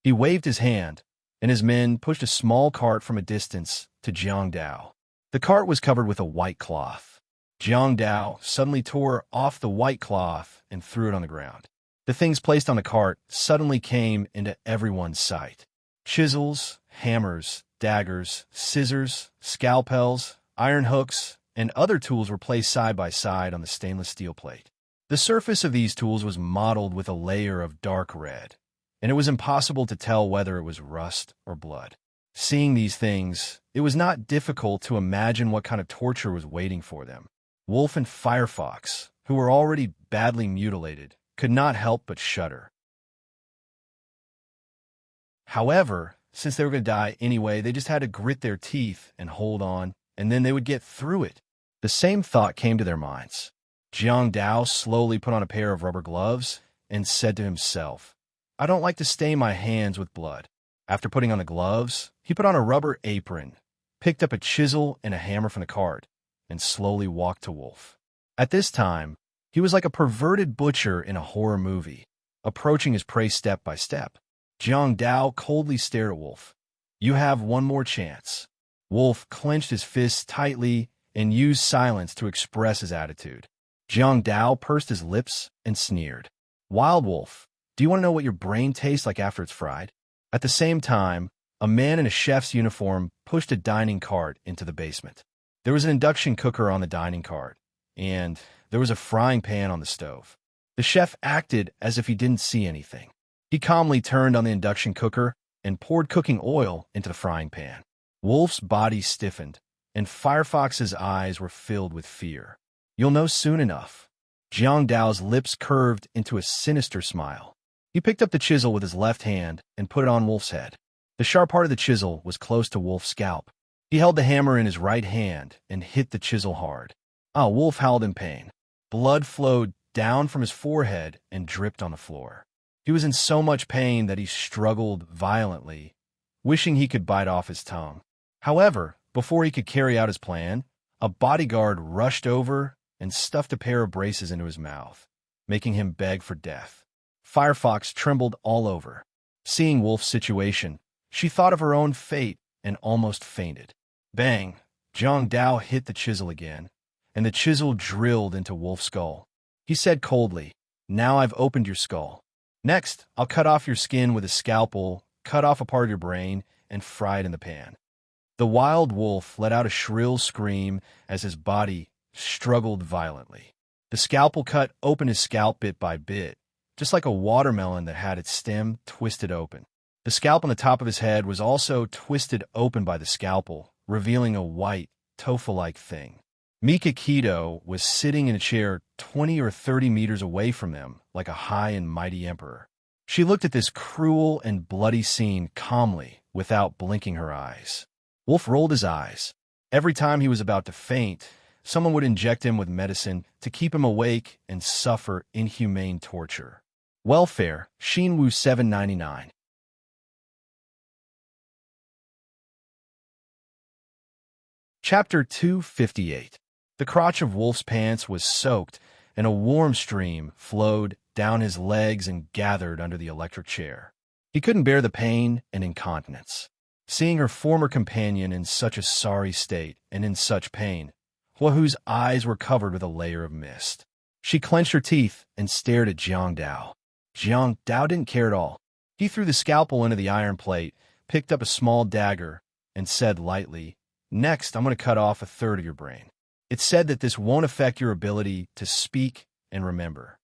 He waved his hand, and his men pushed a small cart from a distance to Jiang Dao. The cart was covered with a white cloth. Jiang Dao suddenly tore off the white cloth and threw it on the ground. The things placed on the cart suddenly came into everyone's sight. Chisels, hammers, daggers, scissors, scalpels, iron hooks, and other tools were placed side by side on the stainless steel plate. The surface of these tools was mottled with a layer of dark red, and it was impossible to tell whether it was rust or blood. Seeing these things, it was not difficult to imagine what kind of torture was waiting for them. Wolf and Firefox, who were already badly mutilated, could not help but shudder. However, since they were going to die anyway, they just had to grit their teeth and hold on, and then they would get through it. The same thought came to their minds. Jiang Dao slowly put on a pair of rubber gloves and said to himself, "I don't like to stain my hands with blood." After putting on the gloves, he put on a rubber apron, picked up a chisel and a hammer from the cart, and slowly walked to Wolf. At this time, he was like a perverted butcher in a horror movie, approaching his prey step by step. Jiang Dao coldly stared at Wolf. "You have one more chance." Wolf clenched his fists tightly and used silence to express his attitude. Jiang Dao pursed his lips and sneered. Wild Wolf, do you want to know what your brain tastes like after it's fried? At the same time, a man in a chef's uniform pushed a dining cart into the basement. There was an induction cooker on the dining cart, and there was a frying pan on the stove. The chef acted as if he didn't see anything. He calmly turned on the induction cooker and poured cooking oil into the frying pan. Wolf's body stiffened, and Firefox's eyes were filled with fear. You'll know soon enough. Jiang Dao's lips curved into a sinister smile. He picked up the chisel with his left hand and put it on Wolf's head. The sharp part of the chisel was close to Wolf's scalp. He held the hammer in his right hand and hit the chisel hard. Wolf howled in pain. Blood flowed down from his forehead and dripped on the floor. He was in so much pain that he struggled violently, wishing he could bite off his tongue. However, before he could carry out his plan, a bodyguard rushed over and stuffed a pair of braces into his mouth, making him beg for death. Firefox trembled all over. Seeing Wolf's situation, she thought of her own fate and almost fainted. Bang! Jiang Dao hit the chisel again, and the chisel drilled into Wolf's skull. He said coldly, "Now I've opened your skull. Next, I'll cut off your skin with a scalpel, cut off a part of your brain, and fry it in the pan." The wild wolf let out a shrill scream as his body struggled violently. The scalpel cut open his scalp bit by bit, just like a watermelon that had its stem twisted open. The scalp on the top of his head was also twisted open by the scalpel, revealing a white, tofu-like thing. Mika Keto was sitting in a chair 20 or 30 meters away from them, like a high and mighty emperor. She looked at this cruel and bloody scene calmly, without blinking her eyes. Wolf rolled his eyes. Every time he was about to faint, someone would inject him with medicine to keep him awake and suffer inhumane torture. Welfare, Shinwu 799. Chapter 258. The crotch of Wolf's pants was soaked, and a warm stream flowed down his legs and gathered under the electric chair. He couldn't bear the pain and incontinence. Seeing her former companion in such a sorry state and in such pain, Huahu's eyes were covered with a layer of mist. She clenched her teeth and stared at Jiang Dao. Jiang Dao didn't care at all. He threw the scalpel into the iron plate, picked up a small dagger, and said lightly, "Next, I'm going to cut off a third of your brain. It's said that this won't affect your ability to speak and remember."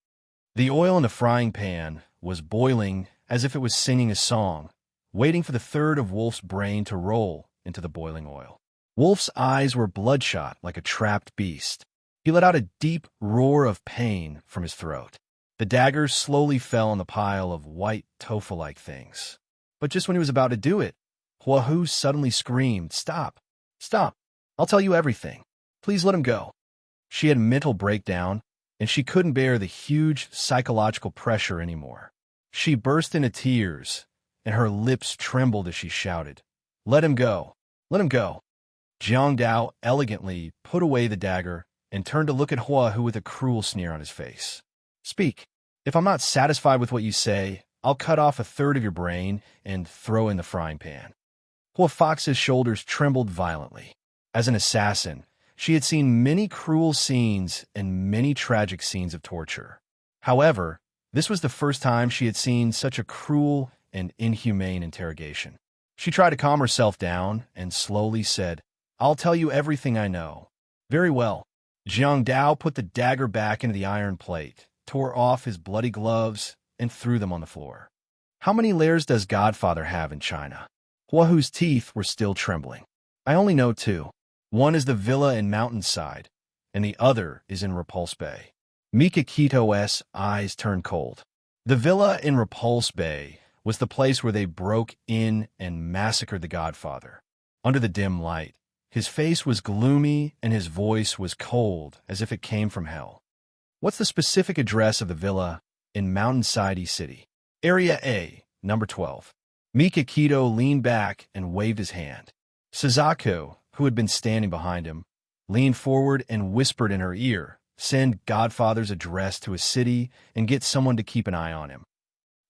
The oil in the frying pan was boiling as if it was singing a song, waiting for the third of Wolf's brain to roll into the boiling oil. Wolf's eyes were bloodshot like a trapped beast. He let out a deep roar of pain from his throat. The daggers slowly fell on the pile of white tofu-like things. But just when he was about to do it, Huahu suddenly screamed, "Stop! Stop! I'll tell you everything. Please let him go." She had a mental breakdown, and she couldn't bear the huge psychological pressure anymore. She burst into tears, and her lips trembled as she shouted, "Let him go! Let him go!" Jiang Dao elegantly put away the dagger and turned to look at Huahu with a cruel sneer on his face. "Speak. If I'm not satisfied with what you say, I'll cut off a third of your brain and throw in the frying pan." Hua Fox's shoulders trembled violently. As an assassin, she had seen many cruel scenes and many tragic scenes of torture. However, this was the first time she had seen such a cruel and inhumane interrogation. She tried to calm herself down and slowly said, "I'll tell you everything I know." "Very well." Jiang Dao put the dagger back into the iron plate, tore off his bloody gloves, and threw them on the floor. "How many lairs does Godfather have in China?" Huahu's teeth were still trembling. "I only know 2. One is the villa in Mountainside, and the other is in Repulse Bay." Mika Kito's eyes turned cold. The villa in Repulse Bay was the place where they broke in and massacred the Godfather. Under the dim light, his face was gloomy and his voice was cold as if it came from hell. "What's the specific address of the villa in Mountainside City?" "Area A, number 12. Mika Kito leaned back and waved his hand. Suzaku, who had been standing behind him, leaned forward and whispered in her ear, "Send Godfather's address to a city and get someone to keep an eye on him."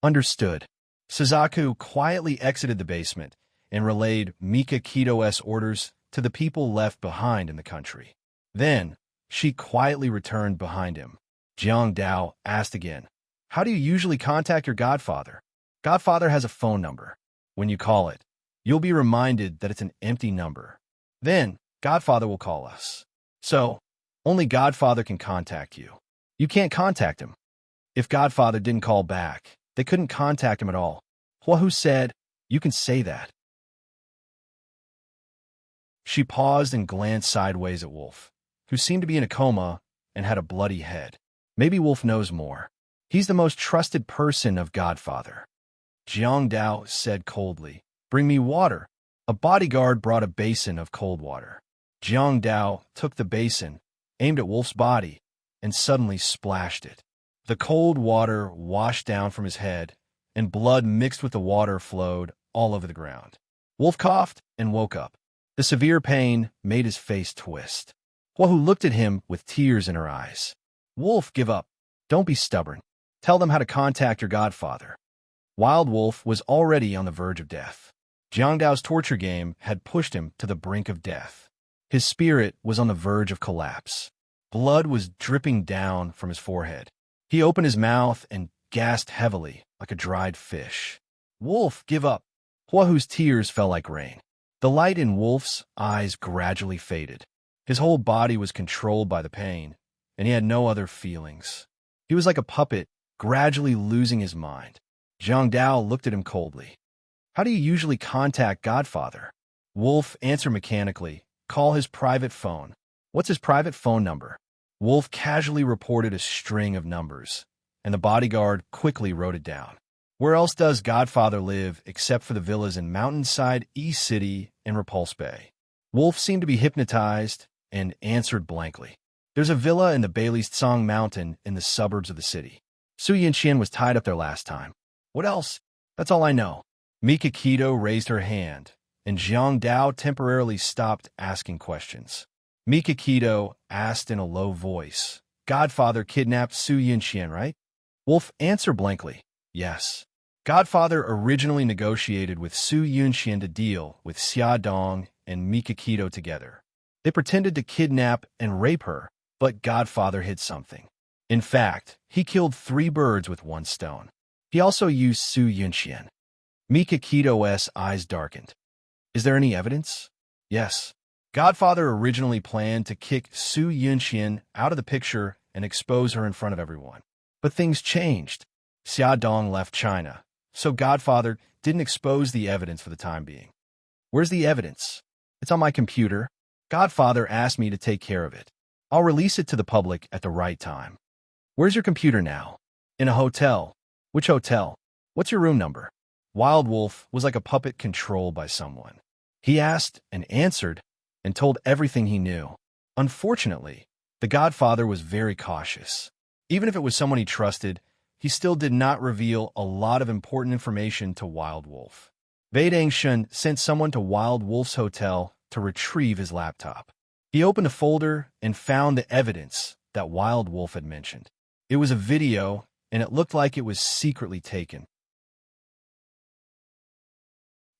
"Understood." Suzaku quietly exited the basement and relayed Mika Kito's orders to the people left behind in the country. Then, She quietly returned behind him. Jiang Dao asked again, "How do you usually contact your godfather?" "Godfather has a phone number. When you call it, you'll be reminded that it's an empty number. Then, Godfather will call us. So, only Godfather can contact you. You can't contact him. If Godfather didn't call back, they couldn't contact him at all." Huahu said, "You can say that." She paused and glanced sideways at Wolf, who seemed to be in a coma and had a bloody head. Maybe Wolf knows more. He's the most trusted person of Godfather. Jiang Dao said coldly, "Bring me water." A bodyguard brought a basin of cold water. Jiang Dao took the basin, aimed at Wolf's body, and suddenly splashed it. The cold water washed down from his head, and blood mixed with the water flowed all over the ground. Wolf coughed and woke up. The severe pain made his face twist. Huahu looked at him with tears in her eyes. "Wolf, give up. Don't be stubborn. Tell them how to contact your godfather." Wild Wolf was already on the verge of death. Jiang Dao's torture game had pushed him to the brink of death. His spirit was on the verge of collapse. Blood was dripping down from his forehead. He opened his mouth and gasped heavily, like a dried fish. "Wolf, give up." Huahu's tears fell like rain. The light in Wolf's eyes gradually faded. His whole body was controlled by the pain, and he had no other feelings. He was like a puppet, gradually losing his mind. Jiang Dao looked at him coldly. "How do you usually contact Godfather?" Wolf answered mechanically, "Call his private phone." "What's his private phone number?" Wolf casually reported a string of numbers, and the bodyguard quickly wrote it down. Where else does Godfather live except for the villas in Mountainside, East City, and Repulse Bay? Wolf seemed to be hypnotized and answered blankly. "There's a villa in the Bailey's Tsong Mountain in the suburbs of the city. Su Yinxian was tied up there last time." "What else?" "That's all I know." Mika Keto raised her hand, and Jiang Dao temporarily stopped asking questions. Mika Keto asked in a low voice, "Godfather kidnapped Su Yinxian, right?" Wolf answered blankly, "Yes." Godfather originally negotiated with Su Yunxian to deal with Xia Dong and Mika Keto together. They pretended to kidnap and rape her, but Godfather hid something. In fact, he killed 3 birds with 1 stone. He also used Su Yunxian. Mika Keto's eyes darkened. "Is there any evidence?" "Yes." Godfather originally planned to kick Su Yunxian out of the picture and expose her in front of everyone. But things changed. Xia Dong left China, so Godfather didn't expose the evidence for the time being. "Where's the evidence?" "It's on my computer. Godfather asked me to take care of it. I'll release it to the public at the right time." "Where's your computer now?" "In a hotel." "Which hotel?" "What's your room number?" Wild Wolf was like a puppet controlled by someone. He asked and answered and told everything he knew. Unfortunately, the Godfather was very cautious. Even if it was someone he trusted, he still did not reveal a lot of important information to Wild Wolf. Wei Dangshun sent someone to Wild Wolf's hotel to retrieve his laptop. He opened a folder and found the evidence that Wild Wolf had mentioned. It was a video, and it looked like it was secretly taken.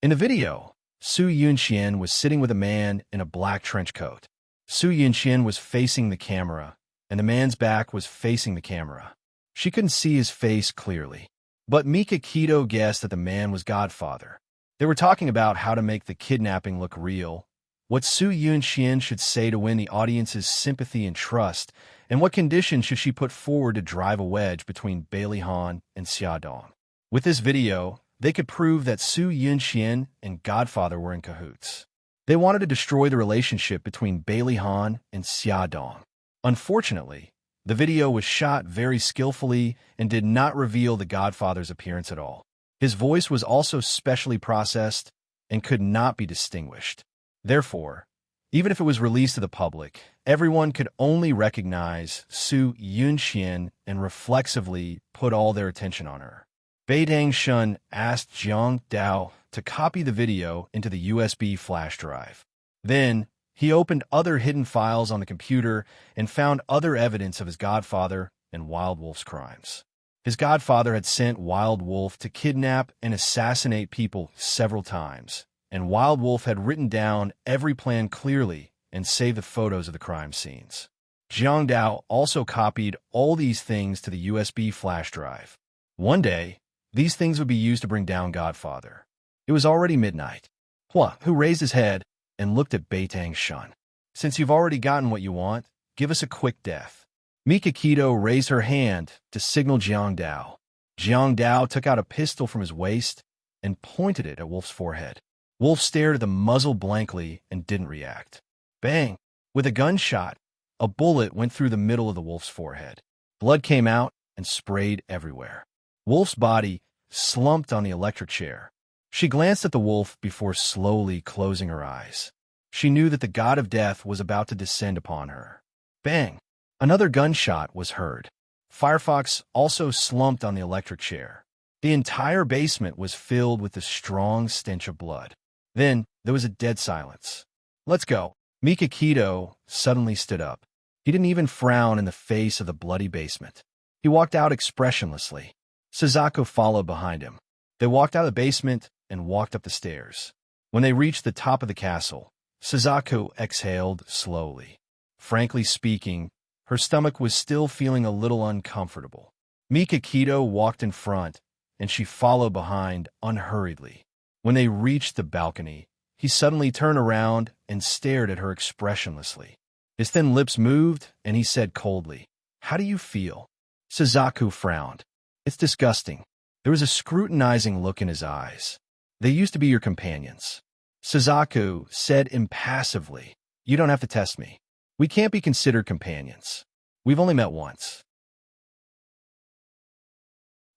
In the video, Su Yunxian was sitting with a man in a black trench coat. Su Yunxian was facing the camera, and the man's back was facing the camera. She couldn't see his face clearly, but Mika Keto guessed that the man was Godfather. They were talking about how to make the kidnapping look real, what Su Yunxian should say to win the audience's sympathy and trust, and what conditions should she put forward to drive a wedge between Bailey Han and Xia Dong. With this video, they could prove that Su Yunxian and Godfather were in cahoots. They wanted to destroy the relationship between Bailey Han and Xia Dong. Unfortunately, the video was shot very skillfully and did not reveal the Godfather's appearance at all. His voice was also specially processed and could not be distinguished. Therefore, even if it was released to the public, everyone could only recognize Su Yunxian and reflexively put all their attention on her. Wei Dangshun asked Jiang Dao to copy the video into the USB flash drive. Then, he opened other hidden files on the computer and found other evidence of his Godfather and Wild Wolf's crimes. His Godfather had sent Wild Wolf to kidnap and assassinate people several times, and Wild Wolf had written down every plan clearly and saved the photos of the crime scenes. Jiang Dao also copied all these things to the USB flash drive. One day, these things would be used to bring down Godfather. It was already midnight. Hua, who raised his head and looked at Beitang Shun. Since you've already gotten what you want, give us a quick death. Mikakito raised her hand to signal Jiang Dao. Jiang Dao took out a pistol from his waist and pointed it at Wolf's forehead. Wolf stared at the muzzle blankly and didn't react. Bang! With a gunshot, a bullet went through the middle of the wolf's forehead. Blood came out and sprayed everywhere. Wolf's body slumped on the electric chair. She glanced at the wolf before slowly closing her eyes. She knew that the god of death was about to descend upon her. Bang! Another gunshot was heard. Firefox also slumped on the electric chair. The entire basement was filled with the strong stench of blood. Then there was a dead silence. Let's go. Mikakito suddenly stood up. He didn't even frown in the face of the bloody basement. He walked out expressionlessly. Suzaku followed behind him. They walked out of the basement and walked up the stairs. When they reached the top of the castle, Suzaku exhaled slowly. Frankly speaking, her stomach was still feeling a little uncomfortable. Mikakito walked in front, and she followed behind unhurriedly. When they reached the balcony, he suddenly turned around and stared at her expressionlessly. His thin lips moved, and he said coldly, "How do you feel?" Suzaku frowned. "It's disgusting." There was a scrutinizing look in his eyes. "They used to be your companions." Suzaku said impassively, "You don't have to test me. We can't be considered companions. We've only met once.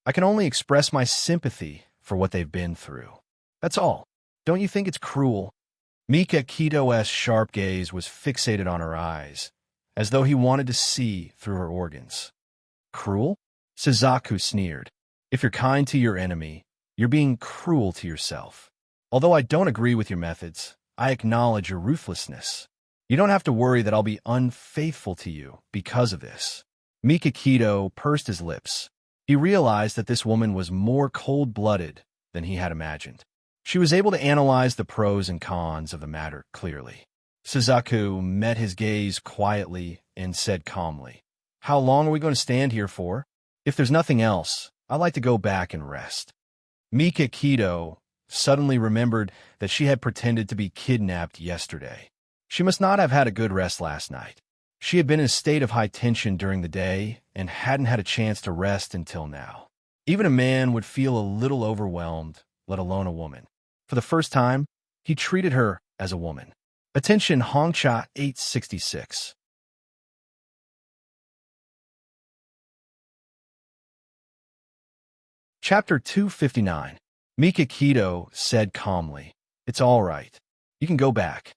I can only express my sympathy for what they've been through. That's all. Don't you think it's cruel?" Mikakito's sharp gaze was fixated on her eyes, as though he wanted to see through her organs. "Cruel?" Suzaku sneered. "If you're kind to your enemy, you're being cruel to yourself. Although I don't agree with your methods, I acknowledge your ruthlessness. You don't have to worry that I'll be unfaithful to you because of this." Mikakito pursed his lips. He realized that this woman was more cold-blooded than he had imagined. She was able to analyze the pros and cons of the matter clearly. Suzaku met his gaze quietly and said calmly, "How long are we going to stand here for? If there's nothing else, I'd like to go back and rest." Mikakito suddenly remembered that she had pretended to be kidnapped yesterday. She must not have had a good rest last night. She had been in a state of high tension during the day and hadn't had a chance to rest until now. Even a man would feel a little overwhelmed, let alone a woman. For the first time, he treated her as a woman. Attention Hongcha 866. Chapter 259. Mikakito said calmly, "It's all right. You can go back."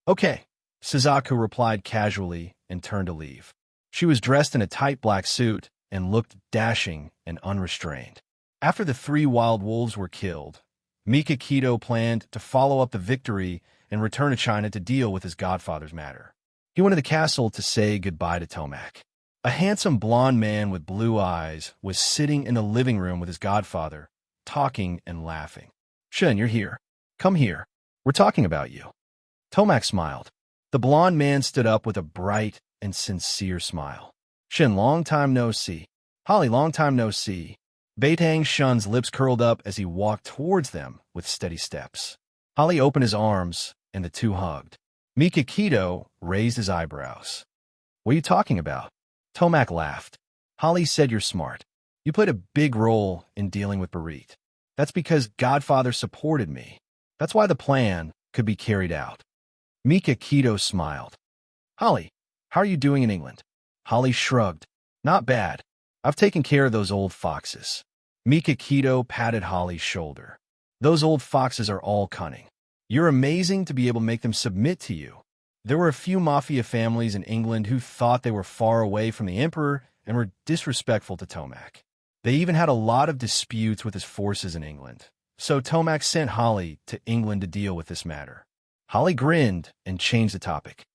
"Okay," Suzaku replied casually and turned to leave. She was dressed in a tight black suit and looked dashing and unrestrained. After the 3 wild wolves were killed, Mikakito planned to follow up the victory and return to China to deal with his godfather's matter. He went to the castle to say goodbye to Tomac. A handsome blonde man with blue eyes was sitting in the living room with his godfather, talking and laughing. "Shun, you're here. Come here. We're talking about you." Tomac smiled. The blonde man stood up with a bright and sincere smile. "Shin, long time no see." "Holly, long time no see." Beitang Shun's lips curled up as he walked towards them with steady steps. Holly opened his arms, and the two hugged. Mikakito raised his eyebrows. "What are you talking about?" Tomac laughed. "Holly said you're smart. You played a big role in dealing with Barit. That's because Godfather supported me. That's why the plan could be carried out." Mikakito smiled. "Holly, how are you doing in England?" Holly shrugged. "Not bad. I've taken care of those old foxes." Mikakito patted Holly's shoulder. "Those old foxes are all cunning. You're amazing to be able to make them submit to you. There were a few mafia families in England who thought they were far away from the emperor and were disrespectful to Tomac. They even had a lot of disputes with his forces in England. So Tomac sent Holly to England to deal with this matter." Holly grinned and changed the topic.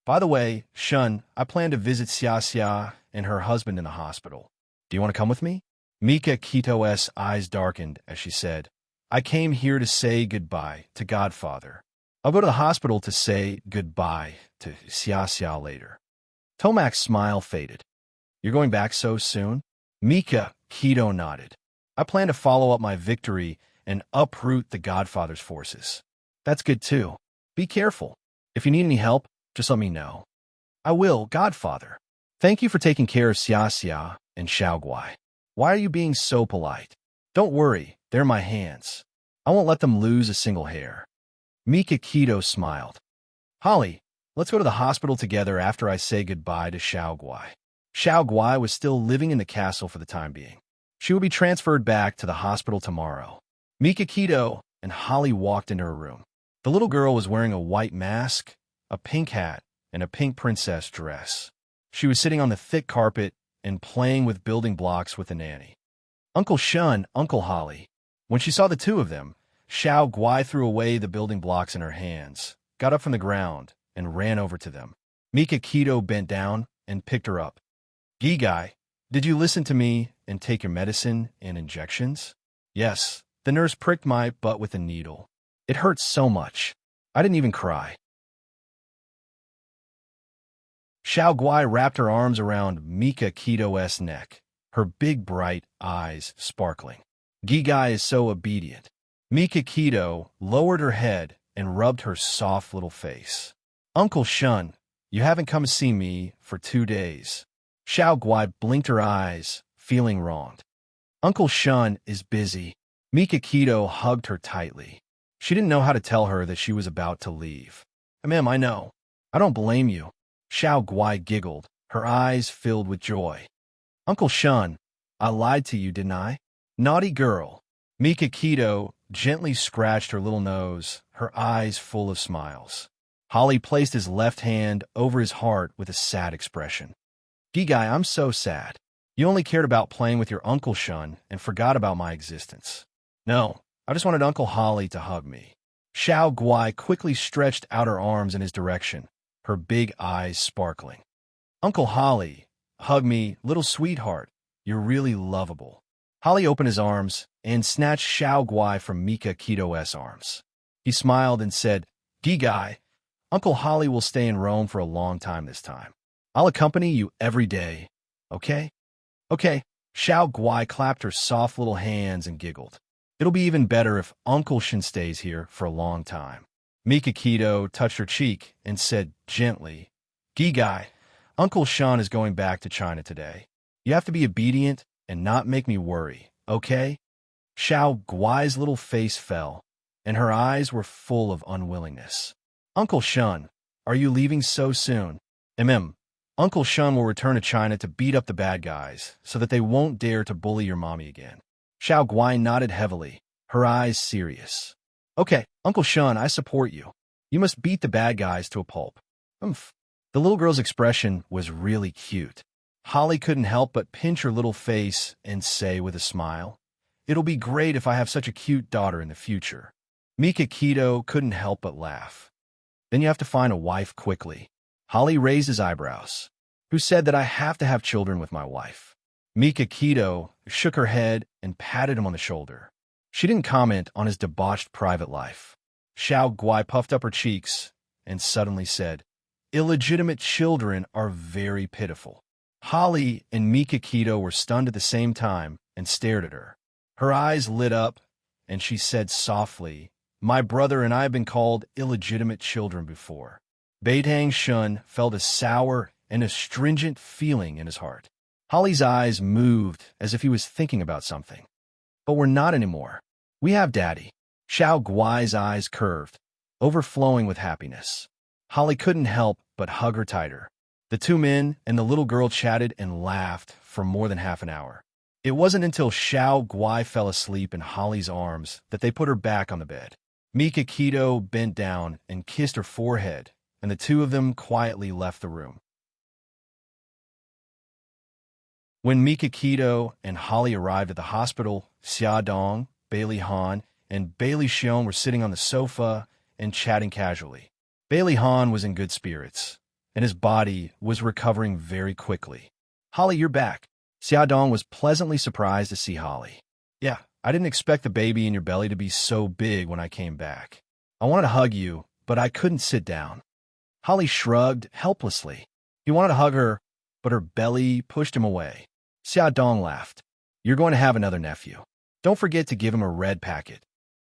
"By the way, Shun, I plan to visit Xia and her husband in the hospital. Do you want to come with me?" Mikakito's eyes darkened as she said, "I came here to say goodbye to Godfather. I'll go to the hospital to say goodbye to Xia later." Tomac's smile faded. You're going back so soon? Mika Kido nodded. I plan to follow up my victory and uproot the Godfather's forces. That's good too. Be careful. If you need any help, just let me know. I will, Godfather. Thank you for taking care of Xia Xia and Xiao Guai. Why are you being so polite? Don't worry, they're my hands. I won't let them lose a single hair. Mika Kido smiled. Holly, let's go to the hospital together after I say goodbye to Xiao Guai. Xiao Guai was still living in the castle for the time being. She will be transferred back to the hospital tomorrow. Mika Kido and Holly walked into her room. The little girl was wearing a white mask, a pink hat, and a pink princess dress. She was sitting on the thick carpet and playing with building blocks with the nanny. Uncle Shun, Uncle Holly. When she saw the two of them, Xiao Guai threw away the building blocks in her hands, got up from the ground, and ran over to them. Mika Kido bent down and picked her up. Gigai, did you listen to me and take your medicine and injections? Yes, the nurse pricked my butt with a needle. It hurt so much. I didn't even cry. Xiao Guai wrapped her arms around Mika Kido's neck, her big bright eyes sparkling. Gigai is so obedient. Mika Kido lowered her head and rubbed her soft little face. Uncle Shun, you haven't come to see me for 2 days. Xiao Guai blinked her eyes, feeling wronged. Uncle Shun is busy. Mika Kido hugged her tightly. She didn't know how to tell her that she was about to leave. Ma'am, I know. I don't blame you. Xiao Guai giggled, her eyes filled with joy. Uncle Shun, I lied to you, didn't I? Naughty girl. Mika Kido gently scratched her little nose, her eyes full of smiles. Holly placed his left hand over his heart with a sad expression. Gigai, I'm so sad. You only cared about playing with your Uncle Shun and forgot about my existence. No, I just wanted Uncle Holly to hug me. Xiao Guai quickly stretched out her arms in his direction, her big eyes sparkling. Uncle Holly, hug me, little sweetheart. You're really lovable. Holly opened his arms and snatched Xiao Guai from Mika Kido's arms. He smiled and said, Gigai, Uncle Holly will stay in Rome for a long time this time. I'll accompany you every day, okay? Okay. Xiao Guai clapped her soft little hands and giggled. It'll be even better if Uncle Shin stays here for a long time. Mika Kido touched her cheek and said gently, Gigai, Uncle Shun is going back to China today. You have to be obedient and not make me worry, okay? Xiao Guai's little face fell, and her eyes were full of unwillingness. Uncle Shun, are you leaving so soon? Uncle Shun will return to China to beat up the bad guys so that they won't dare to bully your mommy again. Xiao Guai nodded heavily, her eyes serious. Okay, Uncle Shun, I support you. You must beat the bad guys to a pulp. Umph. The little girl's expression was really cute. Holly couldn't help but pinch her little face and say with a smile, It'll be great if I have such a cute daughter in the future. Mika Kido couldn't help but laugh. Then you have to find a wife quickly. Holly raised his eyebrows. Who said that I have to have children with my wife? Mika Kido shook her head and patted him on the shoulder. She didn't comment on his debauched private life. Xiao Guai puffed up her cheeks and suddenly said, Illegitimate children are very pitiful. Holly and Mika Kido were stunned at the same time and stared at her. Her eyes lit up, and she said softly, My brother and I have been called illegitimate children before. Beitang Shun felt a sour and astringent feeling in his heart. Holly's eyes moved as if he was thinking about something. But we're not anymore. We have Daddy. Xiao Guai's eyes curved, overflowing with happiness. Holly couldn't help but hug her tighter. The two men and the little girl chatted and laughed for more than half an hour. It wasn't until Xiao Guai fell asleep in Holly's arms that they put her back on the bed. Mika Kido bent down and kissed her forehead, and the two of them quietly left the room. When Mika Kido and Holly arrived at the hospital, Xia Dong, Bailey Han, and Bailey Xiong were sitting on the sofa and chatting casually. Bailey Han was in good spirits, and his body was recovering very quickly. Holly, you're back. Xia Dong was pleasantly surprised to see Holly. Yeah, I didn't expect the baby in your belly to be so big when I came back. I wanted to hug you, but I couldn't sit down. Holly shrugged helplessly. He wanted to hug her, but her belly pushed him away. Xiaodong laughed. You're going to have another nephew. Don't forget to give him a red packet.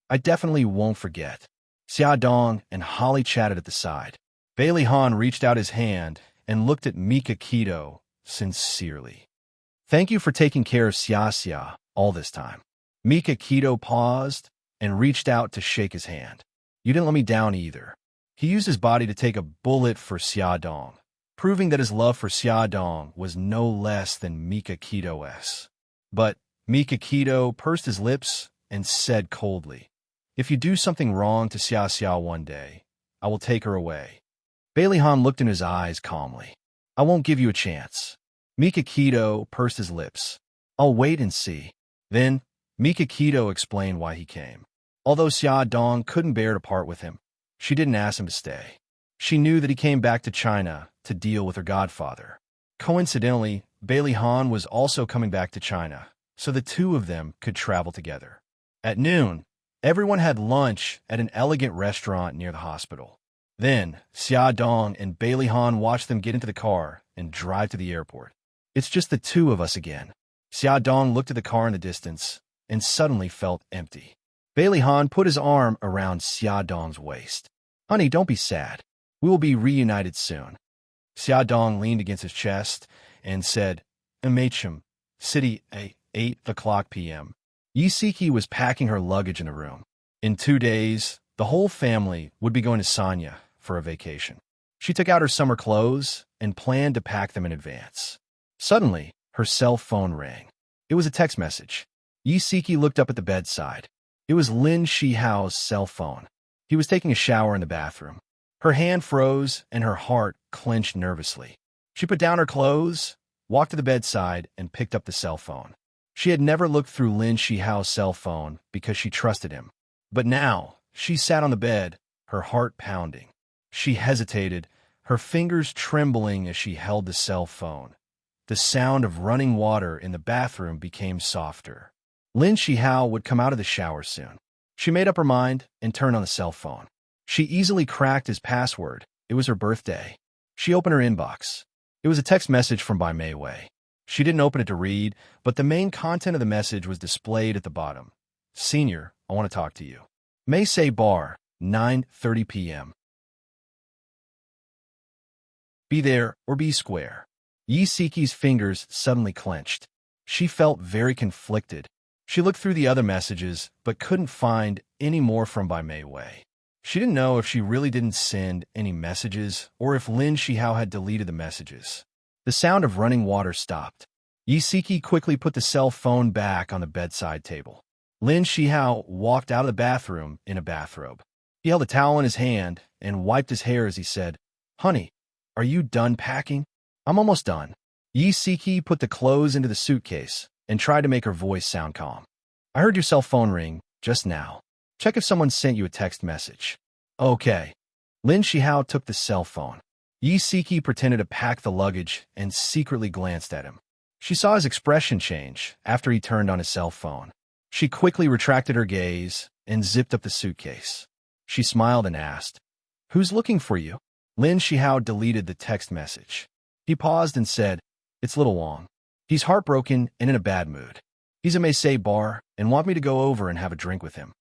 I definitely won't forget. Xiaodong and Holly chatted at the side. Bailey Han reached out his hand and looked at Mika Keto sincerely. Thank you for taking care of Xia all this time. Mika Keto paused and reached out to shake his hand. You didn't let me down either. He used his body to take a bullet for Xiaodong, proving that his love for Xiaodong was no less than Mika Keto's. But Mika Keto pursed his lips and said coldly, if you do something wrong to Xia one day, I will take her away. Bailey Han looked in his eyes calmly. I won't give you a chance. Mika Keto pursed his lips. I'll wait and see. Then, Mika Keto explained why he came. Although Xiaodong couldn't bear to part with him, she didn't ask him to stay. She knew that he came back to China to deal with her godfather. Coincidentally, Bailey Han was also coming back to China, so the two of them could travel together. At noon, everyone had lunch at an elegant restaurant near the hospital. Then, Xiaodong and Bailey Han watched them get into the car and drive to the airport. It's just the two of us again. Xiaodong looked at the car in the distance and suddenly felt empty. Bailey Han put his arm around Xiaodong's waist. Honey, don't be sad. We will be reunited soon. Xiaodong leaned against his chest and said, Immerse, city at 8 o'clock p.m. Yisiki was packing her luggage in the room. In 2 days, the whole family would be going to Sanya for a vacation. She took out her summer clothes and planned to pack them in advance. Suddenly, her cell phone rang. It was a text message. Yisiki looked up at the bedside. It was Lin Shihao's cell phone. He was taking a shower in the bathroom. Her hand froze and her heart clenched nervously. She put down her clothes, walked to the bedside, and picked up the cell phone. She had never looked through Lin Shihao's cell phone because she trusted him. But now, she sat on the bed, her heart pounding. She hesitated, her fingers trembling as she held the cell phone. The sound of running water in the bathroom became softer. Lin Shihao would come out of the shower soon. She made up her mind and turned on the cell phone. She easily cracked his password. It was her birthday. She opened her inbox. It was a text message from Bai Meiwei. She didn't open it to read, but the main content of the message was displayed at the bottom. Senior, I want to talk to you. Meisei Bar, 9:30 p.m. Be there or be square. Yisiki's fingers suddenly clenched. She felt very conflicted. She looked through the other messages, but couldn't find any more from Bai Meiwei. She didn't know if she really didn't send any messages or if Lin Shihao had deleted the messages. The sound of running water stopped. Yisiki quickly put the cell phone back on the bedside table. Lin Shihao walked out of the bathroom in a bathrobe. He held a towel in his hand and wiped his hair as he said, Honey, are you done packing? I'm almost done. Yisiki put the clothes into the suitcase and tried to make her voice sound calm. I heard your cell phone ring just now. Check if someone sent you a text message. Okay. Lin Shihao took the cell phone. Yisiki pretended to pack the luggage and secretly glanced at him. She saw his expression change after he turned on his cell phone. She quickly retracted her gaze and zipped up the suitcase. She smiled and asked, Who's looking for you? Lin Shihao deleted the text message. He paused and said, It's Little Wong. He's heartbroken and in a bad mood. He's at Meisei Bar and want me to go over and have a drink with him.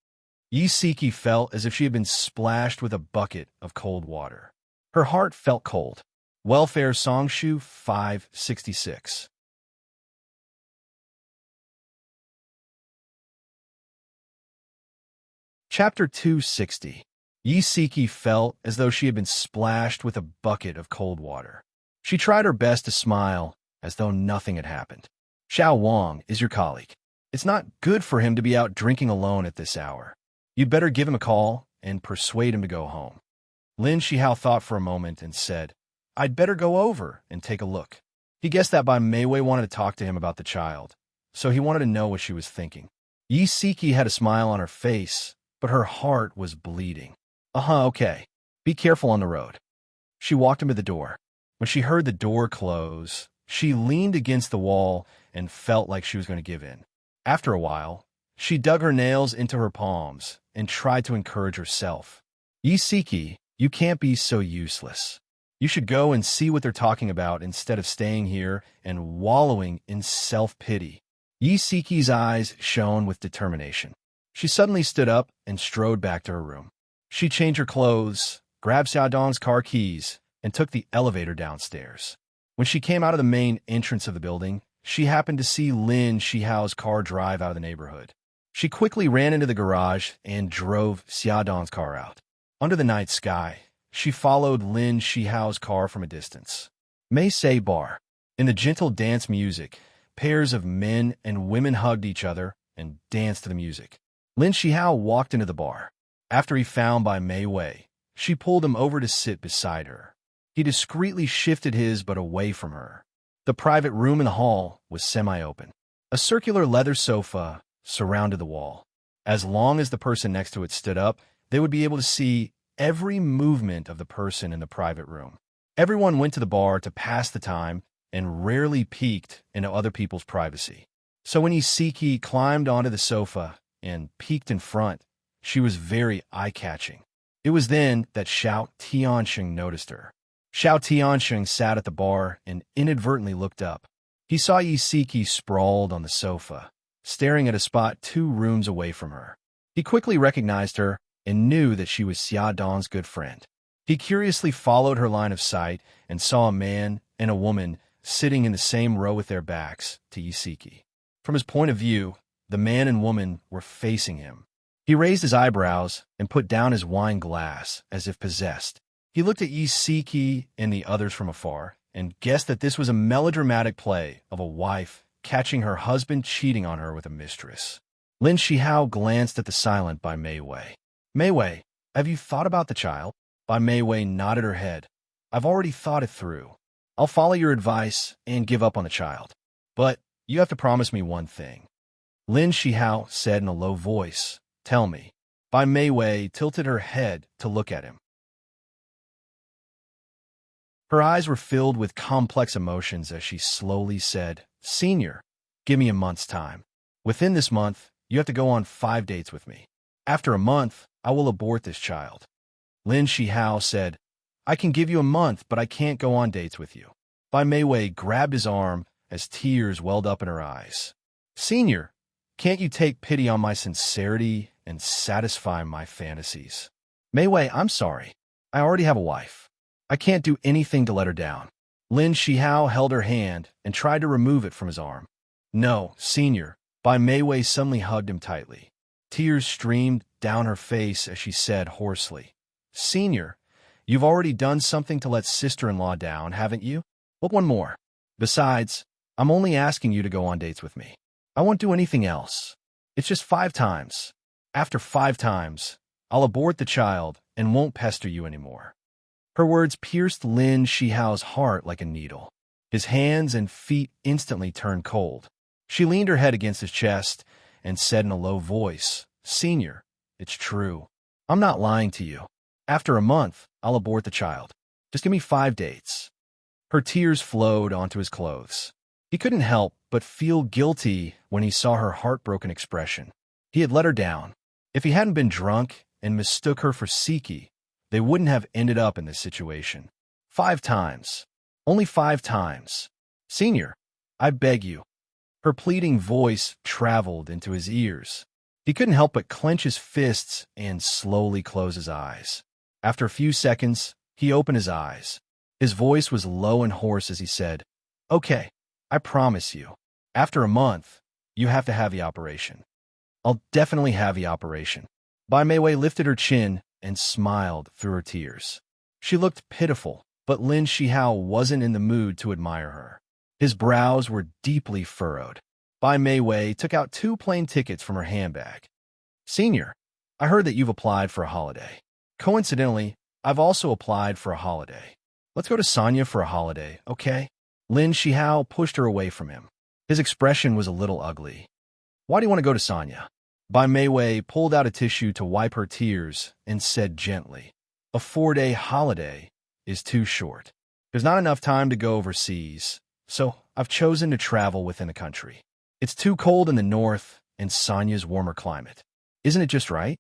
Yisiki felt as if she had been splashed with a bucket of cold water. Her heart felt cold. Welfare Songshu 566. Chapter 260. Yisiki felt as though she had been splashed with a bucket of cold water. She tried her best to smile as though nothing had happened. Xiao Wang is your colleague. It's not good for him to be out drinking alone at this hour. You'd better give him a call and persuade him to go home. Lin Shihao thought for a moment and said, I'd better go over and take a look. He guessed that Bai Meiwei wanted to talk to him about the child, so he wanted to know what she was thinking. Yisiki had a smile on her face, but her heart was bleeding. Okay. Be careful on the road. She walked him to the door. When she heard the door close, she leaned against the wall and felt like she was going to give in. After a while, she dug her nails into her palms and tried to encourage herself. Yisiki, you can't be so useless. You should go and see what they're talking about instead of staying here and wallowing in self-pity. Yi Siki's eyes shone with determination. She suddenly stood up and strode back to her room. She changed her clothes, grabbed Xiaodong's car keys, and took the elevator downstairs. When she came out of the main entrance of the building, she happened to see Lin Shihao's car drive out of the neighborhood. She quickly ran into the garage and drove Xiaodong's car out. Under the night sky, she followed Lin Shihao's car from a distance. Meisei Bar. In the gentle dance music, pairs of men and women hugged each other and danced to the music. Lin Shihao walked into the bar. After he found by Mei Wei, she pulled him over to sit beside her. He discreetly shifted his butt away from her. The private room in the hall was semi-open. A circular leather sofa surrounded the wall. As long as the person next to it stood up, they would be able to see every movement of the person in the private room. Everyone went to the bar to pass the time and rarely peeked into other people's privacy. So when Isiki climbed onto the sofa and peeked in front, she was very eye-catching. It was then that Xiao Tianxing noticed her. Xiao Tianxing sat at the bar and inadvertently looked up. He saw Isiki sprawled on the sofa, staring at a spot 2 rooms away from her. He quickly recognized her and knew that she was Xiaodong's good friend. He curiously followed her line of sight and saw a man and a woman sitting in the same row with their backs to Isiki. From his point of view, the man and woman were facing him. He raised his eyebrows and put down his wine glass as if possessed. He looked at Isiki and the others from afar and guessed that this was a melodramatic play of a wife catching her husband cheating on her with a mistress. Lin Shihao glanced at the silent Bai Mei Wei. Mei Wei, have you thought about the child? Bai Mei Wei nodded her head. I've already thought it through. I'll follow your advice and give up on the child. But you have to promise me one thing. Lin Shihao said in a low voice, Tell me. Bai Mei Wei tilted her head to look at him. Her eyes were filled with complex emotions as she slowly said, Senior, give me a month's time. Within this month, you have to go on 5 dates with me. After a month, I will abort this child. Lin Shihao said, I can give you a month, but I can't go on dates with you. Bai Mei Wei grabbed his arm as tears welled up in her eyes. Senior, can't you take pity on my sincerity and satisfy my fantasies? Mei Wei, I'm sorry. I already have a wife. I can't do anything to let her down. Lin Shihao held her hand and tried to remove it from his arm. No, Senior. Bai Mei Wei suddenly hugged him tightly. Tears streamed down her face as she said hoarsely, Senior, you've already done something to let sister-in-law down, haven't you? What one more? Besides, I'm only asking you to go on dates with me. I won't do anything else. It's just 5 times. After 5 times, I'll abort the child and won't pester you anymore. Her words pierced Lin Shihao's heart like a needle. His hands and feet instantly turned cold. She leaned her head against his chest and said in a low voice, Senior, it's true. I'm not lying to you. After a month, I'll abort the child. Just give me 5 dates. Her tears flowed onto his clothes. He couldn't help but feel guilty when he saw her heartbroken expression. He had let her down. If he hadn't been drunk and mistook her for Siki, they wouldn't have ended up in this situation. 5 times. Only 5 times. Senior, I beg you. Her pleading voice traveled into his ears. He couldn't help but clench his fists and slowly close his eyes. After a few seconds, he opened his eyes. His voice was low and hoarse as he said, Okay, I promise you. After a month, you have to have the operation. I'll definitely have the operation. Bai Mei Wei lifted her chin and smiled through her tears. She looked pitiful, but Lin Shihao wasn't in the mood to admire her. His brows were deeply furrowed. Bai Mei Wei took out 2 plane tickets from her handbag. Senior, I heard that you've applied for a holiday. Coincidentally, I've also applied for a holiday. Let's go to Sanya for a holiday, okay? Lin Shihao pushed her away from him. His expression was a little ugly. Why do you want to go to Sanya? Bai Mei Wei pulled out a tissue to wipe her tears and said gently, A 4-day holiday is too short. There's not enough time to go overseas, so I've chosen to travel within the country. It's too cold in the north and Sanya's warmer climate. Isn't it just right?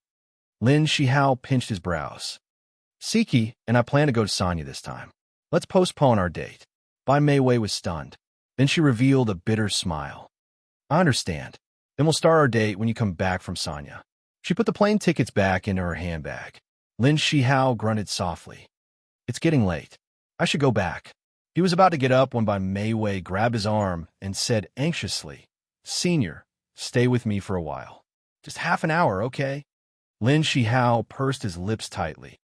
Lin Shihao pinched his brows. Siki and I plan to go to Sanya this time. Let's postpone our date. Bai Meiwei was stunned. Then she revealed a bitter smile. I understand. Then we'll start our date when you come back from Sanya. She put the plane tickets back into her handbag. Lin Shihao grunted softly. It's getting late. I should go back. He was about to get up when Bai Meiwei grabbed his arm and said anxiously, Senior, stay with me for a while. Just half an hour, okay? Lin Shihao pursed his lips tightly.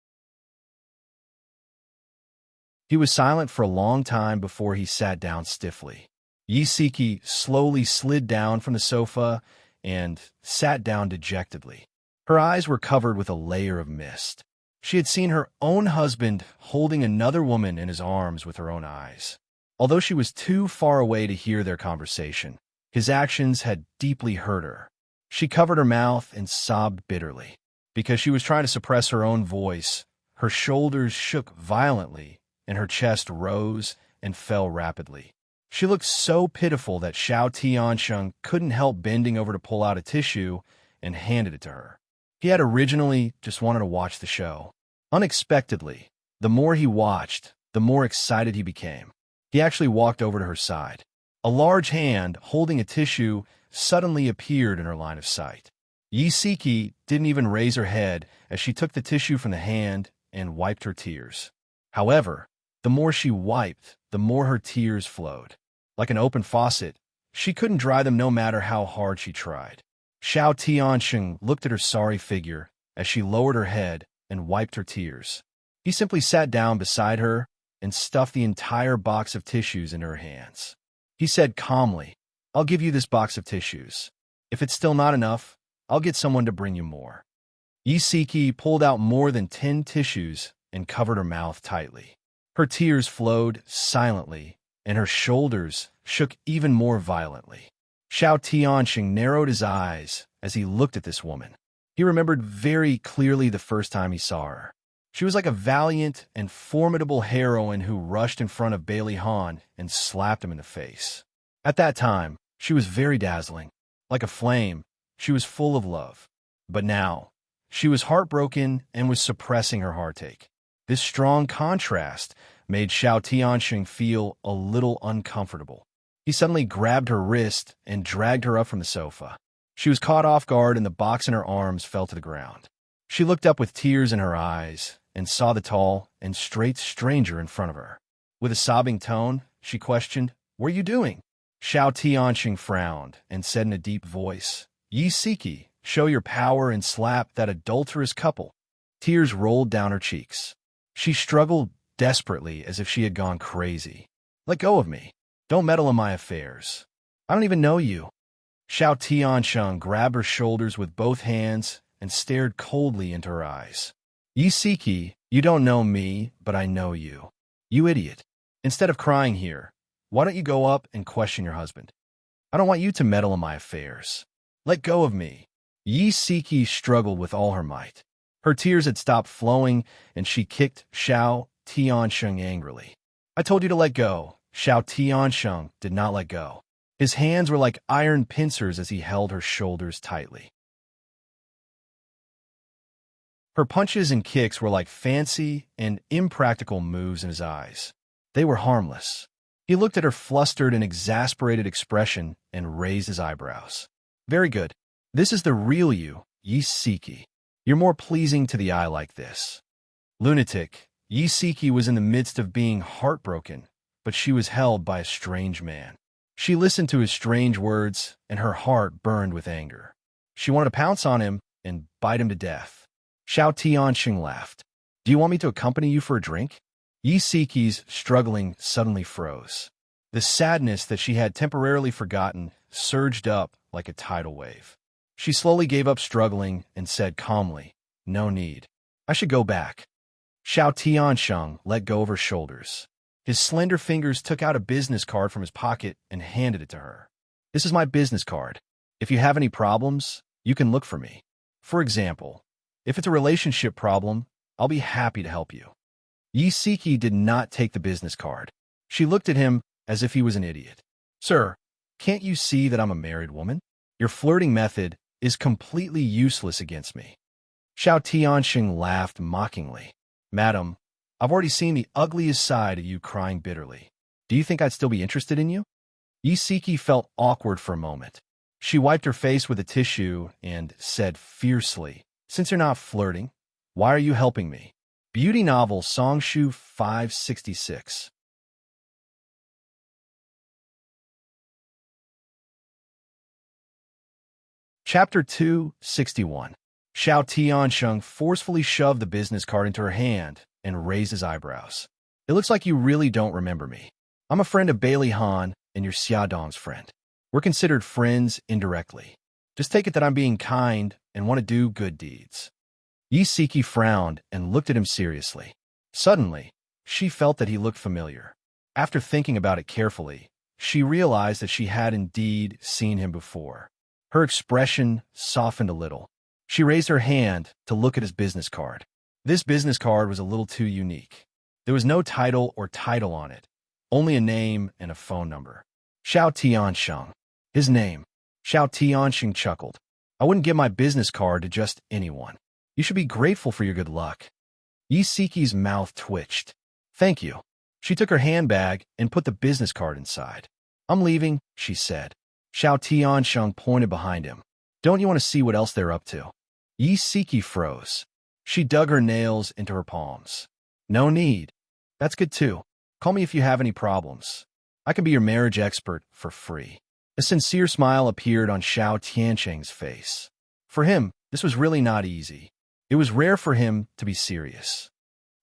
He was silent for a long time before he sat down stiffly. Yi Siki slowly slid down from the sofa and sat down dejectedly. Her eyes were covered with a layer of mist. She had seen her own husband holding another woman in his arms with her own eyes. Although she was too far away to hear their conversation, his actions had deeply hurt her. She covered her mouth and sobbed bitterly. Because she was trying to suppress her own voice, her shoulders shook violently and her chest rose and fell rapidly. She looked so pitiful that Xiao Tiansheng couldn't help bending over to pull out a tissue and handed it to her. He had originally just wanted to watch the show. Unexpectedly, the more he watched, the more excited he became. He actually walked over to her side. A large hand holding a tissue suddenly appeared in her line of sight. Yi Siki didn't even raise her head as she took the tissue from the hand and wiped her tears. However, the more she wiped, the more her tears flowed. Like an open faucet, she couldn't dry them no matter how hard she tried. Xiao Tiansheng looked at her sorry figure as she lowered her head and wiped her tears. He simply sat down beside her and stuffed the entire box of tissues into her hands. He said calmly, I'll give you this box of tissues. If it's still not enough, I'll get someone to bring you more. Yi Siki pulled out more than 10 tissues and covered her mouth tightly. Her tears flowed silently, and her shoulders shook even more violently. Xiao Tianxing narrowed his eyes as he looked at this woman. He remembered very clearly the first time he saw her. She was like a valiant and formidable heroine who rushed in front of Bailey Han and slapped him in the face. At that time, she was very dazzling. Like a flame, she was full of love. But now, she was heartbroken and was suppressing her heartache. This strong contrast made Xiao Tianxing feel a little uncomfortable. He suddenly grabbed her wrist and dragged her up from the sofa. She was caught off guard and the box in her arms fell to the ground. She looked up with tears in her eyes and saw the tall and straight stranger in front of her. With a sobbing tone, she questioned, What are you doing? Xiao Tianxing frowned and said in a deep voice, Yi Siki, show your power and slap that adulterous couple. Tears rolled down her cheeks. She struggled desperately as if she had gone crazy. Let go of me. Don't meddle in my affairs. I don't even know you. Xiao Tiansheng grabbed her shoulders with both hands and stared coldly into her eyes. Yi Siki, you don't know me, but I know you. You idiot. Instead of crying here, why don't you go up and question your husband? I don't want you to meddle in my affairs. Let go of me. Yi Siki struggled with all her might. Her tears had stopped flowing, and she kicked Xiao Tiansheng angrily. I told you to let go. Xiao Tiansheng did not let go. His hands were like iron pincers as he held her shoulders tightly. Her punches and kicks were like fancy and impractical moves in his eyes. They were harmless. He looked at her flustered and exasperated expression and raised his eyebrows. Very good. This is the real you, Yi Siki. You're more pleasing to the eye like this. Lunatic, Yi Siki was in the midst of being heartbroken, but she was held by a strange man. She listened to his strange words, and her heart burned with anger. She wanted to pounce on him and bite him to death. Xiao Tianxing laughed. Do you want me to accompany you for a drink? Yi Siki's struggling suddenly froze. The sadness that she had temporarily forgotten surged up like a tidal wave. She slowly gave up struggling and said calmly, No need. I should go back. Xiao Tiansheng let go of her shoulders. His slender fingers took out a business card from his pocket and handed it to her. This is my business card. If you have any problems, you can look for me. For example, if it's a relationship problem, I'll be happy to help you. Yi Siki did not take the business card. She looked at him as if he was an idiot. Sir, can't you see that I'm a married woman? Your flirting method is completely useless against me. Xiao Tianxing laughed mockingly. Madam, I've already seen the ugliest side of you crying bitterly. Do you think I'd still be interested in you? Isiki felt awkward for a moment. She wiped her face with a tissue and said fiercely, "Since you're not flirting, why are you helping me?" Beauty novel Songshu 566. Chapter 261. Xiao Tiansheng forcefully shoved the business card into her hand and raised his eyebrows. "It looks like you really don't remember me. I'm a friend of Bailey Han and your Xiaodong's friend. We're considered friends indirectly. Just take it that I'm being kind and want to do good deeds." Isiki frowned and looked at him seriously. Suddenly, she felt that he looked familiar. After thinking about it carefully, she realized that she had indeed seen him before. Her expression softened a little. She raised her hand to look at his business card. This business card was a little too unique. There was no title or title on it, only a name and a phone number. Xiao Tiansheng. His name. Xiao Tiansheng chuckled. "I wouldn't give my business card to just anyone. You should be grateful for your good luck." Isiki's mouth twitched. "Thank you." She took her handbag and put the business card inside. "I'm leaving," she said. Xiao Tiansheng pointed behind him. "Don't you want to see what else they're up to?" Isiki froze. She dug her nails into her palms. "No need. That's good too. Call me if you have any problems. I can be your marriage expert for free." A sincere smile appeared on Xiao Tiansheng's face. For him, this was really not easy. It was rare for him to be serious.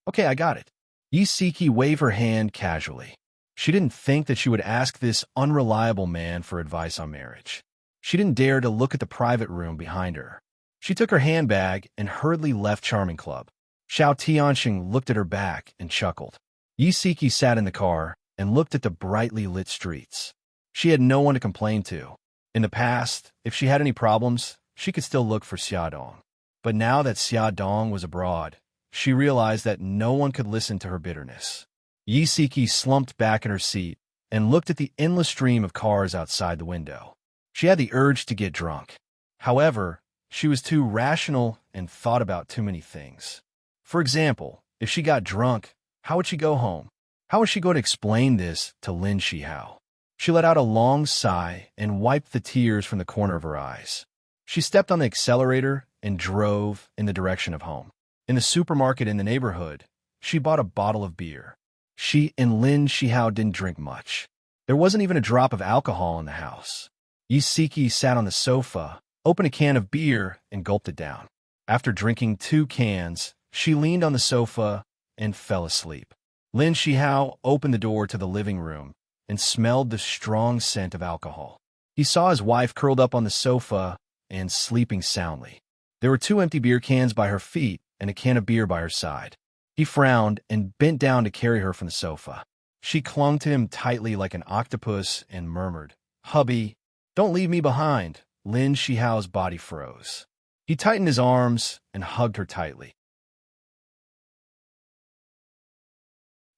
"Okay, I got it." Isiki waved her hand casually. She didn't think that she would ask this unreliable man for advice on marriage. She didn't dare to look at the private room behind her. She took her handbag and hurriedly left Charming Club. Xiao Tianxing looked at her back and chuckled. Isiki sat in the car and looked at the brightly lit streets. She had no one to complain to. In the past, if she had any problems, she could still look for Xiaodong. But now that Xiaodong was abroad, she realized that no one could listen to her bitterness. Isiki slumped back in her seat and looked at the endless stream of cars outside the window. She had the urge to get drunk. However, she was too rational and thought about too many things. For example, if she got drunk, how would she go home? How was she going to explain this to Lin Shihao? She let out a long sigh and wiped the tears from the corner of her eyes. She stepped on the accelerator and drove in the direction of home. In the supermarket in the neighborhood, she bought a bottle of beer. She and Lin Shihao didn't drink much. There wasn't even a drop of alcohol in the house. Isiki sat on the sofa, opened a can of beer, and gulped it down. After drinking 2 cans, she leaned on the sofa and fell asleep. Lin Shihao opened the door to the living room and smelled the strong scent of alcohol. He saw his wife curled up on the sofa and sleeping soundly. There were 2 empty beer cans by her feet and a can of beer by her side. He frowned and bent down to carry her from the sofa. She clung to him tightly like an octopus and murmured, "Hubby, don't leave me behind." Lin Shihao's body froze. He tightened his arms and hugged her tightly.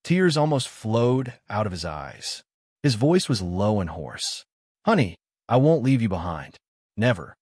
Tears almost flowed out of his eyes. His voice was low and hoarse. "Honey, I won't leave you behind. Never."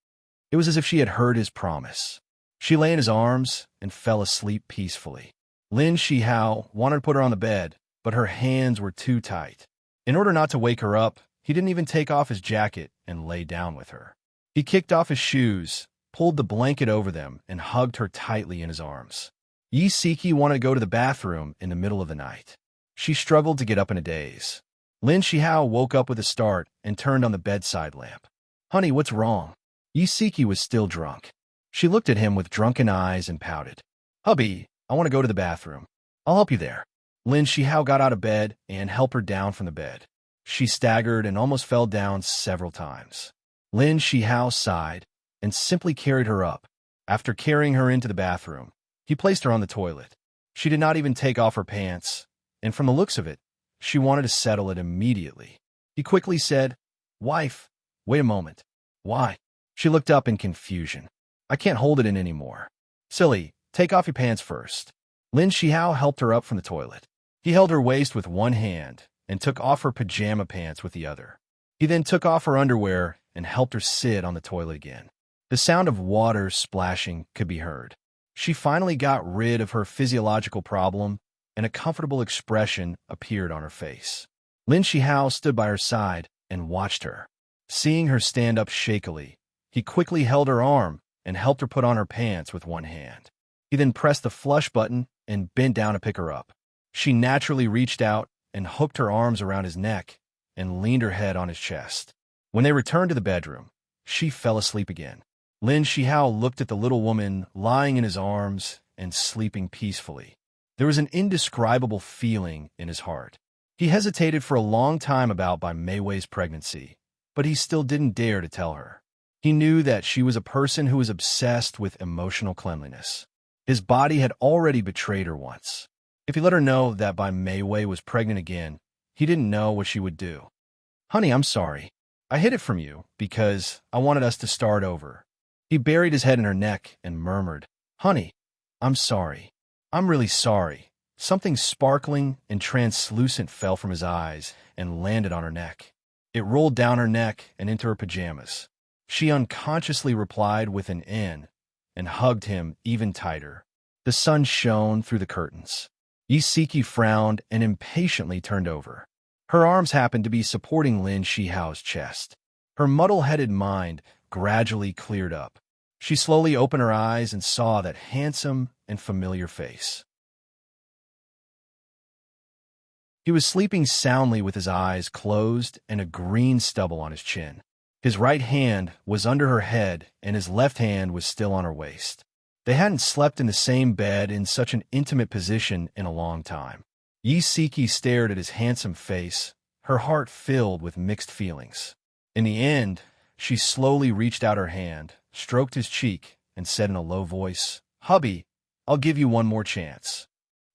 It was as if she had heard his promise. She lay in his arms and fell asleep peacefully. Lin Shihao wanted to put her on the bed, but her hands were too tight. In order not to wake her up, he didn't even take off his jacket and lay down with her. He kicked off his shoes, pulled the blanket over them, and hugged her tightly in his arms. Isiki wanted to go to the bathroom in the middle of the night. She struggled to get up in a daze. Lin Shihao woke up with a start and turned on the bedside lamp. "Honey, what's wrong?" Isiki was still drunk. She looked at him with drunken eyes and pouted. "Hubby, I want to go to the bathroom. I'll help you there." Lin Shihao got out of bed and helped her down from the bed. She staggered and almost fell down several times. Lin Shihao sighed and simply carried her up. After carrying her into the bathroom, he placed her on the toilet. She did not even take off her pants, and from the looks of it, she wanted to settle it immediately. He quickly said, "Wife, wait a moment." "Why?" She looked up in confusion. "I can't hold it in anymore." "Silly, take off your pants first." Lin Shihao helped her up from the toilet. He held her waist with one hand and took off her pajama pants with the other. He then took off her underwear and helped her sit on the toilet again. The sound of water splashing could be heard. She finally got rid of her physiological problem and a comfortable expression appeared on her face. Lin Shihao stood by her side and watched her. Seeing her stand up shakily, he quickly held her arm and helped her put on her pants with one hand. He then pressed the flush button and bent down to pick her up. She naturally reached out and hooked her arms around his neck and leaned her head on his chest. When they returned to the bedroom, she fell asleep again. Lin Shihao looked at the little woman lying in his arms and sleeping peacefully. There was an indescribable feeling in his heart. He hesitated for a long time about Bai Meiwei's pregnancy, but he still didn't dare to tell her. He knew that she was a person who was obsessed with emotional cleanliness. His body had already betrayed her once. If he let her know that Bai Meiwei was pregnant again, he didn't know what she would do. "Honey, I'm sorry. I hid it from you because I wanted us to start over." He buried his head in her neck and murmured, "Honey, I'm sorry. I'm really sorry." Something sparkling and translucent fell from his eyes and landed on her neck. It rolled down her neck and into her pajamas. She unconsciously replied with an N and hugged him even tighter. The sun shone through the curtains. Yisiki frowned and impatiently turned over. Her arms happened to be supporting Lin Shihao's chest. Her muddle-headed mind gradually cleared up. She slowly opened her eyes and saw that handsome and familiar face. He was sleeping soundly with his eyes closed and a green stubble on his chin. His right hand was under her head and his left hand was still on her waist. They hadn't slept in the same bed in such an intimate position in a long time. Yisiki stared at his handsome face, her heart filled with mixed feelings. In the end, she slowly reached out her hand, stroked his cheek, and said in a low voice, "Hubby, I'll give you one more chance."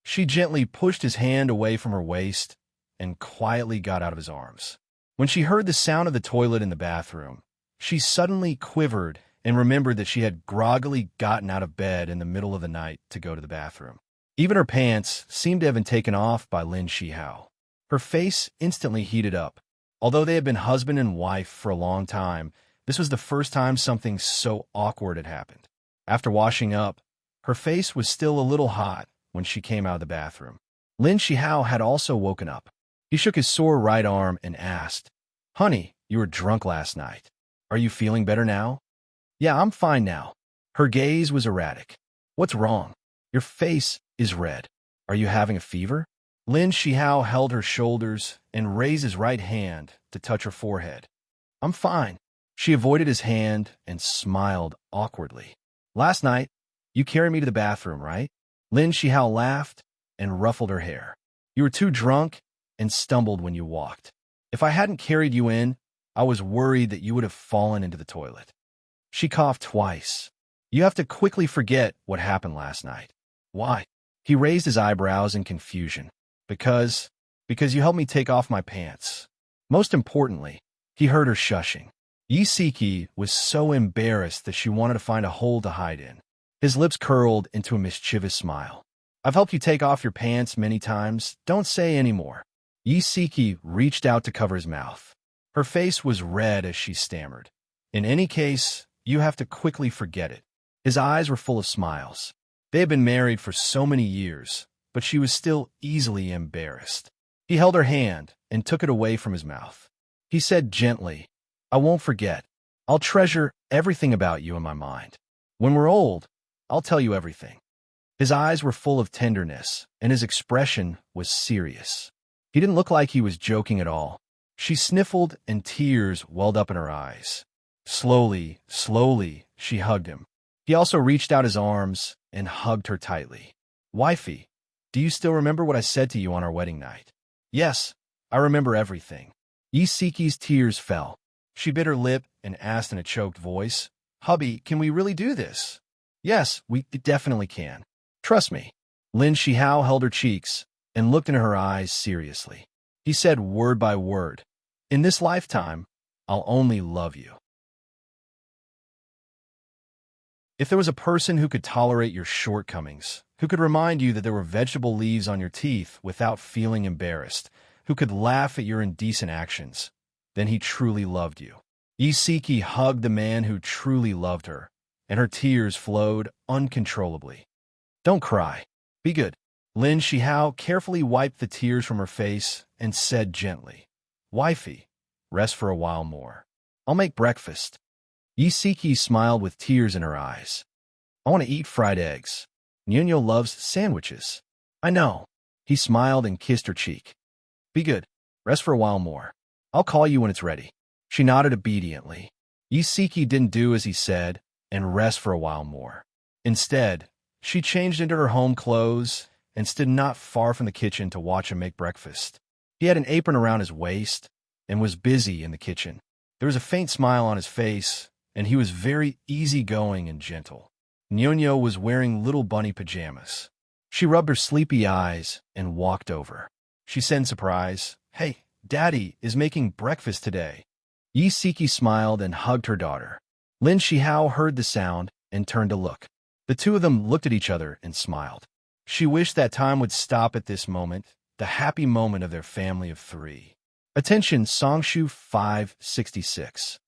She gently pushed his hand away from her waist and quietly got out of his arms. When she heard the sound of the toilet in the bathroom, she suddenly quivered and remembered that she had groggily gotten out of bed in the middle of the night to go to the bathroom. Even her pants seemed to have been taken off by Lin Shihao. Her face instantly heated up. Although they had been husband and wife for a long time, this was the first time something so awkward had happened. After washing up, her face was still a little hot when she came out of the bathroom. Lin Shihao had also woken up. He shook his sore right arm and asked, "Honey, you were drunk last night. Are you feeling better now?" "Yeah, I'm fine now." Her gaze was erratic. "What's wrong? Your face is red. Are you having a fever?" Lin Shihao held her shoulders and raised his right hand to touch her forehead. "I'm fine." She avoided his hand and smiled awkwardly. "Last night, you carried me to the bathroom, right?" Lin Shihao laughed and ruffled her hair. "You were too drunk and stumbled when you walked. If I hadn't carried you in, I was worried that you would have fallen into the toilet." She coughed twice. "You have to quickly forget what happened last night." "Why?" He raised his eyebrows in confusion. Because you helped me take off my pants." Most importantly, he heard her shushing. Yisiki was so embarrassed that she wanted to find a hole to hide in. His lips curled into a mischievous smile. "I've helped you take off your pants many times. Don't say any more." Yisiki reached out to cover his mouth. Her face was red as she stammered. "In any case, you have to quickly forget it." His eyes were full of smiles. They had been married for so many years, but she was still easily embarrassed. He held her hand and took it away from his mouth. He said gently, "I won't forget. I'll treasure everything about you in my mind. When we're old, I'll tell you everything." His eyes were full of tenderness, and his expression was serious. He didn't look like he was joking at all. She sniffled, and tears welled up in her eyes. Slowly, she hugged him. He also reached out his arms and hugged her tightly. "Wifey, do you still remember what I said to you on our wedding night?" "Yes, I remember everything." Yisiki's tears fell. She bit her lip and asked in a choked voice, "Hubby, can we really do this?" "Yes, we definitely can. Trust me." Lin Shihao held her cheeks and looked into her eyes seriously. He said word by word, "In this lifetime, I'll only love you." If there was a person who could tolerate your shortcomings, who could remind you that there were vegetable leaves on your teeth without feeling embarrassed, who could laugh at your indecent actions, then he truly loved you. Yisiki hugged the man who truly loved her, and her tears flowed uncontrollably. "Don't cry. Be good." Lin Shihao carefully wiped the tears from her face and said gently, "Wifey, rest for a while more. I'll make breakfast." Yisiki smiled with tears in her eyes. "I want to eat fried eggs. Nuno loves sandwiches." "I know." He smiled and kissed her cheek. "Be good. Rest for a while more. I'll call you when it's ready." She nodded obediently. Yisiki didn't do as he said and rest for a while more. Instead, she changed into her home clothes and stood not far from the kitchen to watch him make breakfast. He had an apron around his waist and was busy in the kitchen. There was a faint smile on his face, and he was very easygoing and gentle. Nuno was wearing little bunny pajamas. She rubbed her sleepy eyes and walked over. She said in surprise, "Hey, Daddy is making breakfast today." Yisiki smiled and hugged her daughter. Lin Shihao heard the sound and turned to look. The two of them looked at each other and smiled. She wished that time would stop at this moment, the happy moment of their family of three. Attention, Songshu 566.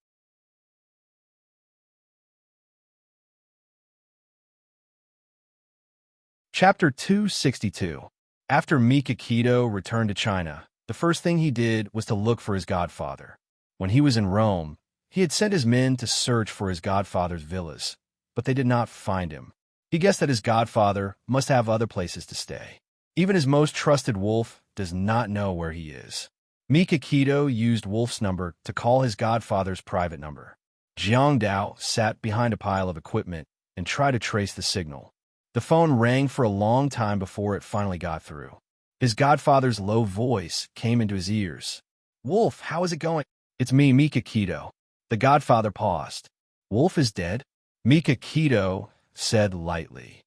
Chapter 262. After Mikakito returned to China, the first thing he did was to look for his godfather. When he was in Rome, he had sent his men to search for his godfather's villas, but they did not find him. He guessed that his godfather must have other places to stay. Even his most trusted wolf does not know where he is. Mikakito used Wolf's number to call his godfather's private number. Jiang Dao sat behind a pile of equipment and tried to trace the signal. The phone rang for a long time before it finally got through. His godfather's low voice came into his ears. "Wolf, how is it going?" "It's me, Mikakito." The godfather paused. "Wolf is dead?" Mikakito said lightly.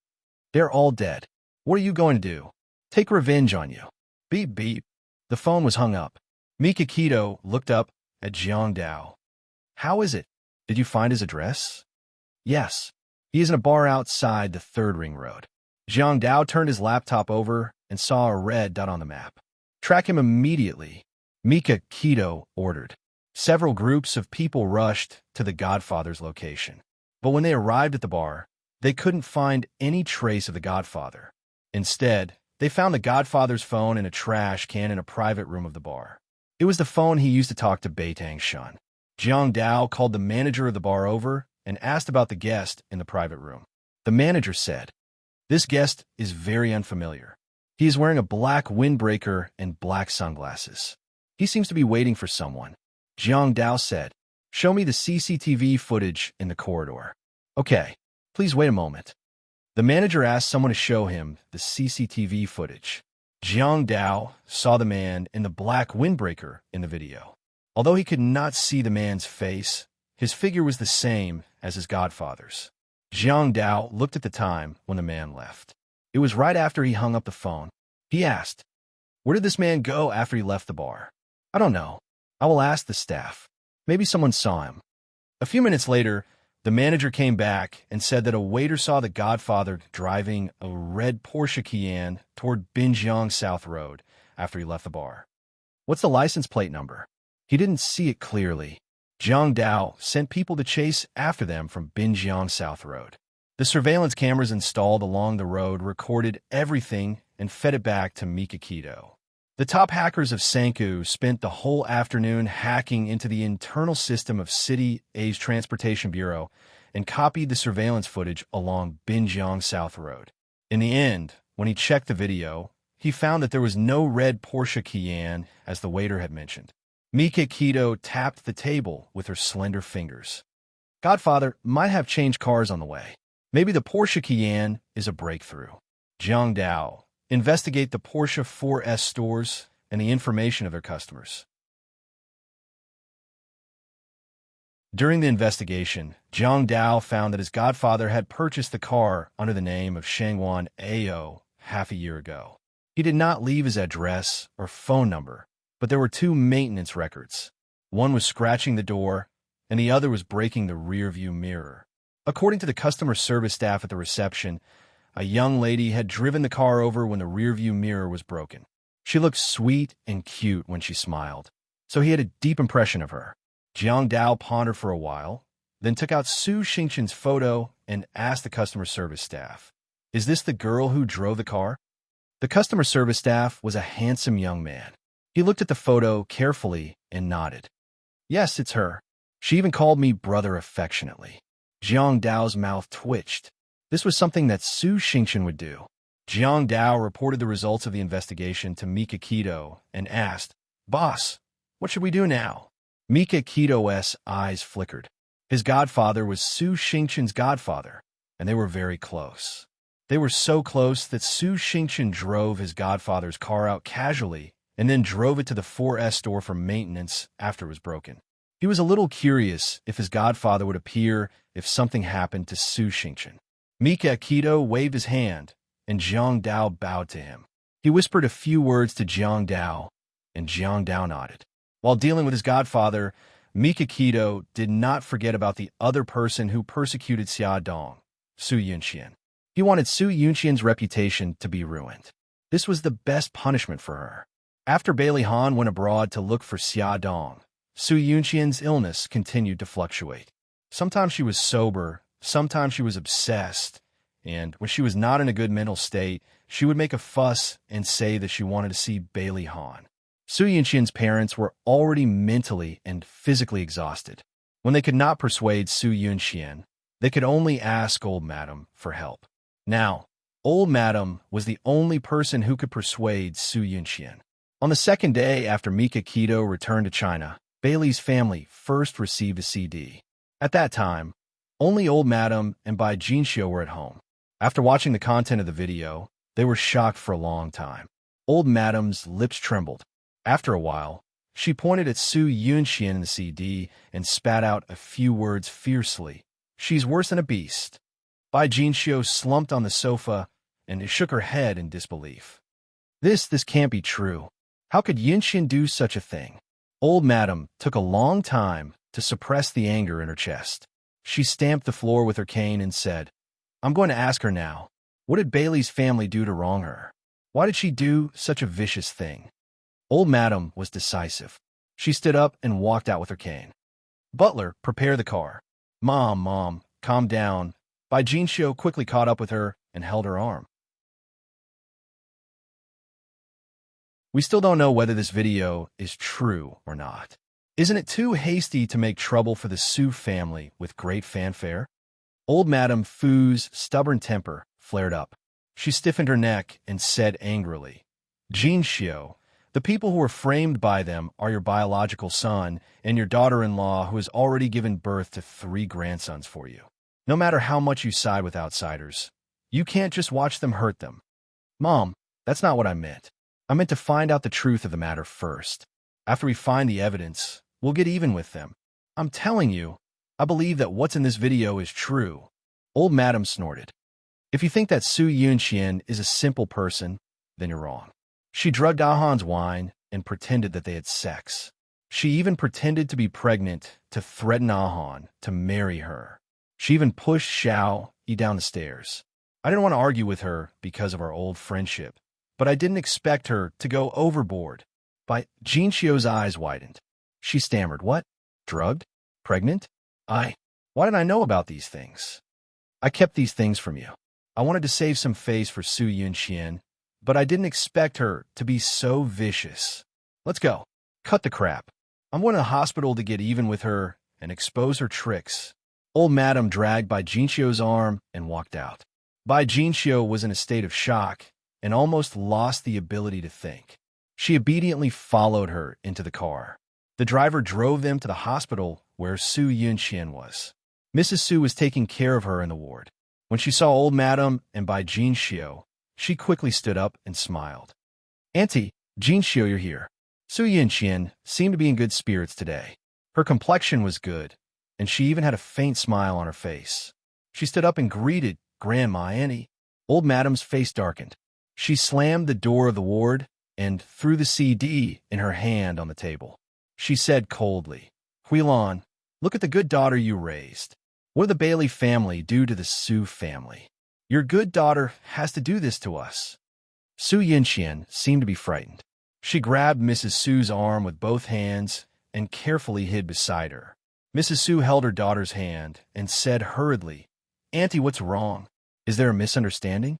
"They're all dead. What are you going to do? Take revenge on you." Beep, beep. The phone was hung up. Mikakito looked up at Jiang Dao. "How is it? Did you find his address?" "Yes. He is in a bar outside the 3rd ring road." Jiang Dao turned his laptop over and saw a red dot on the map. "Track him immediately," Mikakito ordered. Several groups of people rushed to the godfather's location. But when they arrived at the bar, they couldn't find any trace of the godfather. Instead, they found the godfather's phone in a trash can in a private room of the bar. It was the phone he used to talk to Beitang Shun. Jiang Dao called the manager of the bar over and asked about the guest in the private room. The manager said, "This guest is very unfamiliar. He is wearing a black windbreaker and black sunglasses. He seems to be waiting for someone." Jiang Dao said, "Show me the CCTV footage in the corridor." "Okay, please wait a moment." The manager asked someone to show him the CCTV footage. Jiang Dao saw the man in the black windbreaker in the video. Although he could not see the man's face, his figure was the same as his godfather's. Jiang Dao looked at the time when the man left. It was right after he hung up the phone. He asked, "Where did this man go after he left the bar?" "I don't know. I will ask the staff. Maybe someone saw him." A few minutes later, the manager came back and said that a waiter saw the godfather driving a red Porsche Cayenne toward Binjiang South Road after he left the bar. "What's the license plate number?" He didn't see it clearly. Jiang Dao sent people to chase after them from Binjiang South Road. The surveillance cameras installed along the road recorded everything and fed it back to Mikakito. The top hackers of Sanku spent the whole afternoon hacking into the internal system of City A's Transportation Bureau and copied the surveillance footage along Binjiang South Road. In the end, when he checked the video, he found that there was no red Porsche Cayenne, as the waiter had mentioned. Mikakito tapped the table with her slender fingers. "Godfather might have changed cars on the way. Maybe the Porsche Cayenne is a breakthrough." Jiang Dao, investigate the Porsche 4S stores and the information of their customers. During the investigation, Jiang Dao found that his godfather had purchased the car under the name of Shangwan Ao half a year ago. He did not leave his address or phone number, but there were 2 maintenance records. One was scratching the door, and the other was breaking the rearview mirror. According to the customer service staff at the reception, a young lady had driven the car over when the rearview mirror was broken. She looked sweet and cute when she smiled, so he had a deep impression of her. Jiang Dao pondered for a while, then took out Su Xingchen's photo and asked the customer service staff, "Is this the girl who drove the car?" The customer service staff was a handsome young man. He looked at the photo carefully and nodded. Yes, it's her. She even called me brother affectionately. Jiang Dao's mouth twitched. This was something that Su Xingqian would do. Jiang Dao reported the results of the investigation to Mika Kido and asked, Boss, what should we do now? Mika Kido's eyes flickered. His godfather was Su Xingqian's godfather, and they were very close. They were so close that Su Xingqian drove his godfather's car out casually and then drove it to the 4S store for maintenance after it was broken. He was a little curious if his godfather would appear if something happened to Su Xingqian. Mika Kido waved his hand, and Jiang Dao bowed to him. He whispered a few words to Jiang Dao, and Jiang Dao nodded. While dealing with his godfather, Mika Kido did not forget about the other person who persecuted Xia Dong, Su Yunqian. He wanted Su Yunqian's reputation to be ruined. This was the best punishment for her. After Bailey Han went abroad to look for Xia Dong, Su Yunqian's illness continued to fluctuate. Sometimes she was sober, sometimes she was obsessed, and when she was not in a good mental state, she would make a fuss and say that she wanted to see Bailey Han. Su Yunqian's parents were already mentally and physically exhausted. When they could not persuade Su Yunqian, they could only ask Old Madam for help. Now, Old Madam was the only person who could persuade Su Yunqian. On the second day after Mika Kido returned to China, Bailey's family first received a CD. At that time, only Old Madam and Bai Jinxiu were at home. After watching the content of the video, they were shocked for a long time. Old Madam's lips trembled. After a while, she pointed at Su Yunqian in the CD and spat out a few words fiercely. She's worse than a beast. Bai Jinxiu slumped on the sofa and shook her head in disbelief. This can't be true. How could Yunqian do such a thing? Old Madam took a long time to suppress the anger in her chest. She stamped the floor with her cane and said, I'm going to ask her now. What did Bailey's family do to wrong her? Why did she do such a vicious thing? Old Madam was decisive. She stood up and walked out with her cane. Butler, prepare the car. Mom, calm down. Bai Jinxiu quickly caught up with her and held her arm. We still don't know whether this video is true or not. Isn't it too hasty to make trouble for the Su family with great fanfare? Old Madam Fu's stubborn temper flared up. She stiffened her neck and said angrily, Jinxiu, the people who were framed by them are your biological son and your daughter-in-law who has already given birth to 3 grandsons for you. No matter how much you side with outsiders, you can't just watch them hurt them. Mom, that's not what I meant. I meant to find out the truth of the matter first. After we find the evidence, we'll get even with them. I'm telling you, I believe that what's in this video is true. Old Madam snorted. If you think that Su Yunqian is a simple person, then you're wrong. She drugged Ahan's wine and pretended that they had sex. She even pretended to be pregnant to threaten Ahan to marry her. She even pushed Xiao Yi down the stairs. I didn't want to argue with her because of our old friendship, but I didn't expect her to go overboard. Bai Jinxiu's eyes widened. She stammered, What? Drugged? Pregnant? Why did I know about these things? I kept these things from you. I wanted to save some face for Su Yunqian, but I didn't expect her to be so vicious. Let's go. Cut the crap. I'm going to the hospital to get even with her and expose her tricks. Old Madam dragged Bai Jinxiu's arm and walked out. Bai Jinxiu was in a state of shock and almost lost the ability to think. She obediently followed her into the car. The driver drove them to the hospital where Su Yunqian was. Mrs. Su was taking care of her in the ward. When she saw Old Madam and Bai Jinxiu, she quickly stood up and smiled. Auntie, Jinxiu, you're here. Su Yunqian seemed to be in good spirits today. Her complexion was good, and she even had a faint smile on her face. She stood up and greeted Grandma Annie. Old Madam's face darkened. She slammed the door of the ward and threw the CD in her hand on the table. She said coldly, Huilan, look at the good daughter you raised. What did the Bailey family do to the Su family? Your good daughter has to do this to us. Su Yunqian seemed to be frightened. She grabbed Mrs. Su's arm with both hands and carefully hid beside her. Mrs. Su held her daughter's hand and said hurriedly, Auntie, what's wrong? Is there a misunderstanding?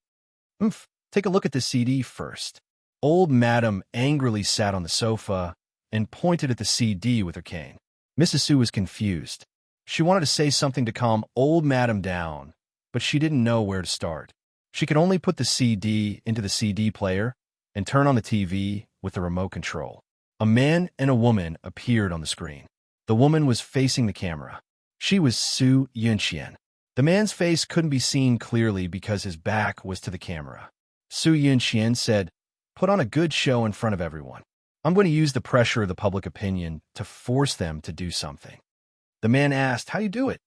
Take a look at the CD first. Old Madam angrily sat on the sofa and pointed at the CD with her cane. Mrs. Sue was confused. She wanted to say something to calm Old Madam down, but she didn't know where to start. She could only put the CD into the CD player and turn on the TV with the remote control. A man and a woman appeared on the screen. The woman was facing the camera. She was Su Yunxian. The man's face couldn't be seen clearly because his back was to the camera. Su Yunxian said, "Put on a good show in front of everyone. I'm going to use the pressure of the public opinion to force them to do something." The man asked, "How you do it?"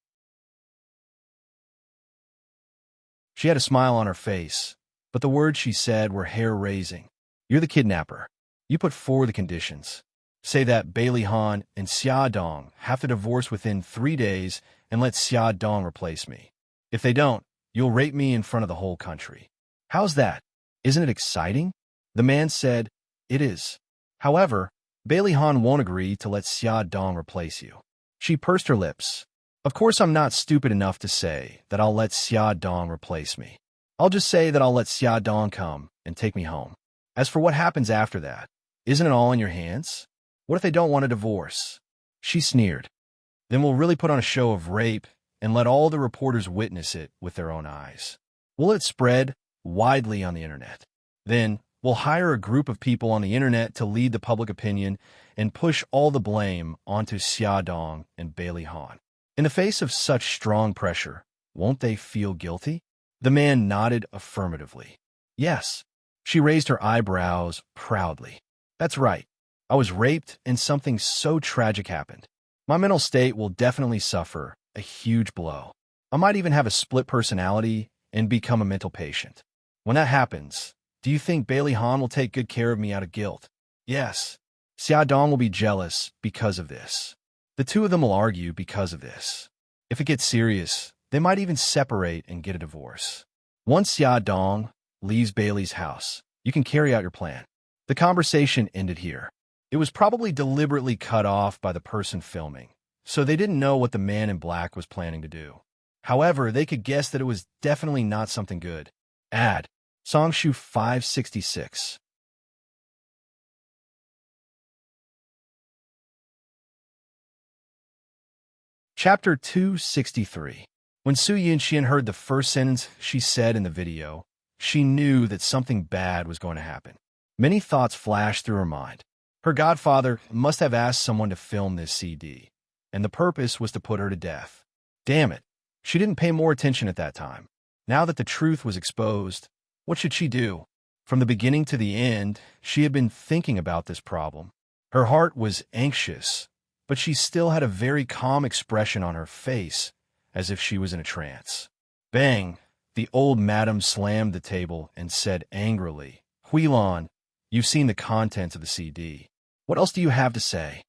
She had a smile on her face, but the words she said were hair-raising. "You're the kidnapper. You put forward the conditions. Say that Bailey Han and Xia Dong have to divorce within 3 days and let Xia Dong replace me. If they don't, you'll rape me in front of the whole country. How's that? Isn't it exciting?" The man said, "It is. However, Bailey Han won't agree to let Xia Dong replace you." She pursed her lips. "Of course I'm not stupid enough to say that I'll let Xia Dong replace me. I'll just say that I'll let Xia Dong come and take me home. As for what happens after that, isn't it all in your hands? What if they don't want a divorce?" She sneered. "Then we'll really put on a show of rape and let all the reporters witness it with their own eyes. We'll let it spread widely on the internet. Then we'll hire a group of people on the internet to lead the public opinion and push all the blame onto Xia Dong and Bailey Han. In the face of such strong pressure, won't they feel guilty?" The man nodded affirmatively. "Yes." She raised her eyebrows proudly. "That's right. I was raped and something so tragic happened. My mental state will definitely suffer a huge blow. I might even have a split personality and become a mental patient. When that happens, do you think Bailey Han will take good care of me out of guilt? Yes. Xia Dong will be jealous because of this. The two of them will argue because of this. If it gets serious, they might even separate and get a divorce. Once Xia Dong leaves Bailey's house, you can carry out your plan." The conversation ended here. It was probably deliberately cut off by the person filming, so they didn't know what the man in black was planning to do. However, they could guess that it was definitely not something good. Ad. Songshu 566. Chapter 263. When Su Yunxian heard the first sentence she said in the video, she knew that something bad was going to happen. Many thoughts flashed through her mind. Her godfather must have asked someone to film this CD, and the purpose was to put her to death. Damn it, she didn't pay more attention at that time. Now that the truth was exposed, what should she do? From the beginning to the end, she had been thinking about this problem. Her heart was anxious, but she still had a very calm expression on her face, as if she was in a trance. Bang! The old madam slammed the table and said angrily, "Huilan, you've seen the contents of the CD. What else do you have to say?"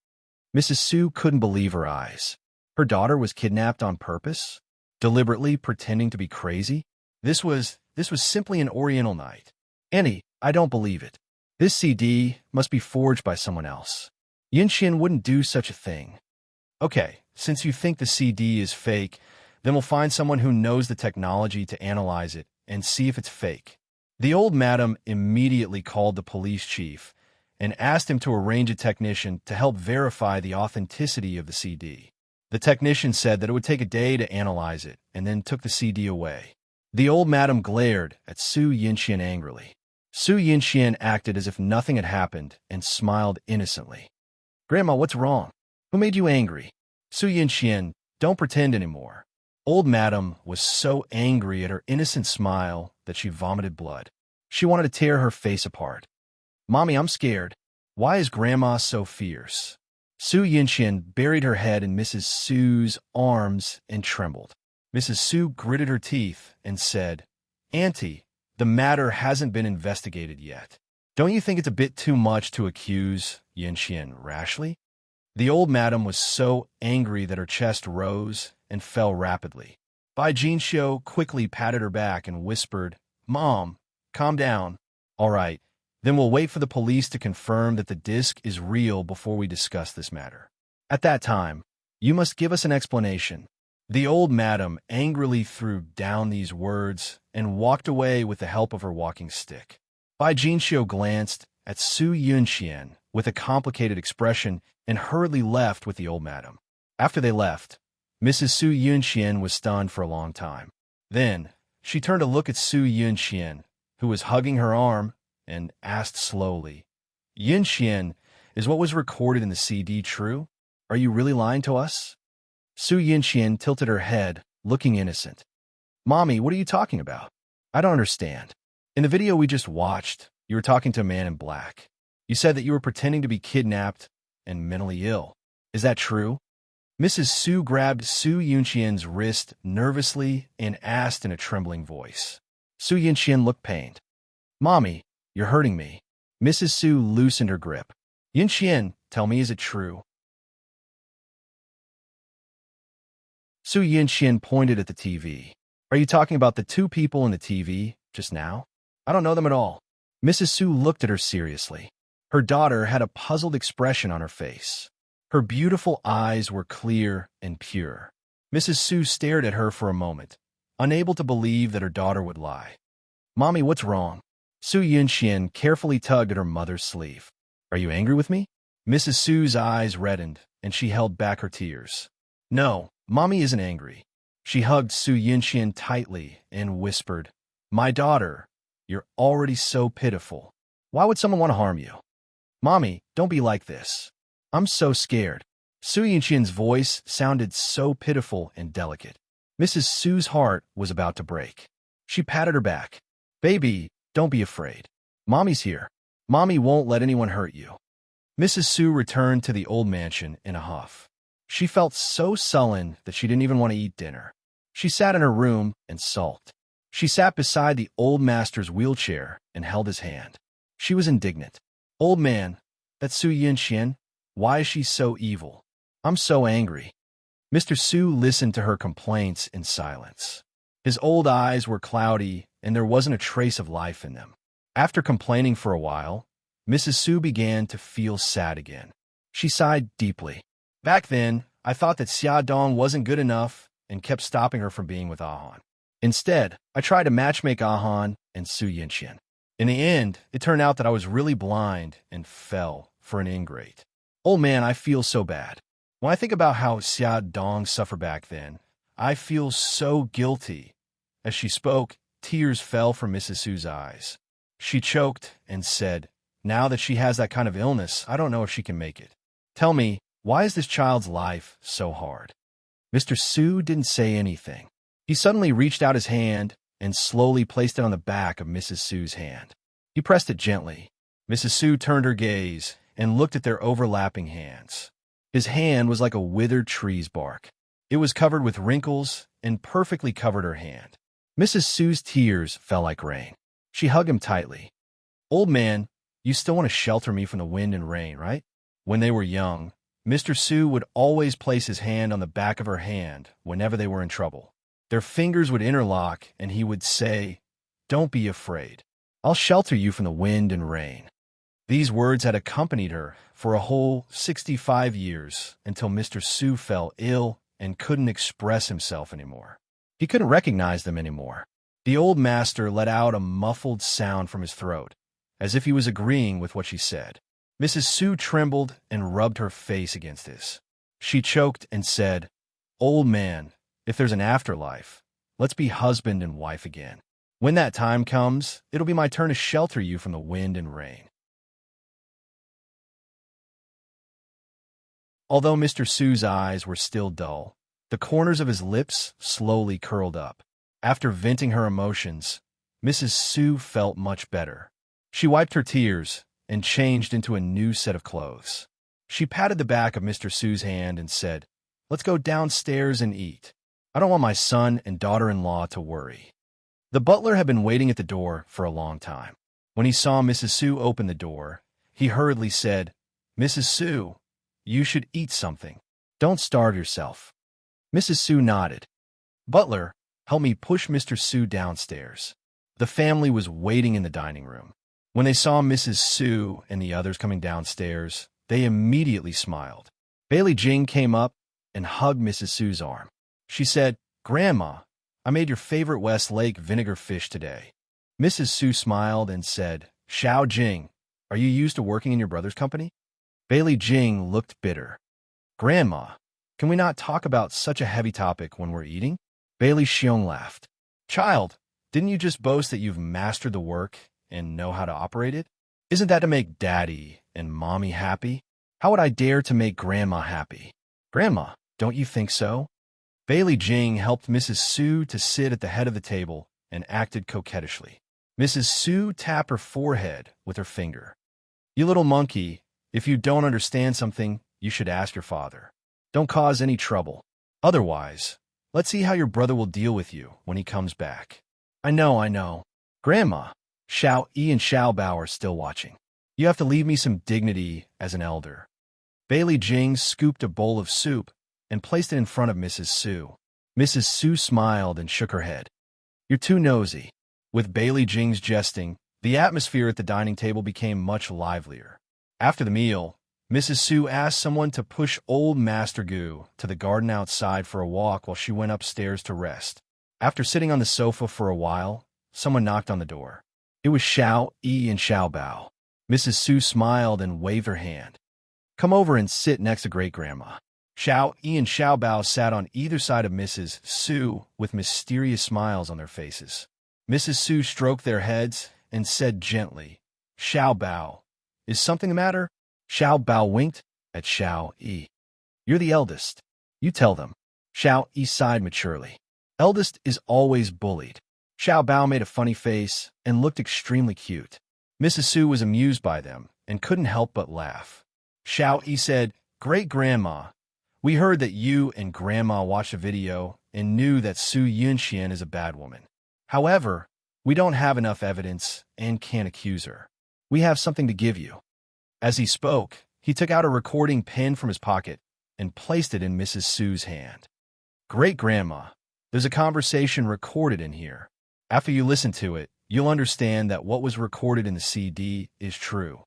Mrs. Su couldn't believe her eyes. Her daughter was kidnapped on purpose, deliberately pretending to be crazy. This was simply an Oriental night. "Annie, I don't believe it. This CD must be forged by someone else. Yunxian wouldn't do such a thing." "Okay, since you think the CD is fake, then we'll find someone who knows the technology to analyze it and see if it's fake." The old madam immediately called the police chief and asked him to arrange a technician to help verify the authenticity of the CD. The technician said that it would take a day to analyze it and then took the CD away. The old madam glared at Su Yunxian angrily. Su Yunxian acted as if nothing had happened and smiled innocently. "Grandma, what's wrong? Who made you angry?" "Su Yunxian, don't pretend anymore." Old madam was so angry at her innocent smile that she vomited blood. She wanted to tear her face apart. "Mommy, I'm scared. Why is Grandma so fierce?" Su Yunxian buried her head in Mrs. Su's arms and trembled. Mrs. Su gritted her teeth and said, "Auntie, the matter hasn't been investigated yet. Don't you think it's a bit too much to accuse Yunxian rashly?" The old madam was so angry that her chest rose and fell rapidly. Bai Jinxiu quickly patted her back and whispered, "Mom, calm down. All right, then we'll wait for the police to confirm that the disc is real before we discuss this matter. At that time, you must give us an explanation." The old madam angrily threw down these words and walked away with the help of her walking stick. Bai Jinxiu glanced at Su Yunxian with a complicated expression and hurriedly left with the old madam. After they left, Mrs. Su Yunxian was stunned for a long time. Then, she turned to look at Su Yunxian, who was hugging her arm, and asked slowly, Yunxian, is what was recorded in the CD true? Are you really lying to us? Su Yunxian tilted her head, looking innocent. Mommy, what are you talking about? I don't understand. In the video we just watched, you were talking to a man in black. You said that you were pretending to be kidnapped and mentally ill. Is that true? Mrs. Su grabbed Su Yunxian's wrist nervously and asked in a trembling voice. Su Yunxian looked pained. Mommy, you're hurting me. Mrs. Su loosened her grip. Yunxian, tell me, is it true? Su Yunxian pointed at the TV. Are you talking about the two people in the TV just now? I don't know them at all. Mrs. Su looked at her seriously. Her daughter had a puzzled expression on her face. Her beautiful eyes were clear and pure. Mrs. Su stared at her for a moment, unable to believe that her daughter would lie. Mommy, what's wrong? Su Yunxian carefully tugged at her mother's sleeve. Are you angry with me? Mrs. Su's eyes reddened, and she held back her tears. No, Mommy isn't angry. She hugged Su Yunxian tightly and whispered, My daughter, you're already so pitiful. Why would someone want to harm you? Mommy, don't be like this. I'm so scared. Su Yunxian's voice sounded so pitiful and delicate. Mrs. Su's heart was about to break. She patted her back. Baby, don't be afraid. Mommy's here. Mommy won't let anyone hurt you. Mrs. Su returned to the old mansion in a huff. She felt so sullen that she didn't even want to eat dinner. She sat in her room and sulked. She sat beside the old master's wheelchair and held his hand. She was indignant. Old man, that's Su Yunxian. Why is she so evil? I'm so angry. Mr. Su listened to her complaints in silence. His old eyes were cloudy, and there wasn't a trace of life in them. After complaining for a while, Mrs. Su began to feel sad again. She sighed deeply. Back then, I thought that Xia Dong wasn't good enough and kept stopping her from being with Ahan. Instead, I tried to matchmake Ahan and Su Yunxian. In the end, it turned out that I was really blind and fell for an ingrate. Old man, I feel so bad. When I think about how Xia Dong suffered back then, I feel so guilty. As she spoke, tears fell from Mrs. Su's eyes. She choked and said, Now that she has that kind of illness, I don't know if she can make it. Tell me, why is this child's life so hard? Mr. Su didn't say anything. He suddenly reached out his hand and slowly placed it on the back of Mrs. Su's hand. He pressed it gently. Mrs. Su turned her gaze and looked at their overlapping hands. His hand was like a withered tree's bark. It was covered with wrinkles and perfectly covered her hand. Mrs. Su's tears fell like rain. She hugged him tightly. Old man, you still want to shelter me from the wind and rain, right? When they were young, Mr. Su would always place his hand on the back of her hand whenever they were in trouble. Their fingers would interlock, and he would say, Don't be afraid. I'll shelter you from the wind and rain. These words had accompanied her for a whole 65 years until Mr. Su fell ill and couldn't express himself anymore. He couldn't recognize them anymore. The old master let out a muffled sound from his throat, as if he was agreeing with what she said. Mrs. Su trembled and rubbed her face against his. She choked and said, Old man, if there's an afterlife, let's be husband and wife again. When that time comes, it'll be my turn to shelter you from the wind and rain. Although Mr. Su's eyes were still dull, the corners of his lips slowly curled up. After venting her emotions, Mrs. Su felt much better. She wiped her tears and changed into a new set of clothes. She patted the back of Mr. Su's hand and said, Let's go downstairs and eat. I don't want my son and daughter-in-law to worry. The butler had been waiting at the door for a long time. When he saw Mrs. Su open the door, he hurriedly said, Mrs. Su, you should eat something. Don't starve yourself. Mrs. Su nodded. Butler, help me push Mr. Su downstairs. The family was waiting in the dining room. When they saw Mrs. Su and the others coming downstairs, they immediately smiled. Bailey Jing came up and hugged Mrs. Su's arm. She said, Grandma, I made your favorite West Lake vinegar fish today. Mrs. Su smiled and said, Xiao Jing, are you used to working in your brother's company? Bailey Jing looked bitter. Grandma, can we not talk about such a heavy topic when we're eating? Bailey Xiong laughed. Child, didn't you just boast that you've mastered the work and know how to operate it? Isn't that to make Daddy and Mommy happy? How would I dare to make Grandma happy? Grandma, don't you think so? Bailey Jing helped Mrs. Su to sit at the head of the table and acted coquettishly. Mrs. Su tapped her forehead with her finger. You little monkey, if you don't understand something, you should ask your father. Don't cause any trouble. Otherwise, let's see how your brother will deal with you when he comes back. I know. Grandma, Xiao Yi and Xiao Bao are still watching. You have to leave me some dignity as an elder. Bailey Jing scooped a bowl of soup and placed it in front of Mrs. Su. Mrs. Su smiled and shook her head. You're too nosy. With Bailey Jing's jesting, the atmosphere at the dining table became much livelier. After the meal, Mrs. Su asked someone to push old Master Gu to the garden outside for a walk while she went upstairs to rest. After sitting on the sofa for a while, someone knocked on the door. It was Xiao Yi and Xiao Bao. Mrs. Su smiled and waved her hand. Come over and sit next to Great-Grandma. Xiao Yi and Xiao Bao sat on either side of Mrs. Su with mysterious smiles on their faces. Mrs. Su stroked their heads and said gently, Xiao Bao, is something the matter? Xiao Bao winked at Xiao Yi. You're the eldest. You tell them. Xiao Yi sighed maturely. Eldest is always bullied. Xiao Bao made a funny face and looked extremely cute. Mrs. Su was amused by them and couldn't help but laugh. Xiao Yi said, Great-Grandma, we heard that you and Grandma watched a video and knew that Su Yunxian is a bad woman. However, we don't have enough evidence and can't accuse her. We have something to give you. As he spoke, he took out a recording pen from his pocket and placed it in Mrs. Su's hand. Great-Grandma, there's a conversation recorded in here. After you listen to it, you'll understand that what was recorded in the CD is true.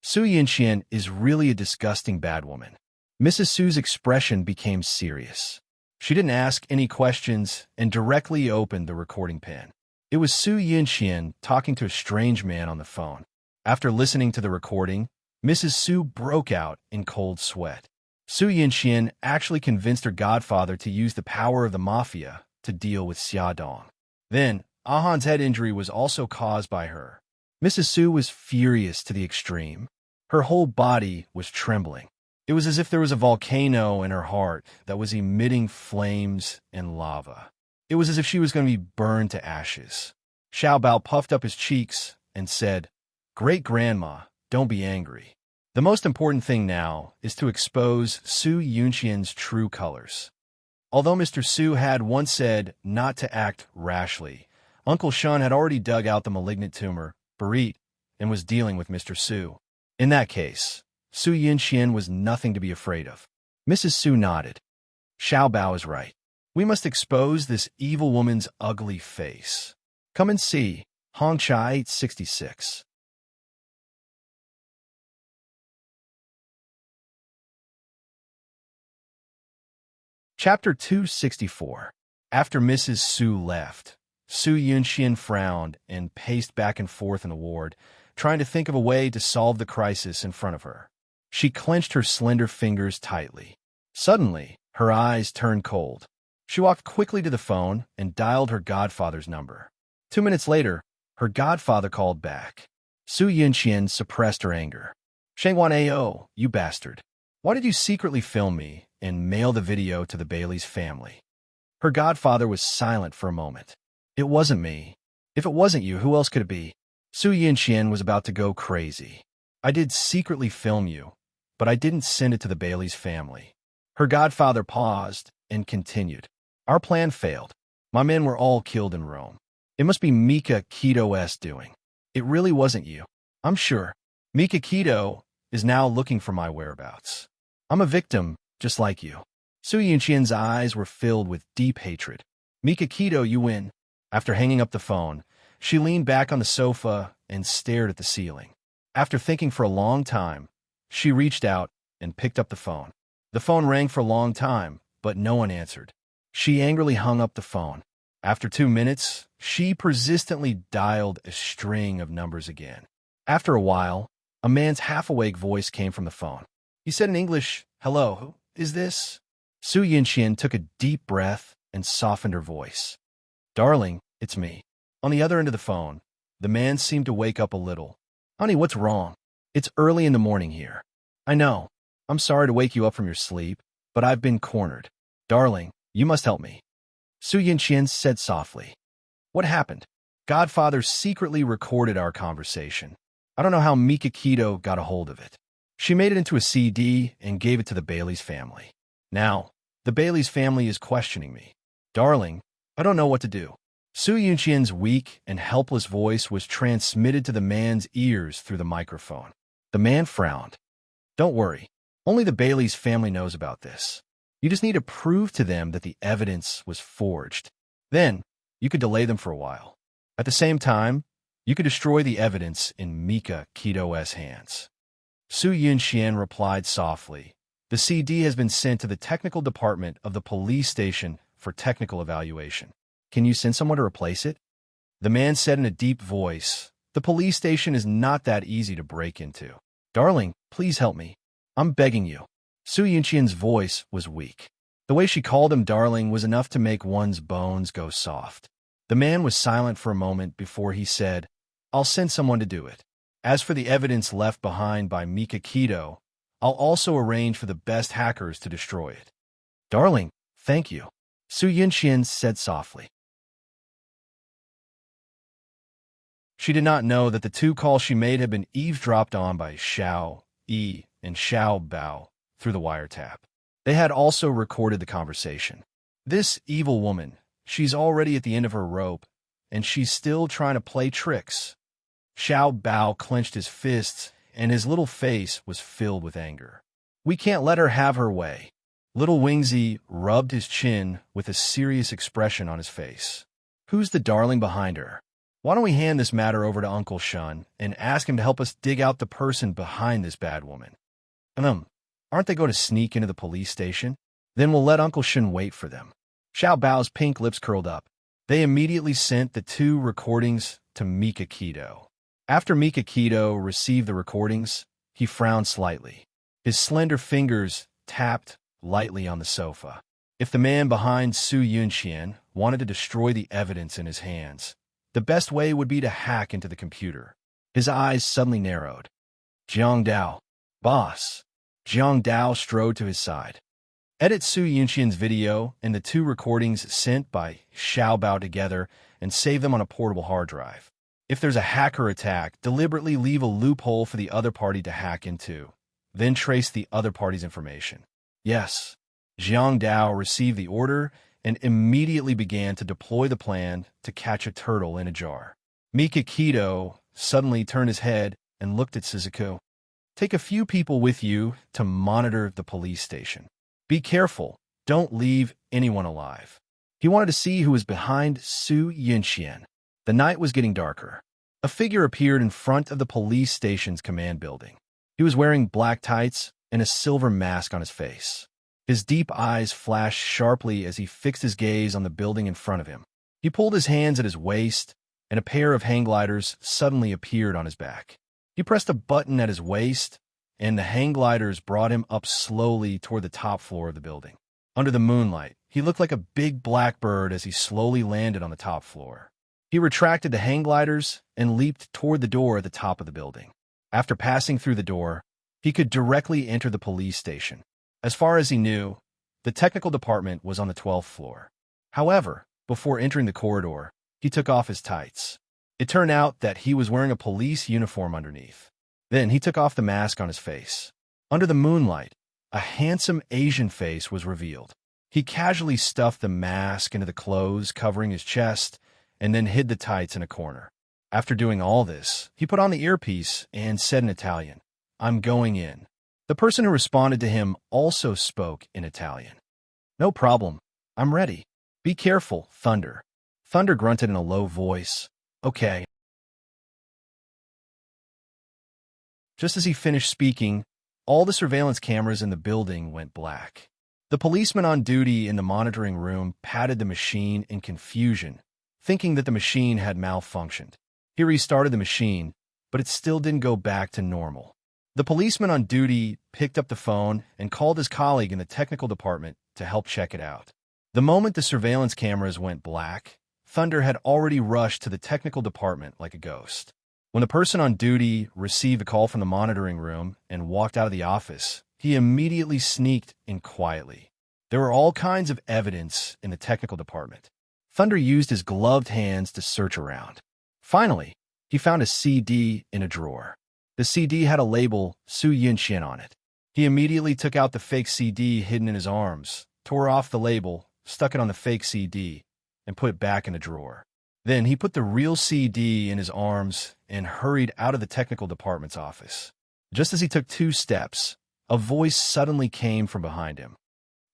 Su Yunxian is really a disgusting bad woman. Mrs. Su's expression became serious. She didn't ask any questions and directly opened the recording pen. It was Su Yunxian talking to a strange man on the phone. After listening to the recording, Mrs. Su broke out in cold sweat. Su Yunxian actually convinced her godfather to use the power of the mafia to deal with Xia Dong. Then, Ahan's head injury was also caused by her. Mrs. Su was furious to the extreme. Her whole body was trembling. It was as if there was a volcano in her heart that was emitting flames and lava. It was as if she was going to be burned to ashes. Xiao Bao puffed up his cheeks and said, Great-Grandma, don't be angry. The most important thing now is to expose Su Yunxian's true colors. Although Mr. Su had once said not to act rashly, Uncle Shun had already dug out the malignant tumor, Barit, and was dealing with Mr. Su. In that case, Su Yunxian was nothing to be afraid of. Mrs. Su nodded. Xiao Bao is right. We must expose this evil woman's ugly face. Come and see. Hong Chai 866. Chapter 264. After Mrs. Su left, Su Yunxian frowned and paced back and forth in the ward, trying to think of a way to solve the crisis in front of her. She clenched her slender fingers tightly. Suddenly, her eyes turned cold. She walked quickly to the phone and dialed her godfather's number. 2 minutes later, her godfather called back. Su Yunxian suppressed her anger. Shengwan Ao, you bastard. Why did you secretly film me and mail the video to the Bailey's family? Her godfather was silent for a moment. It wasn't me. If it wasn't you, who else could it be? Su Yunxian was about to go crazy. I did secretly film you, but I didn't send it to the Bailey's family. Her godfather paused and continued. Our plan failed. My men were all killed in Rome. It must be Mika Kito's doing. It really wasn't you. I'm sure. Mika Kito is now looking for my whereabouts. I'm a victim, just like you. Su Yunxian's eyes were filled with deep hatred. Mika Kito, you win. After hanging up the phone, she leaned back on the sofa and stared at the ceiling. After thinking for a long time, she reached out and picked up the phone. The phone rang for a long time, but no one answered. She angrily hung up the phone. After 2 minutes, she persistently dialed a string of numbers again. After a while, a man's half-awake voice came from the phone. He said in English, "Hello, who is this?" Su Yunxian took a deep breath and softened her voice. "Darling, it's me." On the other end of the phone, the man seemed to wake up a little. "Honey, what's wrong? It's early in the morning here." "I know. I'm sorry to wake you up from your sleep, but I've been cornered. Darling, you must help me." Su Yunxian said softly. "What happened?" "Godfather secretly recorded our conversation. I don't know how Mika Keto got a hold of it. She made it into a CD and gave it to the Bailey's family. Now, the Bailey's family is questioning me. Darling, I don't know what to do." Su Yunxian's weak and helpless voice was transmitted to the man's ears through the microphone. The man frowned. "Don't worry. Only the Bailey's family knows about this. You just need to prove to them that the evidence was forged. Then, you could delay them for a while. At the same time, you could destroy the evidence in Mika Keto's hands." Su Yunxian replied softly. "The CD has been sent to the technical department of the police station for technical evaluation. Can you send someone to replace it?" The man said in a deep voice, "The police station is not that easy to break into. Darling, please help me. I'm begging you." Su Yunxian's voice was weak. The way she called him darling was enough to make one's bones go soft. The man was silent for a moment before he said, "I'll send someone to do it. As for the evidence left behind by Mika Keto, I'll also arrange for the best hackers to destroy it." "Darling, thank you," Su Yunxian said softly. She did not know that the 2 calls she made had been eavesdropped on by Xiao Yi and Xiao Bao through the wiretap. They had also recorded the conversation. This evil woman, she's already at the end of her rope, and she's still trying to play tricks. Xiao Bao clenched his fists, and his little face was filled with anger. "We can't let her have her way." Little Wingzi rubbed his chin with a serious expression on his face. "Who's the darling behind her? Why don't we hand this matter over to Uncle Shun and ask him to help us dig out the person behind this bad woman? Aren't they going to sneak into the police station? Then we'll let Uncle Shun wait for them." Xiao Bao's pink lips curled up. They immediately sent the 2 recordings to Mika Keto. After Mika Keto received the recordings, he frowned slightly. His slender fingers tapped lightly on the sofa. If the man behind Su Yunxian wanted to destroy the evidence in his hands, the best way would be to hack into the computer. His eyes suddenly narrowed. "Jiang Dao, boss." Jiang Dao strode to his side. "Edit Su Yunxian's video and the 2 recordings sent by Xiao Bao together and save them on a portable hard drive. If there's a hacker attack, deliberately leave a loophole for the other party to hack into, then trace the other party's information." "Yes." Jiang Dao received the order and immediately began to deploy the plan to catch a turtle in a jar. Mika Keto suddenly turned his head and looked at Shizuku. "Take a few people with you to monitor the police station. Be careful. Don't leave anyone alive." He wanted to see who was behind Su Yunxian. The night was getting darker. A figure appeared in front of the police station's command building. He was wearing black tights and a silver mask on his face. His deep eyes flashed sharply as he fixed his gaze on the building in front of him. He pulled his hands at his waist, and a pair of hang gliders suddenly appeared on his back. He pressed a button at his waist, and the hang gliders brought him up slowly toward the top floor of the building. Under the moonlight, he looked like a big blackbird as he slowly landed on the top floor. He retracted the hang gliders and leaped toward the door at the top of the building. After passing through the door, he could directly enter the police station. As far as he knew, the technical department was on the 12th floor. However, before entering the corridor, he took off his tights. It turned out that he was wearing a police uniform underneath. Then he took off the mask on his face. Under the moonlight, a handsome Asian face was revealed. He casually stuffed the mask into the clothes covering his chest and then hid the tights in a corner. After doing all this, he put on the earpiece and said in Italian, "I'm going in." The person who responded to him also spoke in Italian. "No problem. I'm ready. Be careful, Thunder." Thunder grunted in a low voice. "Okay." Just as he finished speaking, all the surveillance cameras in the building went black. The policeman on duty in the monitoring room patted the machine in confusion, thinking that the machine had malfunctioned. He restarted the machine, but it still didn't go back to normal. The policeman on duty picked up the phone and called his colleague in the technical department to help check it out. The moment the surveillance cameras went black, Thunder had already rushed to the technical department like a ghost. When the person on duty received a call from the monitoring room and walked out of the office, he immediately sneaked in quietly. There were all kinds of evidence in the technical department. Thunder used his gloved hands to search around. Finally, he found a CD in a drawer. The CD had a label Su Yunxian on it. He immediately took out the fake CD hidden in his arms, tore off the label, stuck it on the fake CD, and put it back in the drawer. Then he put the real CD in his arms and hurried out of the technical department's office. Just as he took 2 steps, a voice suddenly came from behind him.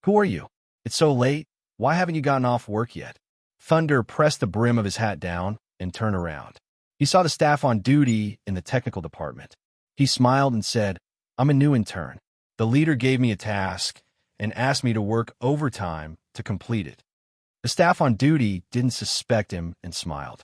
"Who are you? It's so late. Why haven't you gotten off work yet?" Thunder pressed the brim of his hat down and turned around. He saw the staff on duty in the technical department. He smiled and said, "I'm a new intern. The leader gave me a task and asked me to work overtime to complete it." The staff on duty didn't suspect him and smiled.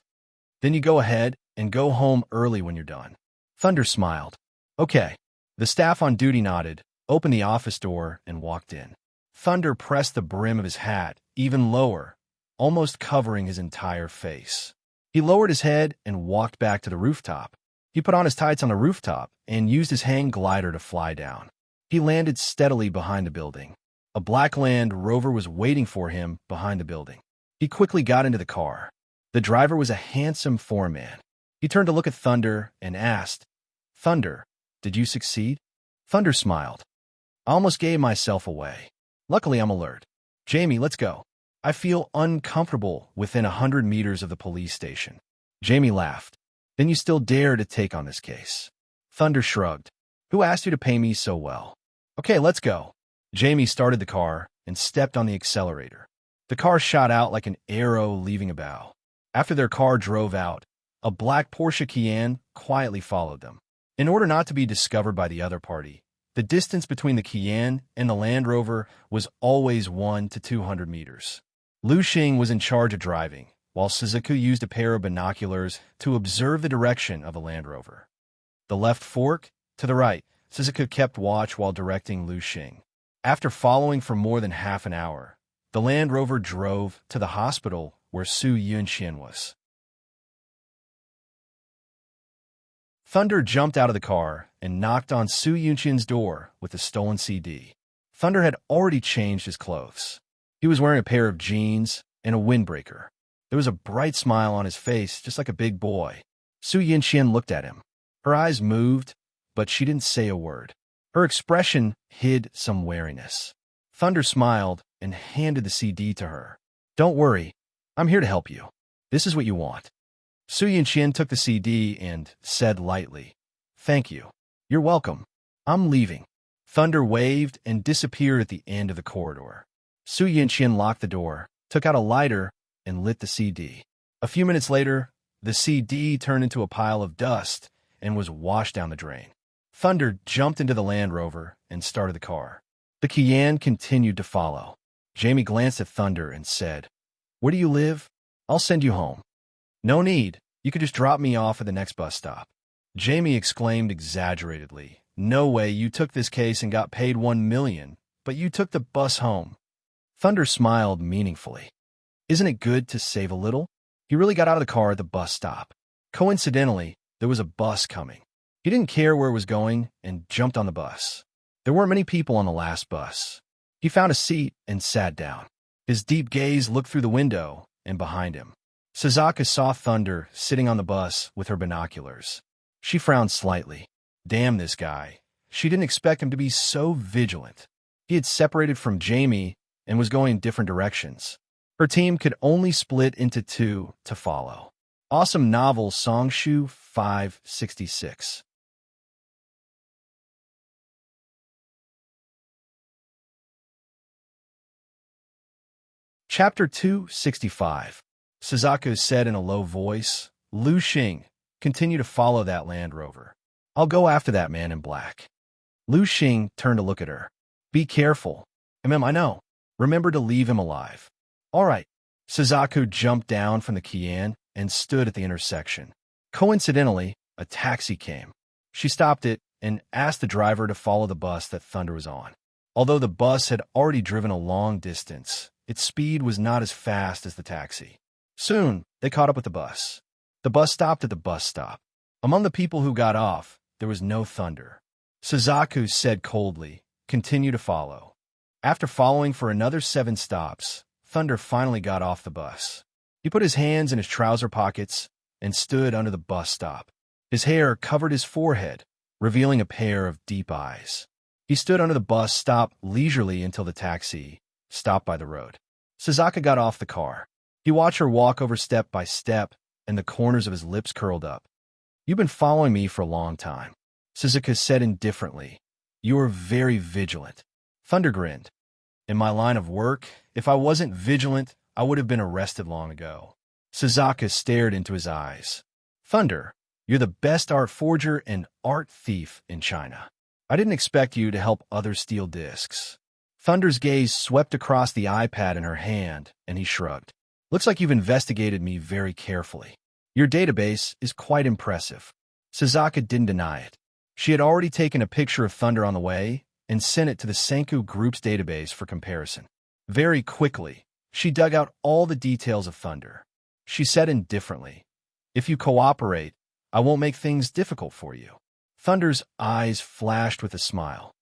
"Then you go ahead and go home early when you're done." Thunder smiled. "Okay." The staff on duty nodded, opened the office door, and walked in. Thunder pressed the brim of his hat even lower, almost covering his entire face. He lowered his head and walked back to the rooftop. He put on his tights on the rooftop and used his hang glider to fly down. He landed steadily behind the building. A black Land Rover was waiting for him behind the building. He quickly got into the car. The driver was a handsome foreman. He turned to look at Thunder and asked, "Thunder, did you succeed?" Thunder smiled. "I almost gave myself away. Luckily, I'm alert. Jamie, let's go. I feel uncomfortable within 100 meters of the police station." Jamie laughed. "Then you still dare to take on this case?" Thunder shrugged. "Who asked you to pay me so well?" "Okay, let's go." Jamie started the car and stepped on the accelerator. The car shot out like an arrow leaving a bow. After their car drove out, a black Porsche Cayenne quietly followed them. In order not to be discovered by the other party, the distance between the Cayenne and the Land Rover was always 1 to 200 meters. Lu Xing was in charge of driving, while Suzuki used a pair of binoculars to observe the direction of the Land Rover. The left fork, to the right, Suzuki kept watch while directing Lu Xing. After following for more than half an hour, the Land Rover drove to the hospital where Su Yunxian was. Thunder jumped out of the car and knocked on Su Yunxian's door with the stolen CD. Thunder had already changed his clothes. He was wearing a pair of jeans and a windbreaker. There was a bright smile on his face, just like a big boy. Su Yunxian looked at him. Her eyes moved, but she didn't say a word. Her expression hid some wariness. Thunder smiled and handed the CD to her. "Don't worry, I'm here to help you. This is what you want." Su Yunxian took the CD and said lightly, "Thank you. You're welcome. I'm leaving." Thunder waved and disappeared at the end of the corridor. Su Yunxian locked the door, took out a lighter, and lit the CD. A few minutes later, the CD turned into a pile of dust and was washed down the drain. Thunder jumped into the Land Rover and started the car. The Cayenne continued to follow. Jamie glanced at Thunder and said, "Where do you live? I'll send you home." "No need. You could just drop me off at the next bus stop." Jamie exclaimed exaggeratedly, "No way you took this case and got paid 1 million, but you took the bus home." Thunder smiled meaningfully. "Isn't it good to save a little?" He really got out of the car at the bus stop. Coincidentally, there was a bus coming. He didn't care where it was going and jumped on the bus. There weren't many people on the last bus. He found a seat and sat down. His deep gaze looked through the window and behind him. Suzuki saw Thunder sitting on the bus with her binoculars. She frowned slightly. Damn this guy. She didn't expect him to be so vigilant. He had separated from Jamie and was going in different directions. Her team could only split into 2 to follow. Awesome novel Songshu 566. Chapter 265. Suzaku said in a low voice, "Lu Xing, continue to follow that Land Rover. I'll go after that man in black." Lu Xing turned to look at her. Be careful. I know. Remember to leave him alive. All right. Suzaku jumped down from the Kian and stood at the intersection. Coincidentally, a taxi came. She stopped it and asked the driver to follow the bus that Thunder was on. Although the bus had already driven a long distance, its speed was not as fast as the taxi. Soon, they caught up with the bus. The bus stopped at the bus stop. Among the people who got off, there was no Thunder. Suzaku said coldly, "Continue to follow." After following for another 7 stops, Thunder finally got off the bus. He put his hands in his trouser pockets and stood under the bus stop. His hair covered his forehead, revealing a pair of deep eyes. He stood under the bus stop leisurely until the taxi stopped by the road. Suzaku got off the car. He watched her walk over step by step, and the corners of his lips curled up. "You've been following me for a long time," Suzaku said indifferently. "You are very vigilant." Thunder grinned. "In my line of work, if I wasn't vigilant, I would have been arrested long ago." Suzaku stared into his eyes. "Thunder, you're the best art forger and art thief in China. I didn't expect you to help others steal discs." Thunder's gaze swept across the iPad in her hand, and he shrugged. "Looks like you've investigated me very carefully. Your database is quite impressive." Suzaku didn't deny it. She had already taken a picture of Thunder on the way and sent it to the Senku Group's database for comparison. Very quickly, she dug out all the details of Thunder. She said indifferently, "If you cooperate, I won't make things difficult for you." Thunder's eyes flashed with a smile.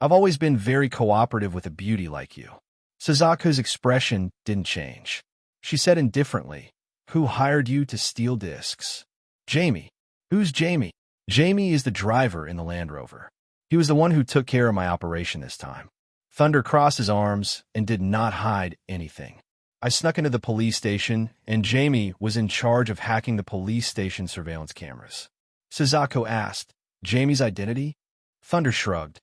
"I've always been very cooperative with a beauty like you." Suzaku's expression didn't change. She said indifferently, "Who hired you to steal discs?" "Jamie." "Who's Jamie?" "Jamie is the driver in the Land Rover. He was the one who took care of my operation this time." Thunder crossed his arms and did not hide anything. "I snuck into the police station, and Jamie was in charge of hacking the police station surveillance cameras." Suzaku asked, "Jamie's identity?" Thunder shrugged.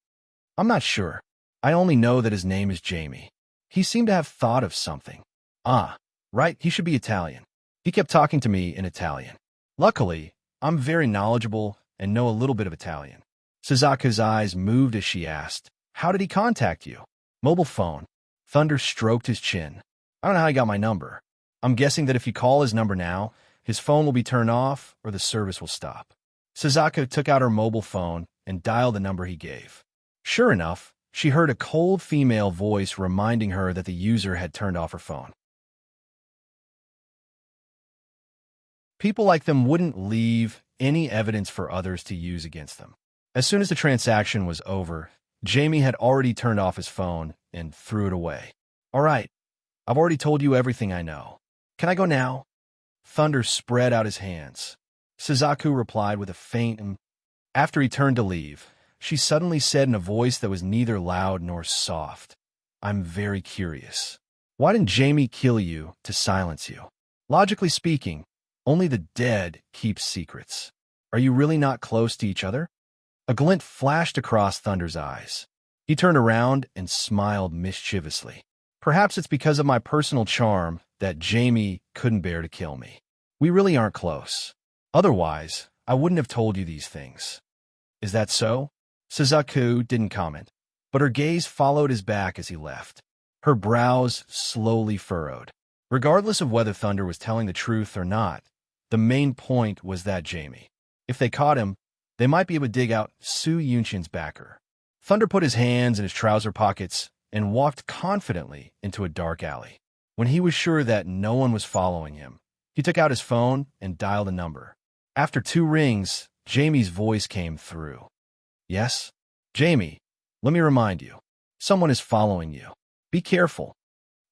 "I'm not sure. I only know that his name is Jamie. He seemed to have thought of something." "Ah, right, he should be Italian. He kept talking to me in Italian. Luckily, I'm very knowledgeable and know a little bit of Italian." Suzaku's eyes moved as she asked, "How did he contact you?" "Mobile phone." Thunder stroked his chin. "I don't know how he got my number. I'm guessing that if you call his number now, his phone will be turned off or the service will stop." Suzaku took out her mobile phone and dialed the number he gave. Sure enough, she heard a cold female voice reminding her that the user had turned off her phone. People like them wouldn't leave any evidence for others to use against them. As soon as the transaction was over, Jamie had already turned off his phone and threw it away. "All right, I've already told you everything I know. Can I go now?" Thunder spread out his hands. Suzaku replied with a faint After he turned to leave, she suddenly said in a voice that was neither loud nor soft, "I'm very curious. Why didn't Jamie kill you to silence you? Logically speaking, only the dead keep secrets. Are you really not close to each other?" A glint flashed across Thunder's eyes. He turned around and smiled mischievously. "Perhaps it's because of my personal charm that Jamie couldn't bear to kill me. We really aren't close. Otherwise, I wouldn't have told you these things." "Is that so?" Suzaku didn't comment, but her gaze followed his back as he left. Her brows slowly furrowed. Regardless of whether Thunder was telling the truth or not, the main point was that Jamie. If they caught him, they might be able to dig out Su Yunqian's backer. Thunder put his hands in his trouser pockets and walked confidently into a dark alley. When he was sure that no one was following him, he took out his phone and dialed a number. After 2 rings, Jamie's voice came through. "Yes? Jamie, let me remind you. Someone is following you. Be careful."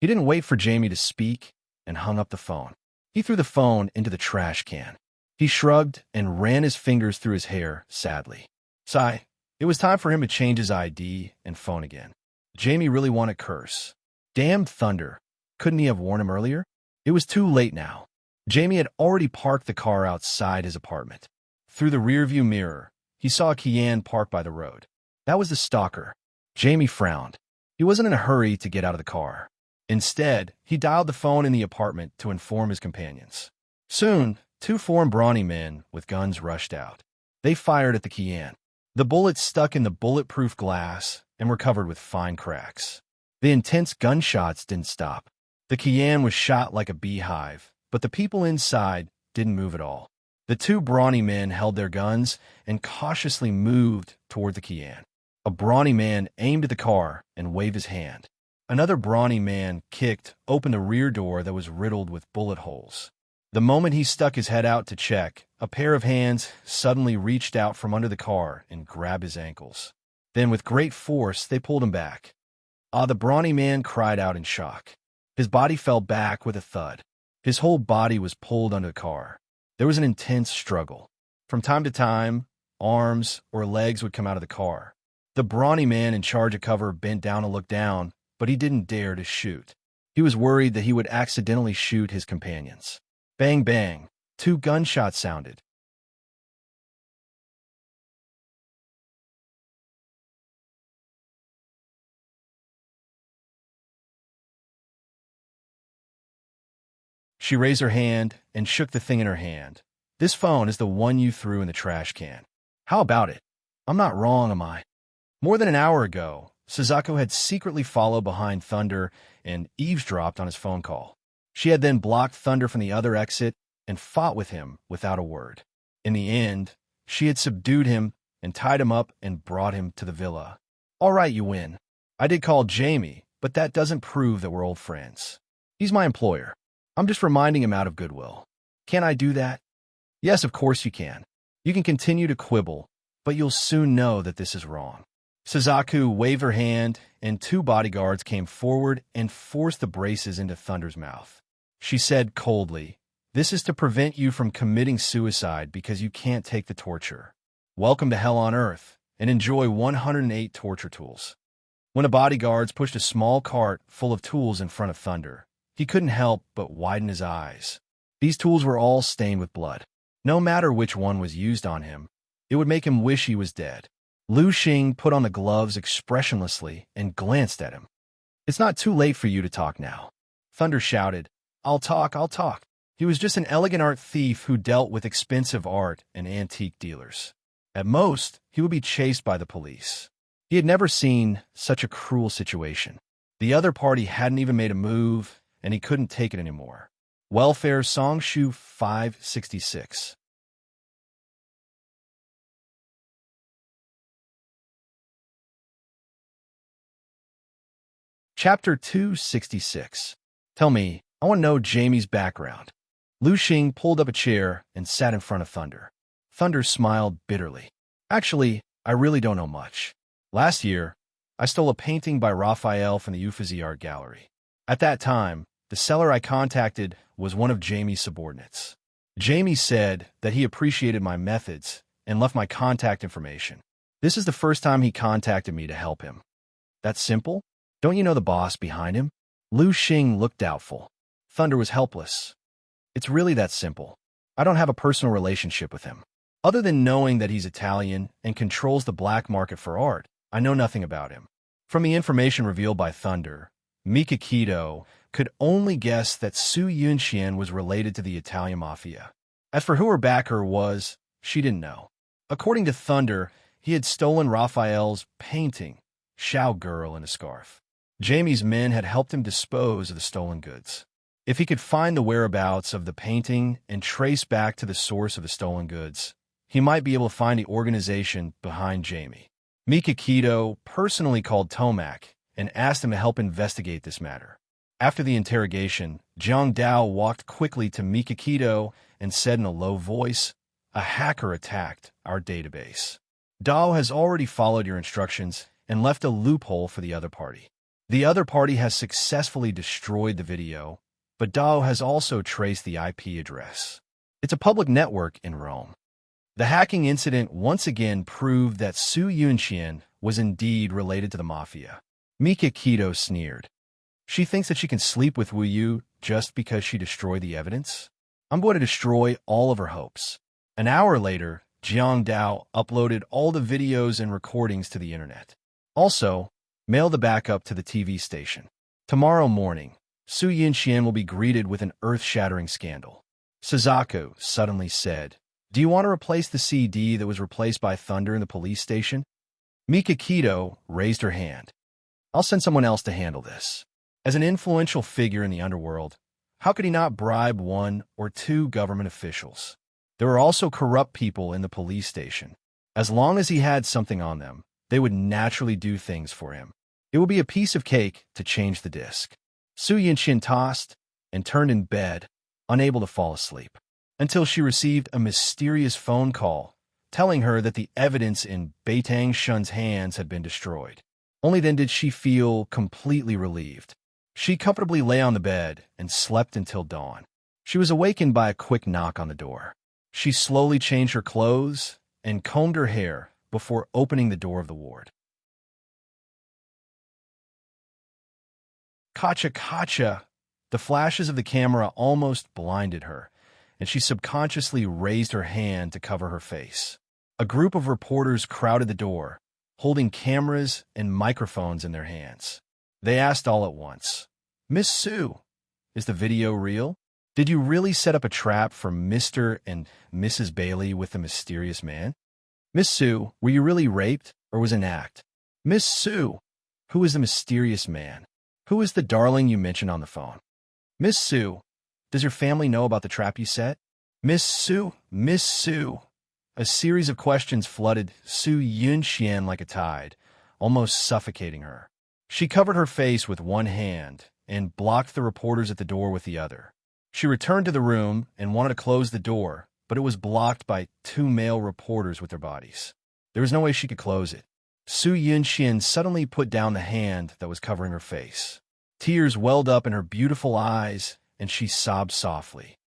He didn't wait for Jamie to speak and hung up the phone. He threw the phone into the trash can. He shrugged and ran his fingers through his hair sadly. Sigh. It was time for him to change his ID and phone again. Jamie really wanted curse. Damn Thunder. Couldn't he have warned him earlier? It was too late now. Jamie had already parked the car outside his apartment. Through the rearview mirror, he saw a Kian parked by the road. That was the stalker. Jamie frowned. He wasn't in a hurry to get out of the car. Instead, he dialed the phone in the apartment to inform his companions. Soon, 2 foreign brawny men with guns rushed out. They fired at the Kian. The bullets stuck in the bulletproof glass and were covered with fine cracks. The intense gunshots didn't stop. The Kian was shot like a beehive, but the people inside didn't move at all. The two brawny men held their guns and cautiously moved toward the Kian. A brawny man aimed at the car and waved his hand. Another brawny man kicked open the rear door that was riddled with bullet holes. The moment he stuck his head out to check, a pair of hands suddenly reached out from under the car and grabbed his ankles. Then, with great force, they pulled him back. The brawny man cried out in shock. His body fell back with a thud. His whole body was pulled under the car. There was an intense struggle. From time to time, arms or legs would come out of the car. The brawny man in charge of cover bent down to look down, but he didn't dare to shoot. He was worried that he would accidentally shoot his companions. Bang, bang. 2 gunshots sounded. She raised her hand and shook the thing in her hand. This phone is the one you threw in the trash can. How about it? I'm not wrong, am I? More than an hour ago, Suzaku had secretly followed behind Thunder and eavesdropped on his phone call. She had then blocked Thunder from the other exit and fought with him without a word. In the end, she had subdued him and tied him up and brought him to the villa. All right, you win. I did call Jamie, but that doesn't prove that we're old friends. He's my employer. I'm just reminding him out of goodwill. Can I do that? Yes, of course you can. You can continue to quibble, but you'll soon know that this is wrong. Suzaku waved her hand, and 2 bodyguards came forward and forced the braces into Thunder's mouth. She said coldly, "This is to prevent you from committing suicide because you can't take the torture. Welcome to hell on earth, and enjoy 108 torture tools." When the bodyguards pushed a small cart full of tools in front of Thunder, he couldn't help but widen his eyes. These tools were all stained with blood. No matter which one was used on him, it would make him wish he was dead. Lu Xing put on the gloves expressionlessly and glanced at him. "It's not too late for you to talk now." Thunder shouted, I'll talk. He was just an elegant art thief who dealt with expensive art and antique dealers. At most, he would be chased by the police. He had never seen such a cruel situation. The other party hadn't even made a move, and he couldn't take it anymore. Welfare Songshu 566. Chapter 266. Tell me, I want to know Jamie's background. Lu Xing pulled up a chair and sat in front of Thunder. Thunder smiled bitterly. Actually, I really don't know much. Last year, I stole a painting by Raphael from the Uffizi Art Gallery. At that time, the seller I contacted was one of Jamie's subordinates. Jamie said that he appreciated my methods and left my contact information. This is the first time he contacted me to help him. That's simple? Don't you know the boss behind him? Lu Xing looked doubtful. Thunder was helpless. It's really that simple. I don't have a personal relationship with him. Other than knowing that he's Italian and controls the black market for art, I know nothing about him. From the information revealed by Thunder, Mika Kido could only guess that Su Yunxian was related to the Italian mafia. As for who her backer was, she didn't know. According to Thunder, he had stolen Raphael's painting, Shao Girl in a Scarf. Jamie's men had helped him dispose of the stolen goods. If he could find the whereabouts of the painting and trace back to the source of the stolen goods, he might be able to find the organization behind Jamie. Mika Kido personally called Tomac and asked him to help investigate this matter. After the interrogation, Jiang Dao walked quickly to Mika Kido and said in a low voice, "A hacker attacked our database. Dao has already followed your instructions and left a loophole for the other party. The other party has successfully destroyed the video, but Dao has also traced the IP address. It's a public network in Rome." The hacking incident once again proved that Su Yunxian was indeed related to the mafia. Mika Kido sneered. She thinks that she can sleep with Wu Yu just because she destroyed the evidence? I'm going to destroy all of her hopes. An hour later, Jiang Dao uploaded all the videos and recordings to the internet. Also, mail the backup to the TV station. Tomorrow morning, Su Yunxian will be greeted with an earth-shattering scandal. Suzaku suddenly said, Do you want to replace the CD that was replaced by thunder in the police station? Mika Keto raised her hand. I'll send someone else to handle this. As an influential figure in the underworld, how could he not bribe one or two government officials? There were also corrupt people in the police station. As long as he had something on them, they would naturally do things for him. It would be a piece of cake to change the disc. Su Yinxian tossed and turned in bed, unable to fall asleep, until she received a mysterious phone call telling her that the evidence in Beitang Shun's hands had been destroyed. Only then did she feel completely relieved. She comfortably lay on the bed and slept until dawn. She was awakened by a quick knock on the door. She slowly changed her clothes and combed her hair before opening the door of the ward. Kacha kacha! The flashes of the camera almost blinded her, and she subconsciously raised her hand to cover her face. A group of reporters crowded the door, holding cameras and microphones in their hands. They asked all at once, "Miss Su, is the video real? Did you really set up a trap for Mr. and Mrs. Bailey with the mysterious man? Miss Su, were you really raped, or was it an act? Miss Su, who is the mysterious man? Who is the darling you mentioned on the phone? Miss Su, does your family know about the trap you set? Miss Su, Miss Su." A series of questions flooded Su Yunxian like a tide, almost suffocating her. She covered her face with one hand and blocked the reporters at the door with the other. She returned to the room and wanted to close the door, but it was blocked by two male reporters with their bodies. There was no way she could close it. Su Yunxian suddenly put down the hand that was covering her face. Tears welled up in her beautiful eyes, and she sobbed softly.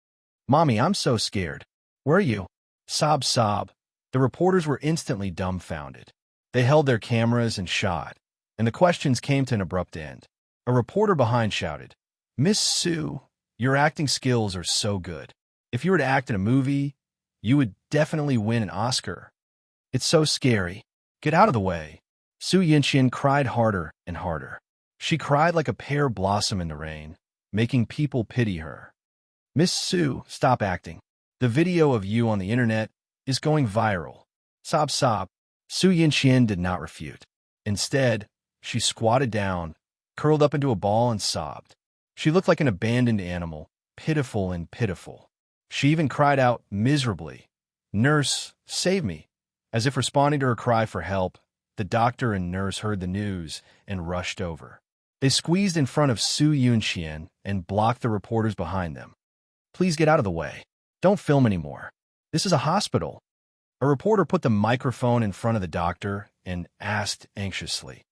"Mommy, I'm so scared. Where are you?" Sob, sob. The reporters were instantly dumbfounded. They held their cameras and shot, and the questions came to an abrupt end. A reporter behind shouted, "Miss Su, your acting skills are so good. If you were to act in a movie, you would definitely win an Oscar. It's so scary. Get out of the way." Su Yinxian cried harder and harder. She cried like a pear blossom in the rain, making people pity her. "Miss Su, stop acting. The video of you on the internet is going viral." Sob, sob. Su Yinxian did not refute. Instead, she squatted down, curled up into a ball, and sobbed. She looked like an abandoned animal, pitiful and pitiful. She even cried out miserably, "Nurse, save me." As if responding to her cry for help, the doctor and nurse heard the news and rushed over. They squeezed in front of Su Yunxian and blocked the reporters behind them. "Please get out of the way. Don't film anymore. This is a hospital." A reporter put the microphone in front of the doctor and asked anxiously,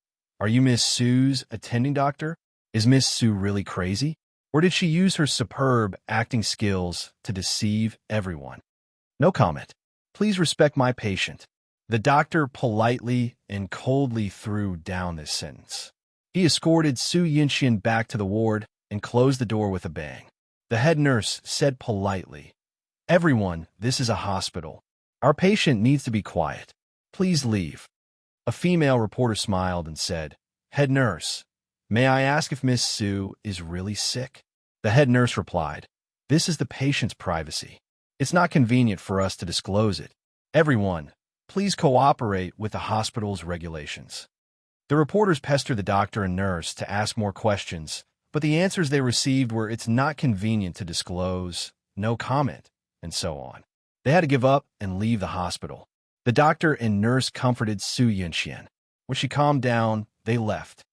"Are you Miss Su's attending doctor? Is Miss Su really crazy? Or did she use her superb acting skills to deceive everyone?" "No comment. Please respect my patient." The doctor politely and coldly threw down this sentence. He escorted Su Yinxian back to the ward and closed the door with a bang. The head nurse said politely, "Everyone, this is a hospital. Our patient needs to be quiet. Please leave." A female reporter smiled and said, "Head nurse, may I ask if Miss Su is really sick?" The head nurse replied, "This is the patient's privacy. It's not convenient for us to disclose it. Everyone, please cooperate with the hospital's regulations." The reporters pestered the doctor and nurse to ask more questions, but the answers they received were, "It's not convenient to disclose," "No comment," and so on. They had to give up and leave the hospital. The doctor and nurse comforted Su Yunxian. When she calmed down, they left.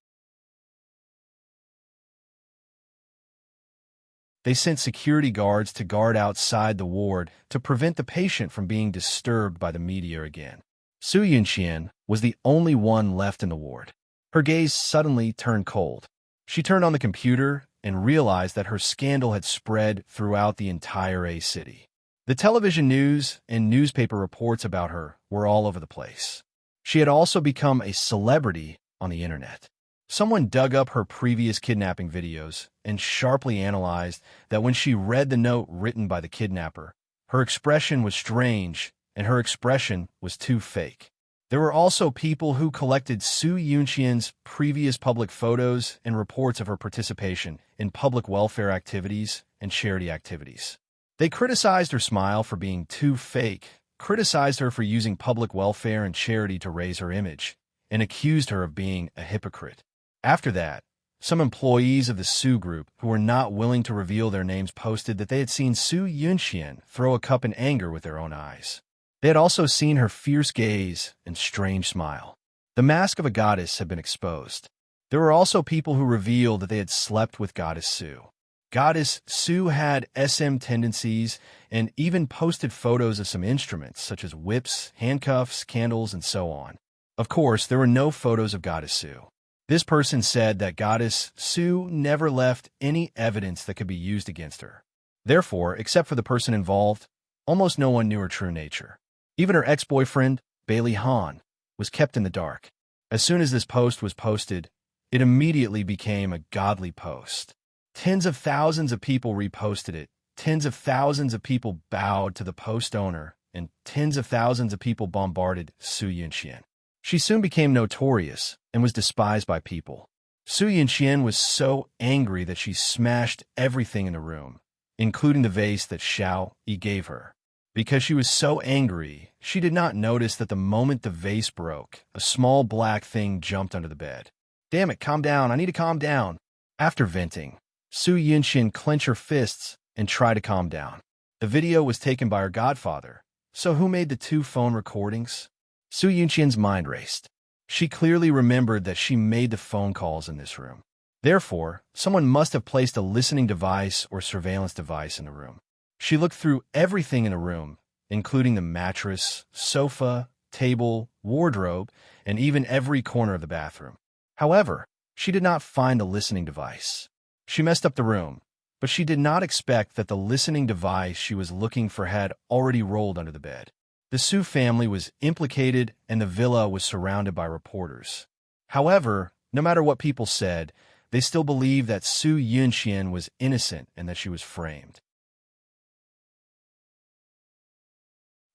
They sent security guards to guard outside the ward to prevent the patient from being disturbed by the media again. Su Yunxian was the only one left in the ward. Her gaze suddenly turned cold. She turned on the computer and realized that her scandal had spread throughout the entire A city. The television news and newspaper reports about her were all over the place. She had also become a celebrity on the internet. Someone dug up her previous kidnapping videos and sharply analyzed that when she read the note written by the kidnapper, her expression was strange and her expression was too fake. There were also people who collected Su Yunxian's previous public photos and reports of her participation in public welfare activities and charity activities. They criticized her smile for being too fake, criticized her for using public welfare and charity to raise her image, and accused her of being a hypocrite. After that, some employees of the Su group who were not willing to reveal their names posted that they had seen Su Yunxian throw a cup in anger with their own eyes. They had also seen her fierce gaze and strange smile. The mask of a goddess had been exposed. There were also people who revealed that they had slept with Goddess Su. Goddess Su had SM tendencies and even posted photos of some instruments such as whips, handcuffs, candles, and so on. Of course, there were no photos of Goddess Su. This person said that Goddess Su never left any evidence that could be used against her. Therefore, except for the person involved, almost no one knew her true nature. Even her ex-boyfriend, Bailey Han, was kept in the dark. As soon as this post was posted, it immediately became a godly post. Tens of thousands of people reposted it, tens of thousands of people bowed to the post owner, and tens of thousands of people bombarded Su Yunxian. She soon became notorious and was despised by people. Su Yunxian was so angry that she smashed everything in the room, including the vase that Xiao Yi gave her. Because she was so angry, she did not notice that the moment the vase broke, a small black thing jumped under the bed. "Damn it, calm down, I need to calm down." After venting, Su Yunxian clenched her fists and tried to calm down. The video was taken by her godfather, so who made the two phone recordings? Su Yunxian's mind raced. She clearly remembered that she made the phone calls in this room. Therefore, someone must have placed a listening device or surveillance device in the room. She looked through everything in the room, including the mattress, sofa, table, wardrobe, and even every corner of the bathroom. However, she did not find the listening device. She messed up the room, but she did not expect that the listening device she was looking for had already rolled under the bed. The Su family was implicated and the villa was surrounded by reporters. However, no matter what people said, they still believed that Su Yunxian was innocent and that she was framed.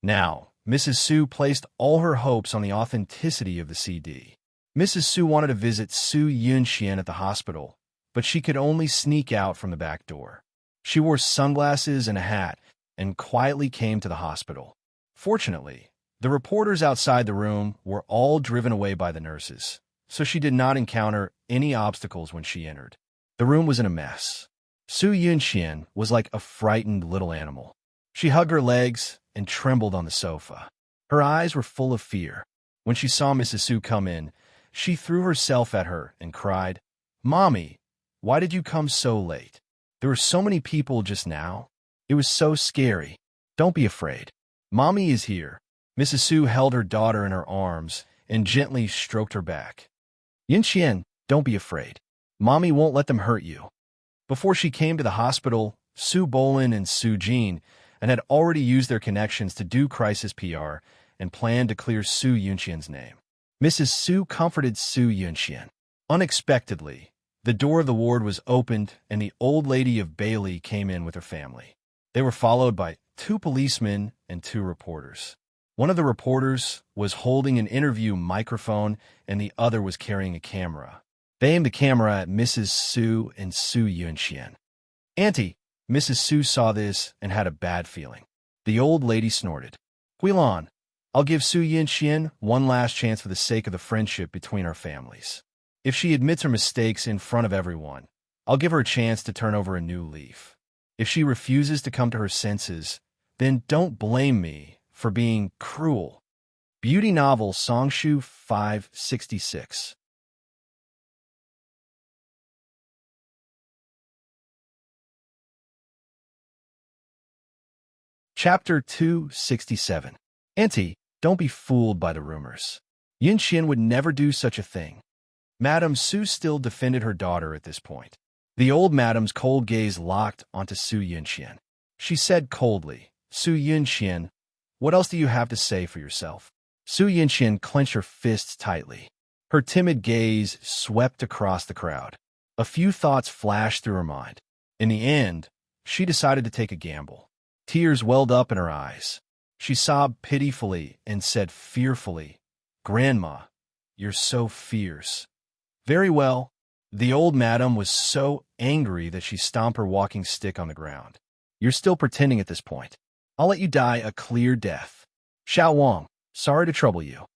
Now, Mrs. Su placed all her hopes on the authenticity of the CD. Mrs. Su wanted to visit Su Yunxian at the hospital, but she could only sneak out from the back door. She wore sunglasses and a hat and quietly came to the hospital. Fortunately, the reporters outside the room were all driven away by the nurses, so she did not encounter any obstacles when she entered. The room was in a mess. Su Yunxian was like a frightened little animal. She hugged her legs and trembled on the sofa. Her eyes were full of fear. When she saw Mrs. Su come in, she threw herself at her and cried, "Mommy, why did you come so late? There were so many people just now. It was so scary. Don't be afraid. Mommy is here." Mrs. Su held her daughter in her arms and gently stroked her back. "Yunxian, don't be afraid. Mommy won't let them hurt you." Before she came to the hospital, Su Bolin and Su Jin had already used their connections to do crisis PR and planned to clear Su Yunxian's name. Mrs. Su comforted Su Yunxian. Unexpectedly, the door of the ward was opened and the old lady of Bailey came in with her family. They were followed by 2 policemen and 2 reporters. One of the reporters was holding an interview microphone and the other was carrying a camera. They aimed the camera at Mrs. Su and Su Yunxian. "Auntie," Mrs. Su saw this and had a bad feeling. The old lady snorted. "Guilan, I'll give Su Yunxian one last chance for the sake of the friendship between our families. If she admits her mistakes in front of everyone, I'll give her a chance to turn over a new leaf. If she refuses to come to her senses, then don't blame me for being cruel." Beauty novel Songshu 566. Chapter 267. Auntie, don't be fooled by the rumors. Yunxian would never do such a thing. Madame Su still defended her daughter at this point. The old madam's cold gaze locked onto Su Yunxian. She said coldly, "Su Yunxian, what else do you have to say for yourself?" Su Yunxian clenched her fists tightly. Her timid gaze swept across the crowd. A few thoughts flashed through her mind. In the end, she decided to take a gamble. Tears welled up in her eyes. She sobbed pitifully and said fearfully, "Grandma, you're so fierce." "Very well." The old madam was so angry that she stomped her walking stick on the ground. You're still pretending at this point. I'll let you die a clear death. Xiao Wang, sorry to trouble you.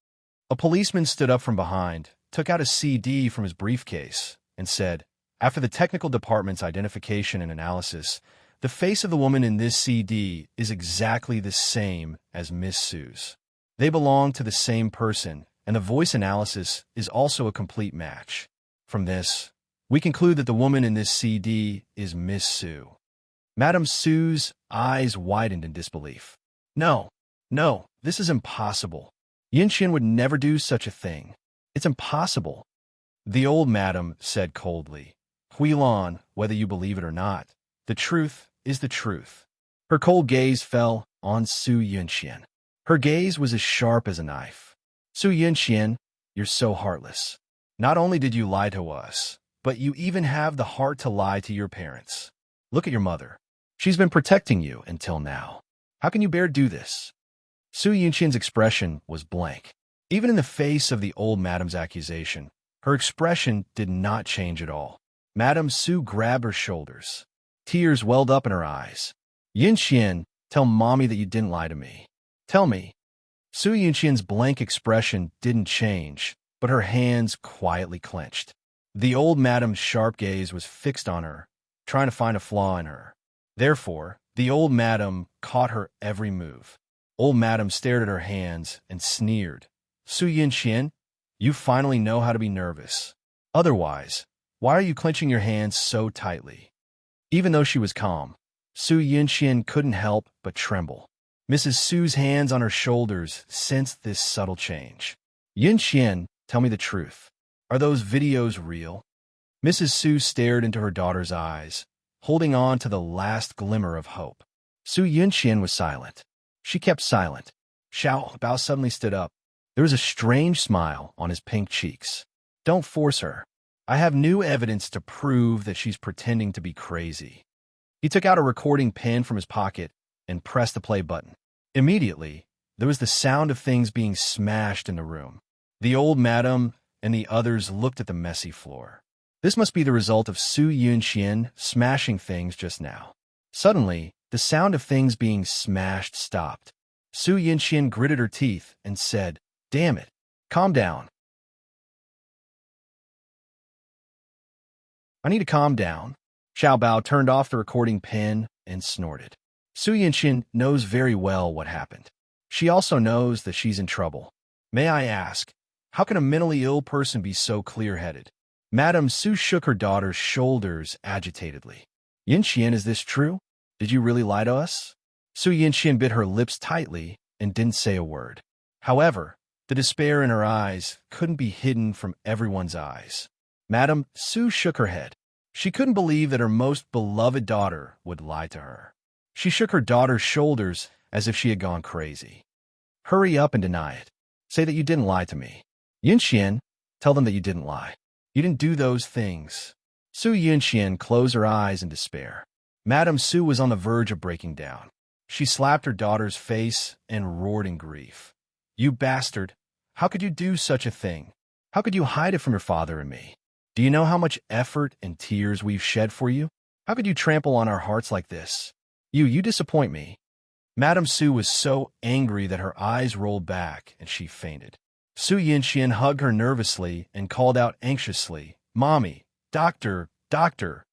A policeman stood up from behind, took out a CD from his briefcase, and said, after the technical department's identification and analysis, the face of the woman in this CD is exactly the same as Miss Sue's. They belong to the same person, and the voice analysis is also a complete match. From this, we conclude that the woman in this CD is Miss Sue. Madame Sue's eyes widened in disbelief. No, this is impossible. Yinxian would never do such a thing. It's impossible. The old madam said coldly, Huilan, whether you believe it or not, the truth is the truth. Her cold gaze fell on Su Yinxian. Her gaze was as sharp as a knife. Su Yinxian, you're so heartless. Not only did you lie to us, but you even have the heart to lie to your parents. Look at your mother. She's been protecting you until now. How can you bear do this? Su Yinxian's expression was blank. Even in the face of the old madam's accusation, her expression did not change at all. Madame Su grabbed her shoulders. Tears welled up in her eyes. Yinxian, tell mommy that you didn't lie to me. Tell me. Su Yinxian's blank expression didn't change, but her hands quietly clenched. The old madam's sharp gaze was fixed on her, trying to find a flaw in her. Therefore, the old madam caught her every move. Old madam stared at her hands and sneered. Su Yinxian, you finally know how to be nervous. Otherwise, why are you clenching your hands so tightly? Even though she was calm, Su Yinxian couldn't help but tremble. Mrs. Su's hands on her shoulders sensed this subtle change. Yinxian, tell me the truth. Are those videos real? Mrs. Su stared into her daughter's eyes, holding on to the last glimmer of hope. Su Yinxian was silent. She kept silent. Xiao Bao suddenly stood up. There was a strange smile on his pink cheeks. Don't force her. I have new evidence to prove that she's pretending to be crazy. He took out a recording pen from his pocket and pressed the play button. Immediately, there was the sound of things being smashed in the room. The old madam and the others looked at the messy floor. This must be the result of Su Yinxian smashing things just now. Suddenly, the sound of things being smashed stopped. Su Yinxian gritted her teeth and said, Damn it, calm down. I need to calm down. Xiao Bao turned off the recording pen and snorted. Su Yinxian knows very well what happened. She also knows that she's in trouble. May I ask, how can a mentally ill person be so clear-headed? Madame Su shook her daughter's shoulders agitatedly. Yinxian, is this true? Did you really lie to us? Su Yinxian bit her lips tightly and didn't say a word. However, the despair in her eyes couldn't be hidden from everyone's eyes. Madame Su shook her head. She couldn't believe that her most beloved daughter would lie to her. She shook her daughter's shoulders as if she had gone crazy. Hurry up and deny it. Say that you didn't lie to me. Yinxian, tell them that you didn't lie. You didn't do those things. Su Yinxian closed her eyes in despair. Madame Su was on the verge of breaking down. She slapped her daughter's face and roared in grief. You bastard! How could you do such a thing? How could you hide it from your father and me? Do you know how much effort and tears we've shed for you? How could you trample on our hearts like this? You disappoint me. Madame Su was so angry that her eyes rolled back and she fainted. Su Yinxian hugged her nervously and called out anxiously, Mommy, doctor, doctor.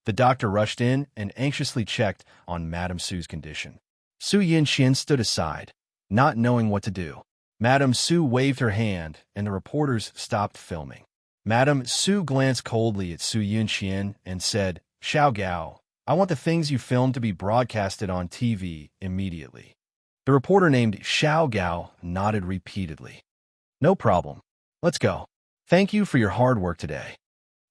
The doctor rushed in and anxiously checked on Madame Su's condition. Su Yinxian stood aside, not knowing what to do. Madame Su waved her hand and the reporters stopped filming. Madame Su glanced coldly at Su Yinxian and said, Xiao Gao, I want the things you filmed to be broadcasted on TV immediately. The reporter named Xiao Gao nodded repeatedly. No problem. Let's go. Thank you for your hard work today.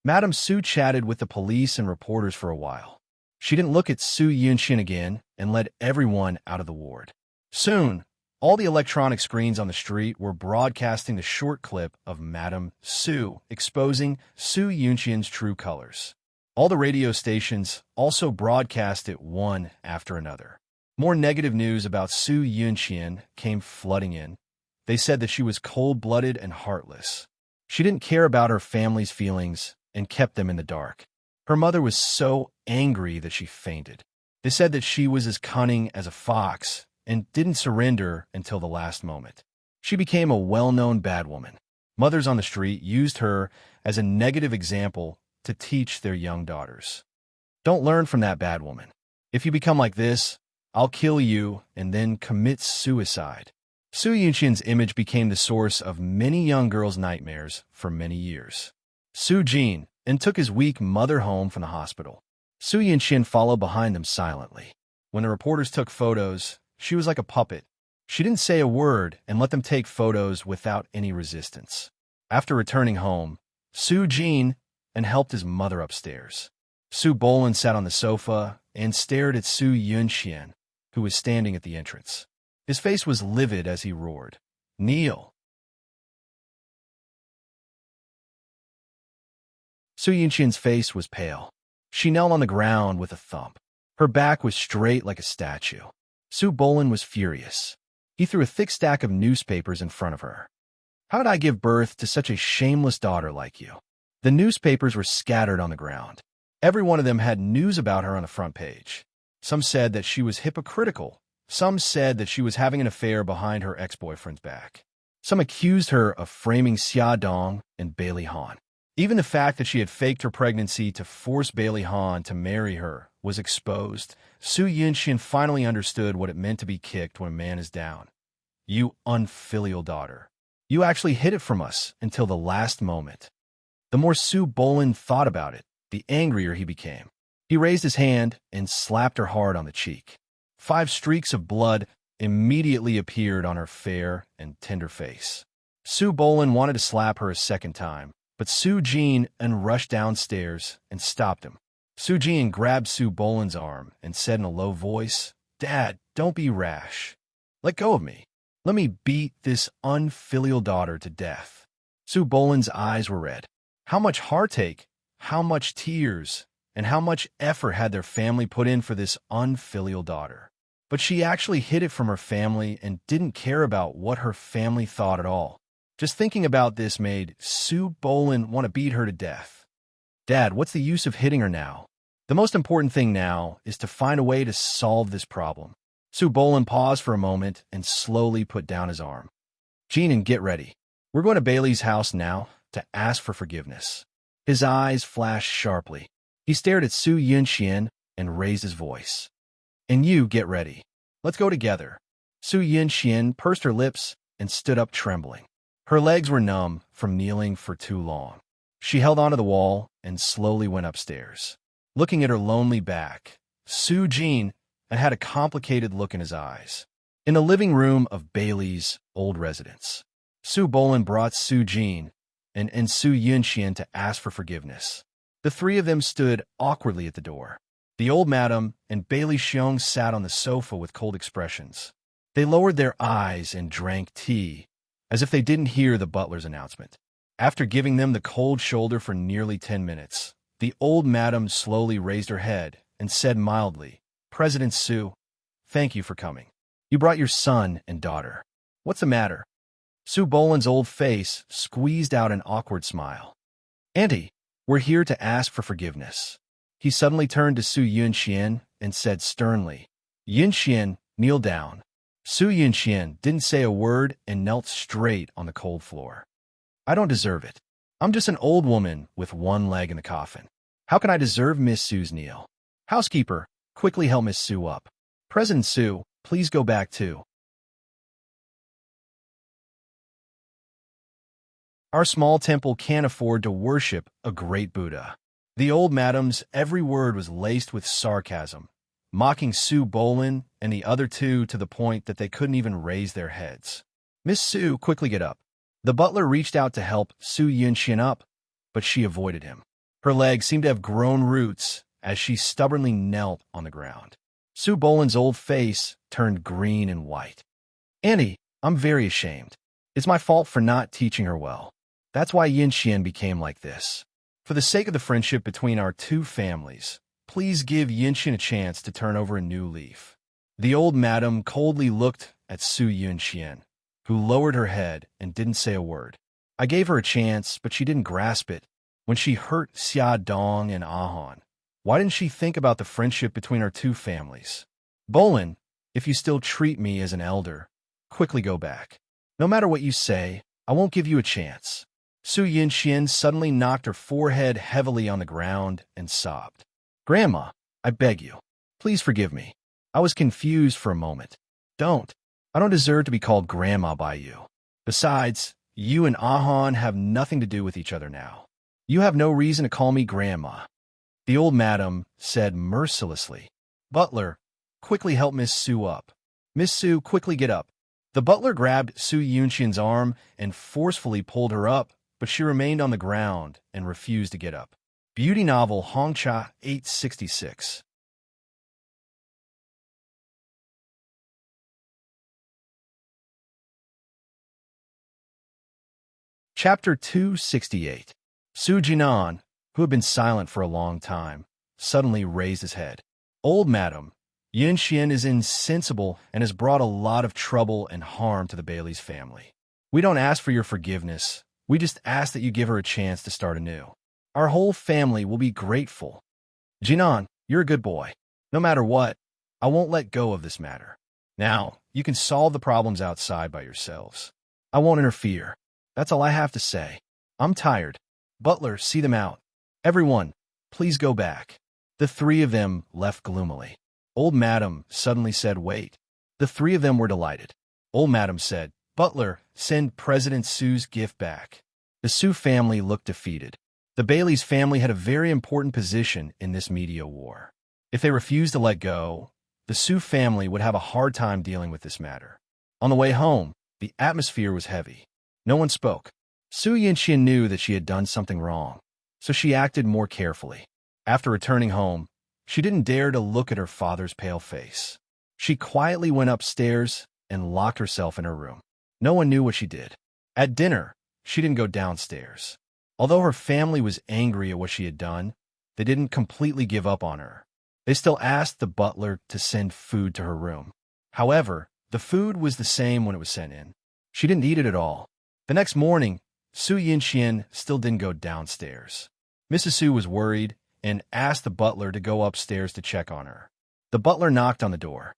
Madame Su chatted with the police and reporters for a while. She didn't look at Su Yinxian again and led everyone out of the ward. Soon, all the electronic screens on the street were broadcasting the short clip of Madame Su exposing Su Yinxian's true colors. All the radio stations also broadcast it one after another. More negative news about Su Yinxian came flooding in. They said that she was cold-blooded and heartless. She didn't care about her family's feelings and kept them in the dark. Her mother was so angry that she fainted. They said that she was as cunning as a fox and didn't surrender until the last moment. She became a well-known bad woman. Mothers on the street used her as a negative example to teach their young daughters. Don't learn from that bad woman. If you become like this, I'll kill you and then commit suicide. Su Yunxian's image became the source of many young girls' nightmares for many years. Su Jin and took his weak mother home from the hospital. Su Yunxian followed behind them silently. When the reporters took photos, she was like a puppet. She didn't say a word and let them take photos without any resistance. After returning home, Su Jin and helped his mother upstairs. Su Bolin sat on the sofa and stared at Su Yunxian, who was standing at the entrance. His face was livid as he roared, "Kneel!" Su Yunxian's face was pale. She knelt on the ground with a thump. Her back was straight like a statue. Su Bolin was furious. He threw a thick stack of newspapers in front of her. "How did I give birth to such a shameless daughter like you?" The newspapers were scattered on the ground. Every one of them had news about her on the front page. Some said that she was hypocritical. Some said that she was having an affair behind her ex-boyfriend's back. Some accused her of framing Xia Dong and Bailey Han. Even the fact that she had faked her pregnancy to force Bailey Han to marry her was exposed. Su Yunxian finally understood what it meant to be kicked when a man is down. "You unfilial daughter. You actually hid it from us until the last moment." The more Su Bolin thought about it, the angrier he became. He raised his hand and slapped her hard on the cheek. 5 streaks of blood immediately appeared on her fair and tender face. Su Bolin wanted to slap her a second time, but Su Jin rushed downstairs and stopped him. Su Jin grabbed Su Bolin's arm and said in a low voice, "Dad, don't be rash. Let go of me. Let me beat this unfilial daughter to death." Su Bolin's eyes were red. How much heartache, how much tears, and how much effort had their family put in for this unfilial daughter? But she actually hid it from her family and didn't care about what her family thought at all. Just thinking about this made Su Bolin want to beat her to death. "Dad, what's the use of hitting her now? The most important thing now is to find a way to solve this problem." Su Bolin paused for a moment and slowly put down his arm. "Jin, get ready. We're going to Bailey's house now to ask for forgiveness." His eyes flashed sharply. He stared at Su Yunxian and raised his voice. "And you get ready. Let's go together." Su Yunxian pursed her lips and stood up trembling. Her legs were numb from kneeling for too long. She held onto the wall and slowly went upstairs. Looking at her lonely back, Su Jin had a complicated look in his eyes. In the living room of Bailey's old residence, Su Bolin brought Su Jin and Su Yunxian to ask for forgiveness. The 3 of them stood awkwardly at the door. The old madam and Bailey Xiong sat on the sofa with cold expressions. They lowered their eyes and drank tea, as if they didn't hear the butler's announcement. After giving them the cold shoulder for nearly 10 minutes, the old madam slowly raised her head and said mildly, "President Su, thank you for coming. You brought your son and daughter. What's the matter?" Su Bolin's old face squeezed out an awkward smile. "Auntie, we're here to ask for forgiveness." He suddenly turned to Su Yunxian and said sternly, "Yunxian, kneel down." Su Yunxian didn't say a word and knelt straight on the cold floor. "I don't deserve it. I'm just an old woman with one leg in the coffin. How can I deserve Miss Su's kneel? Housekeeper, quickly help Miss Su up. President Su, please go back too. Our small temple can't afford to worship a great Buddha." The old madam's every word was laced with sarcasm, mocking Su Bolin and the other 2 to the point that they couldn't even raise their heads. "Miss Su, quickly get up." The butler reached out to help Su Yunxian up, but she avoided him. Her legs seemed to have grown roots as she stubbornly knelt on the ground. Su Bolin's old face turned green and white. "Auntie, I'm very ashamed. It's my fault for not teaching her well. That's why Yunxian became like this. For the sake of the friendship between our 2 families, please give Yunxian a chance to turn over a new leaf." The old madam coldly looked at Su Yunxian, who lowered her head and didn't say a word. "I gave her a chance, but she didn't grasp it. When she hurt Xia Dong and Ahan, Why didn't she think about the friendship between our two families? Bolin, if you still treat me as an elder, quickly go back. No matter what you say, I won't give you a chance. Su Yinxian suddenly knocked her forehead heavily on the ground and sobbed. Grandma, I beg you, please forgive me. I was confused for a moment. I don't deserve to be called Grandma by you. Besides, you and Ahan have nothing to do with each other now. You have no reason to call me Grandma. The old madam said mercilessly. Butler, quickly help Miss Su up. Miss Su, quickly get up. The butler grabbed Su Yunxian's arm and forcefully pulled her up, but she remained on the ground and refused to get up. Beauty novel Hongcha 866. Chapter 268. Su Jinan, who had been silent for a long time, suddenly raised his head. Old madam, Yinxian is insensible and has brought a lot of trouble and harm to the Bailey's family. We don't ask for your forgiveness. We just ask that you give her a chance to start anew. Our whole family will be grateful. Jinan, you're a good boy. No matter what, I won't let go of this matter. Now, you can solve the problems outside by yourselves. I won't interfere. That's all I have to say. I'm tired. Butler, see them out. Everyone, please go back. The three of them left gloomily. Old madam suddenly said, wait. The three of them were delighted. Old madam said, Butler, send President Su's gift back. The Su family looked defeated. The Bailey's family had a very important position in this media war. If they refused to let go, the Su family would have a hard time dealing with this matter. On the way home, the atmosphere was heavy. No one spoke. Su Yinxian knew that she had done something wrong, so she acted more carefully. After returning home, she didn't dare to look at her father's pale face. She quietly went upstairs and locked herself in her room. No one knew what she did. At dinner, she didn't go downstairs. Although her family was angry at what she had done, they didn't completely give up on her. They still asked the butler to send food to her room. However, the food was the same when it was sent in. She didn't eat it at all. The next morning, Su Yinxian still didn't go downstairs. Mrs. Su was worried and asked the butler to go upstairs to check on her. The butler knocked on the door.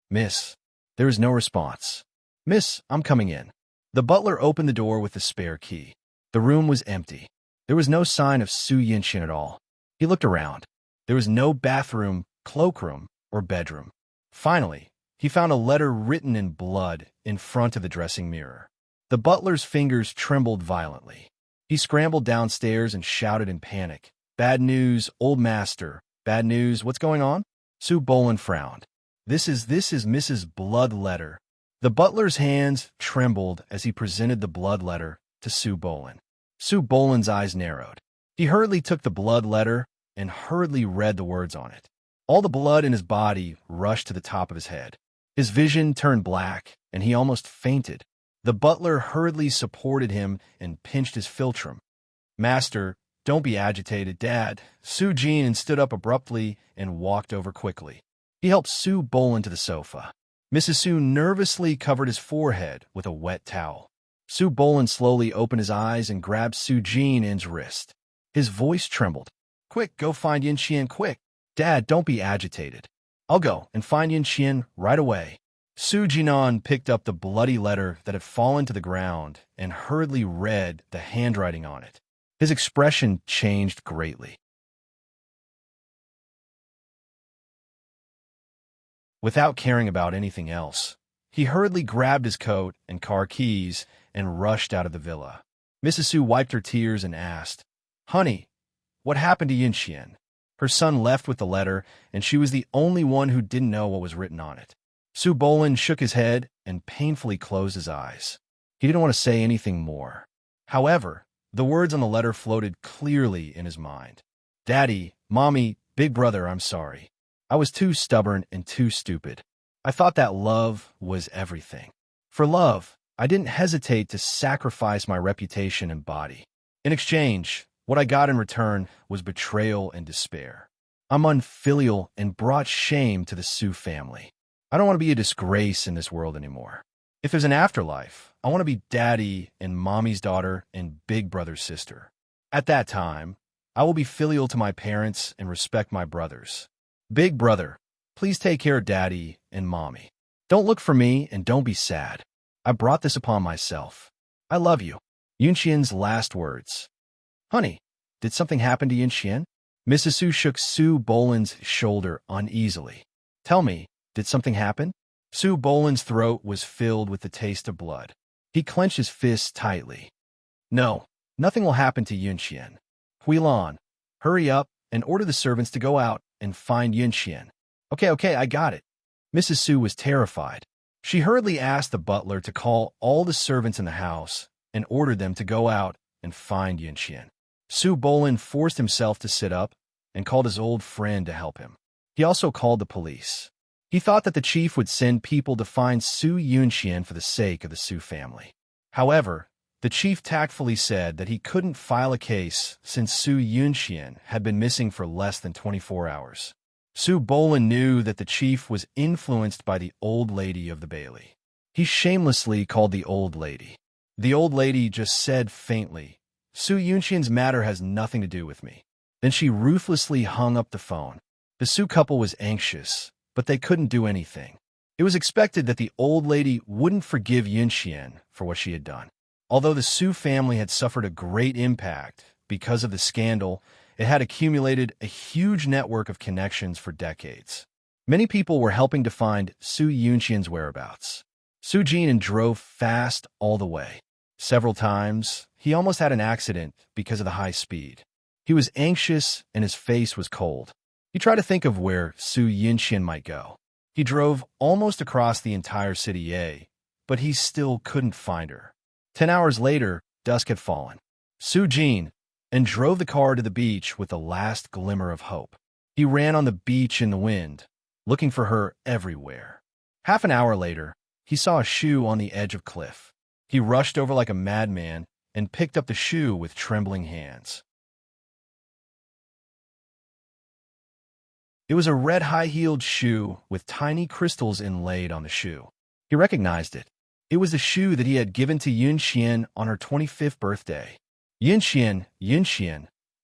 Miss, there is no response. Miss, I'm coming in. The butler opened the door with the spare key. The room was empty. There was no sign of Su Yinxian at all. He looked around. There was no bathroom, cloakroom, or bedroom. Finally, he found a letter written in blood in front of the dressing mirror. The butler's fingers trembled violently. He scrambled downstairs and shouted in panic, Bad news, old master. Bad news, what's going on? Su Bolin frowned. This is Mrs. Blood letter. The butler's hands trembled as he presented the blood letter to Su Bolin. Su Bolin's eyes narrowed. He hurriedly took the blood letter and hurriedly read the words on it. All the blood in his body rushed to the top of his head. His vision turned black, and he almost fainted. The butler hurriedly supported him and pinched his philtrum. Master, don't be agitated, Dad. Su Jin stood up abruptly and walked over quickly. He helped Su Bolin to the sofa. Mrs. Su nervously covered his forehead with a wet towel. Su Bolin slowly opened his eyes and grabbed Su Jin's wrist. His voice trembled. Quick, go find Yinxian, quick. Dad, don't be agitated. I'll go and find Yinxian right away. Su Jinan picked up the bloody letter that had fallen to the ground and hurriedly read the handwriting on it. His expression changed greatly. Without caring about anything else, he hurriedly grabbed his coat and car keys and rushed out of the villa. Mrs. Su wiped her tears and asked, Honey, what happened to Yinxian? Her son left with the letter, and she was the only one who didn't know what was written on it. Su Bolin shook his head and painfully closed his eyes. He didn't want to say anything more. However, the words on the letter floated clearly in his mind. Daddy, Mommy, Big Brother, I'm sorry. I was too stubborn and too stupid. I thought that love was everything. For love, I didn't hesitate to sacrifice my reputation and body. In exchange, what I got in return was betrayal and despair. I'm unfilial and brought shame to the Su family. I don't want to be a disgrace in this world anymore. If there's an afterlife, I want to be Daddy and Mommy's daughter and Big Brother's sister. At that time, I will be filial to my parents and respect my brothers. Big brother, please take care of Daddy and Mommy. Don't look for me and don't be sad. I brought this upon myself. I love you. Yunxian's last words. Honey, did something happen to Yunxian? Mrs. Su shook Su Bolin's shoulder uneasily. Tell me, did something happen? Su Bolin's throat was filled with the taste of blood. He clenched his fists tightly. No, nothing will happen to Yunxian. Huilan, hurry up and order the servants to go out and find Yunxian. Okay, I got it. Mrs. Su was terrified. She hurriedly asked the butler to call all the servants in the house and ordered them to go out and find Yunxian. Su Bolin forced himself to sit up and called his old friend to help him. He also called the police. He thought that the chief would send people to find Su Yunxian for the sake of the Su family. However, the chief tactfully said that he couldn't file a case since Su Yunxian had been missing for less than 24 hours. Su Bolin knew that the chief was influenced by the old lady of the Bailey. He shamelessly called the old lady. The old lady just said faintly, Su Yunxian's matter has nothing to do with me. Then she ruthlessly hung up the phone. The Su couple was anxious, but they couldn't do anything. It was expected that the old lady wouldn't forgive Yunxian for what she had done. Although the Su family had suffered a great impact because of the scandal, it had accumulated a huge network of connections for decades. Many people were helping to find Su Yunxian's whereabouts. Su Jian drove fast all the way. Several times, he almost had an accident because of the high speed. He was anxious and his face was cold. He tried to think of where Su Yunxian might go. He drove almost across the entire city, but he still couldn't find her. 10 hours later, dusk had fallen. Su Jian and drove the car to the beach with the last glimmer of hope. He ran on the beach in the wind, looking for her everywhere. Half an hour later, he saw a shoe on the edge of cliff. He rushed over like a madman and picked up the shoe with trembling hands. It was a red high-heeled shoe with tiny crystals inlaid on the shoe. He recognized it. It was the shoe that he had given to Yunxian on her 25th birthday. Yunxian,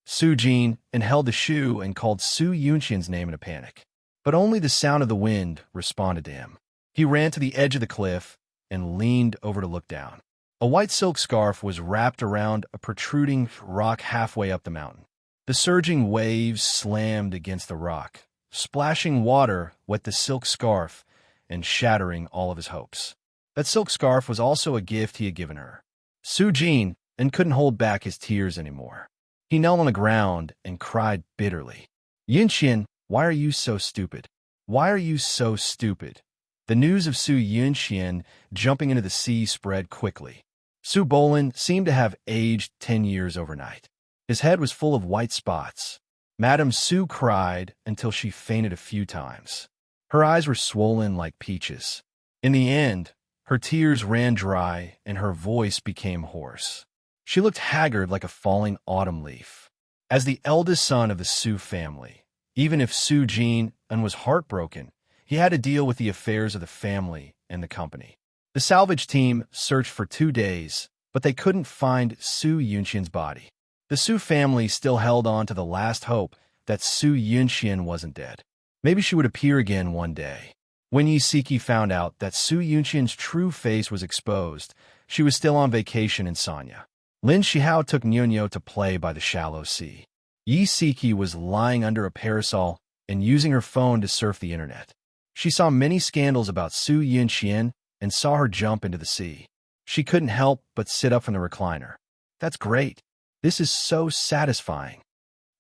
Su Jian, and held the shoe and called Su Yunxian's name in a panic. But only the sound of the wind responded to him. He ran to the edge of the cliff and leaned over to look down. A white silk scarf was wrapped around a protruding rock halfway up the mountain. The surging waves slammed against the rock. Splashing water wet the silk scarf and shattering all of his hopes. That silk scarf was also a gift he had given her. Su Jian and couldn't hold back his tears anymore. He knelt on the ground and cried bitterly. Yunxian, why are you so stupid? Why are you so stupid? The news of Su Yunxian jumping into the sea spread quickly. Su Bolin seemed to have aged 10 years overnight. His head was full of white spots. Madame Su cried until she fainted a few times. Her eyes were swollen like peaches. In the end, her tears ran dry and her voice became hoarse. She looked haggard like a falling autumn leaf. As the eldest son of the Su family, even if Su Jian was heartbroken, he had to deal with the affairs of the family and the company. The salvage team searched for 2 days, but they couldn't find Su Yunxian's body. The Su family still held on to the last hope that Su Yunxian wasn't dead. Maybe she would appear again one day. When Yi Siki found out that Su Yunxian's true face was exposed, she was still on vacation in Sanya. Lin Shihao took Nyonyo to play by the shallow sea. Yi Siki was lying under a parasol and using her phone to surf the internet. She saw many scandals about Su Yunxian and saw her jump into the sea. She couldn't help but sit up from the recliner. That's great. This is so satisfying.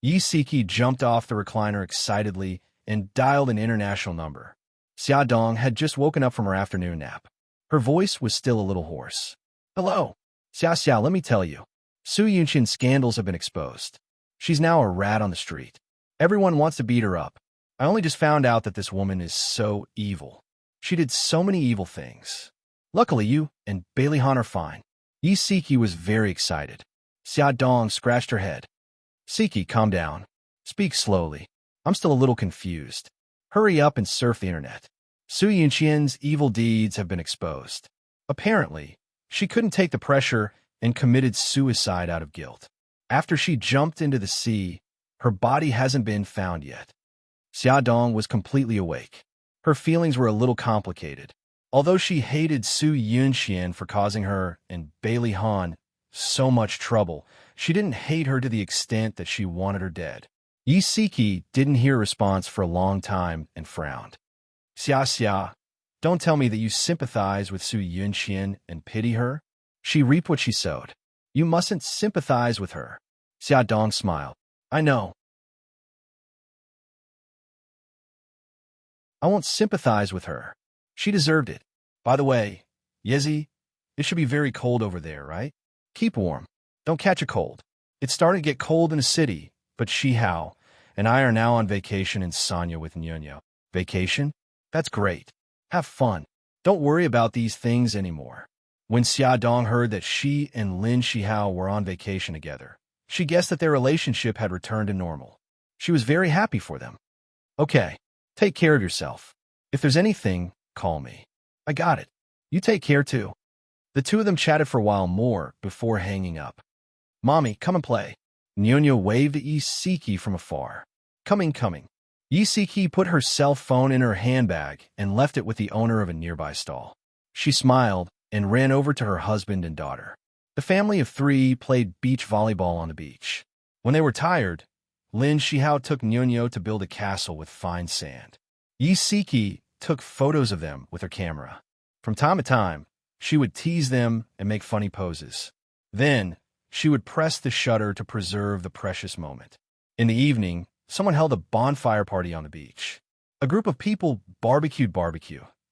Yi Siki jumped off the recliner excitedly and dialed an international number. Xia Dong had just woken up from her afternoon nap. Her voice was still a little hoarse. Hello. Xia, let me tell you. Su Yunxian's scandals have been exposed. She's now a rat on the street. Everyone wants to beat her up. I only just found out that this woman is so evil. She did so many evil things. Luckily, you and Bailey Han are fine. Yi Siki was very excited. Xia Dong scratched her head. Siki, calm down. Speak slowly. I'm still a little confused. Hurry up and surf the internet. Su Yunxian's evil deeds have been exposed. Apparently, she couldn't take the pressure and committed suicide out of guilt. After she jumped into the sea, Her body hasn't been found yet. Xiaodong was completely awake. Her feelings were a little complicated. Although she hated Su Yunxian for causing her and Bailey Han so much trouble, she didn't hate her to the extent that she wanted her dead. Yi Siki didn't hear a response for a long time and frowned. Xia, don't tell me that you sympathize with Su Yunxian and pity her. She reaped what she sowed. You mustn't sympathize with her. Xiaodong smiled. I know. I won't sympathize with her. She deserved it. By the way, Yezi, it should be very cold over there, right? Keep warm. Don't catch a cold. It's starting to get cold in the city, but Shihao and I are now on vacation in Sanya with Nyonyo. Vacation? That's great. Have fun. Don't worry about these things anymore. When Xiaodong heard that she and Lin Shihao were on vacation together, she guessed that their relationship had returned to normal. She was very happy for them. Okay, take care of yourself. If there's anything, call me. I got it. You take care too. The two of them chatted for a while more before hanging up. Mommy, come and play. Nyonyo waved at Yi Siki from afar. Coming. Yi Siki put her cell phone in her handbag and left it with the owner of a nearby stall. She smiled and ran over to her husband and daughter. The family of three played beach volleyball on the beach. When they were tired, Lin Shihao took Nyonyo to build a castle with fine sand. Yi Siki took photos of them with her camera. From time to time, she would tease them and make funny poses. Then, she would press the shutter to preserve the precious moment. In the evening, someone held a bonfire party on the beach. A group of people barbecued,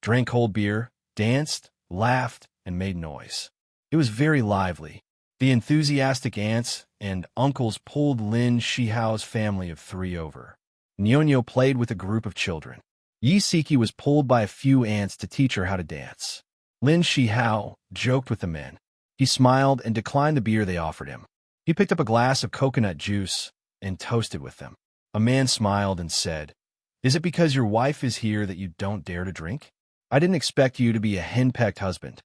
drank cold beer, danced, laughed, and made noise. It was very lively. The enthusiastic aunts and uncles pulled Lin Shihao's family of three over. Nyonyo played with a group of children. Yi Siki was pulled by a few aunts to teach her how to dance. Lin Shihao joked with the men. He smiled and declined the beer they offered him. He picked up a glass of coconut juice and toasted with them. A man smiled and said, "Is it because your wife is here that you don't dare to drink? I didn't expect you to be a henpecked husband."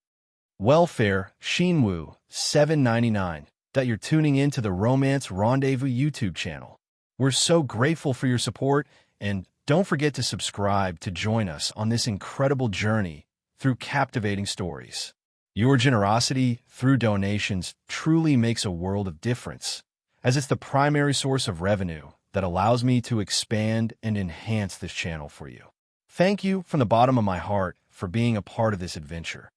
Welfare, Shinwu, $7.99, that you're tuning in to the Romance Rendezvous YouTube channel. We're so grateful for your support, and don't forget to subscribe to join us on this incredible journey through captivating stories. Your generosity through donations truly makes a world of difference, as it's the primary source of revenue that allows me to expand and enhance this channel for you. Thank you from the bottom of my heart for being a part of this adventure.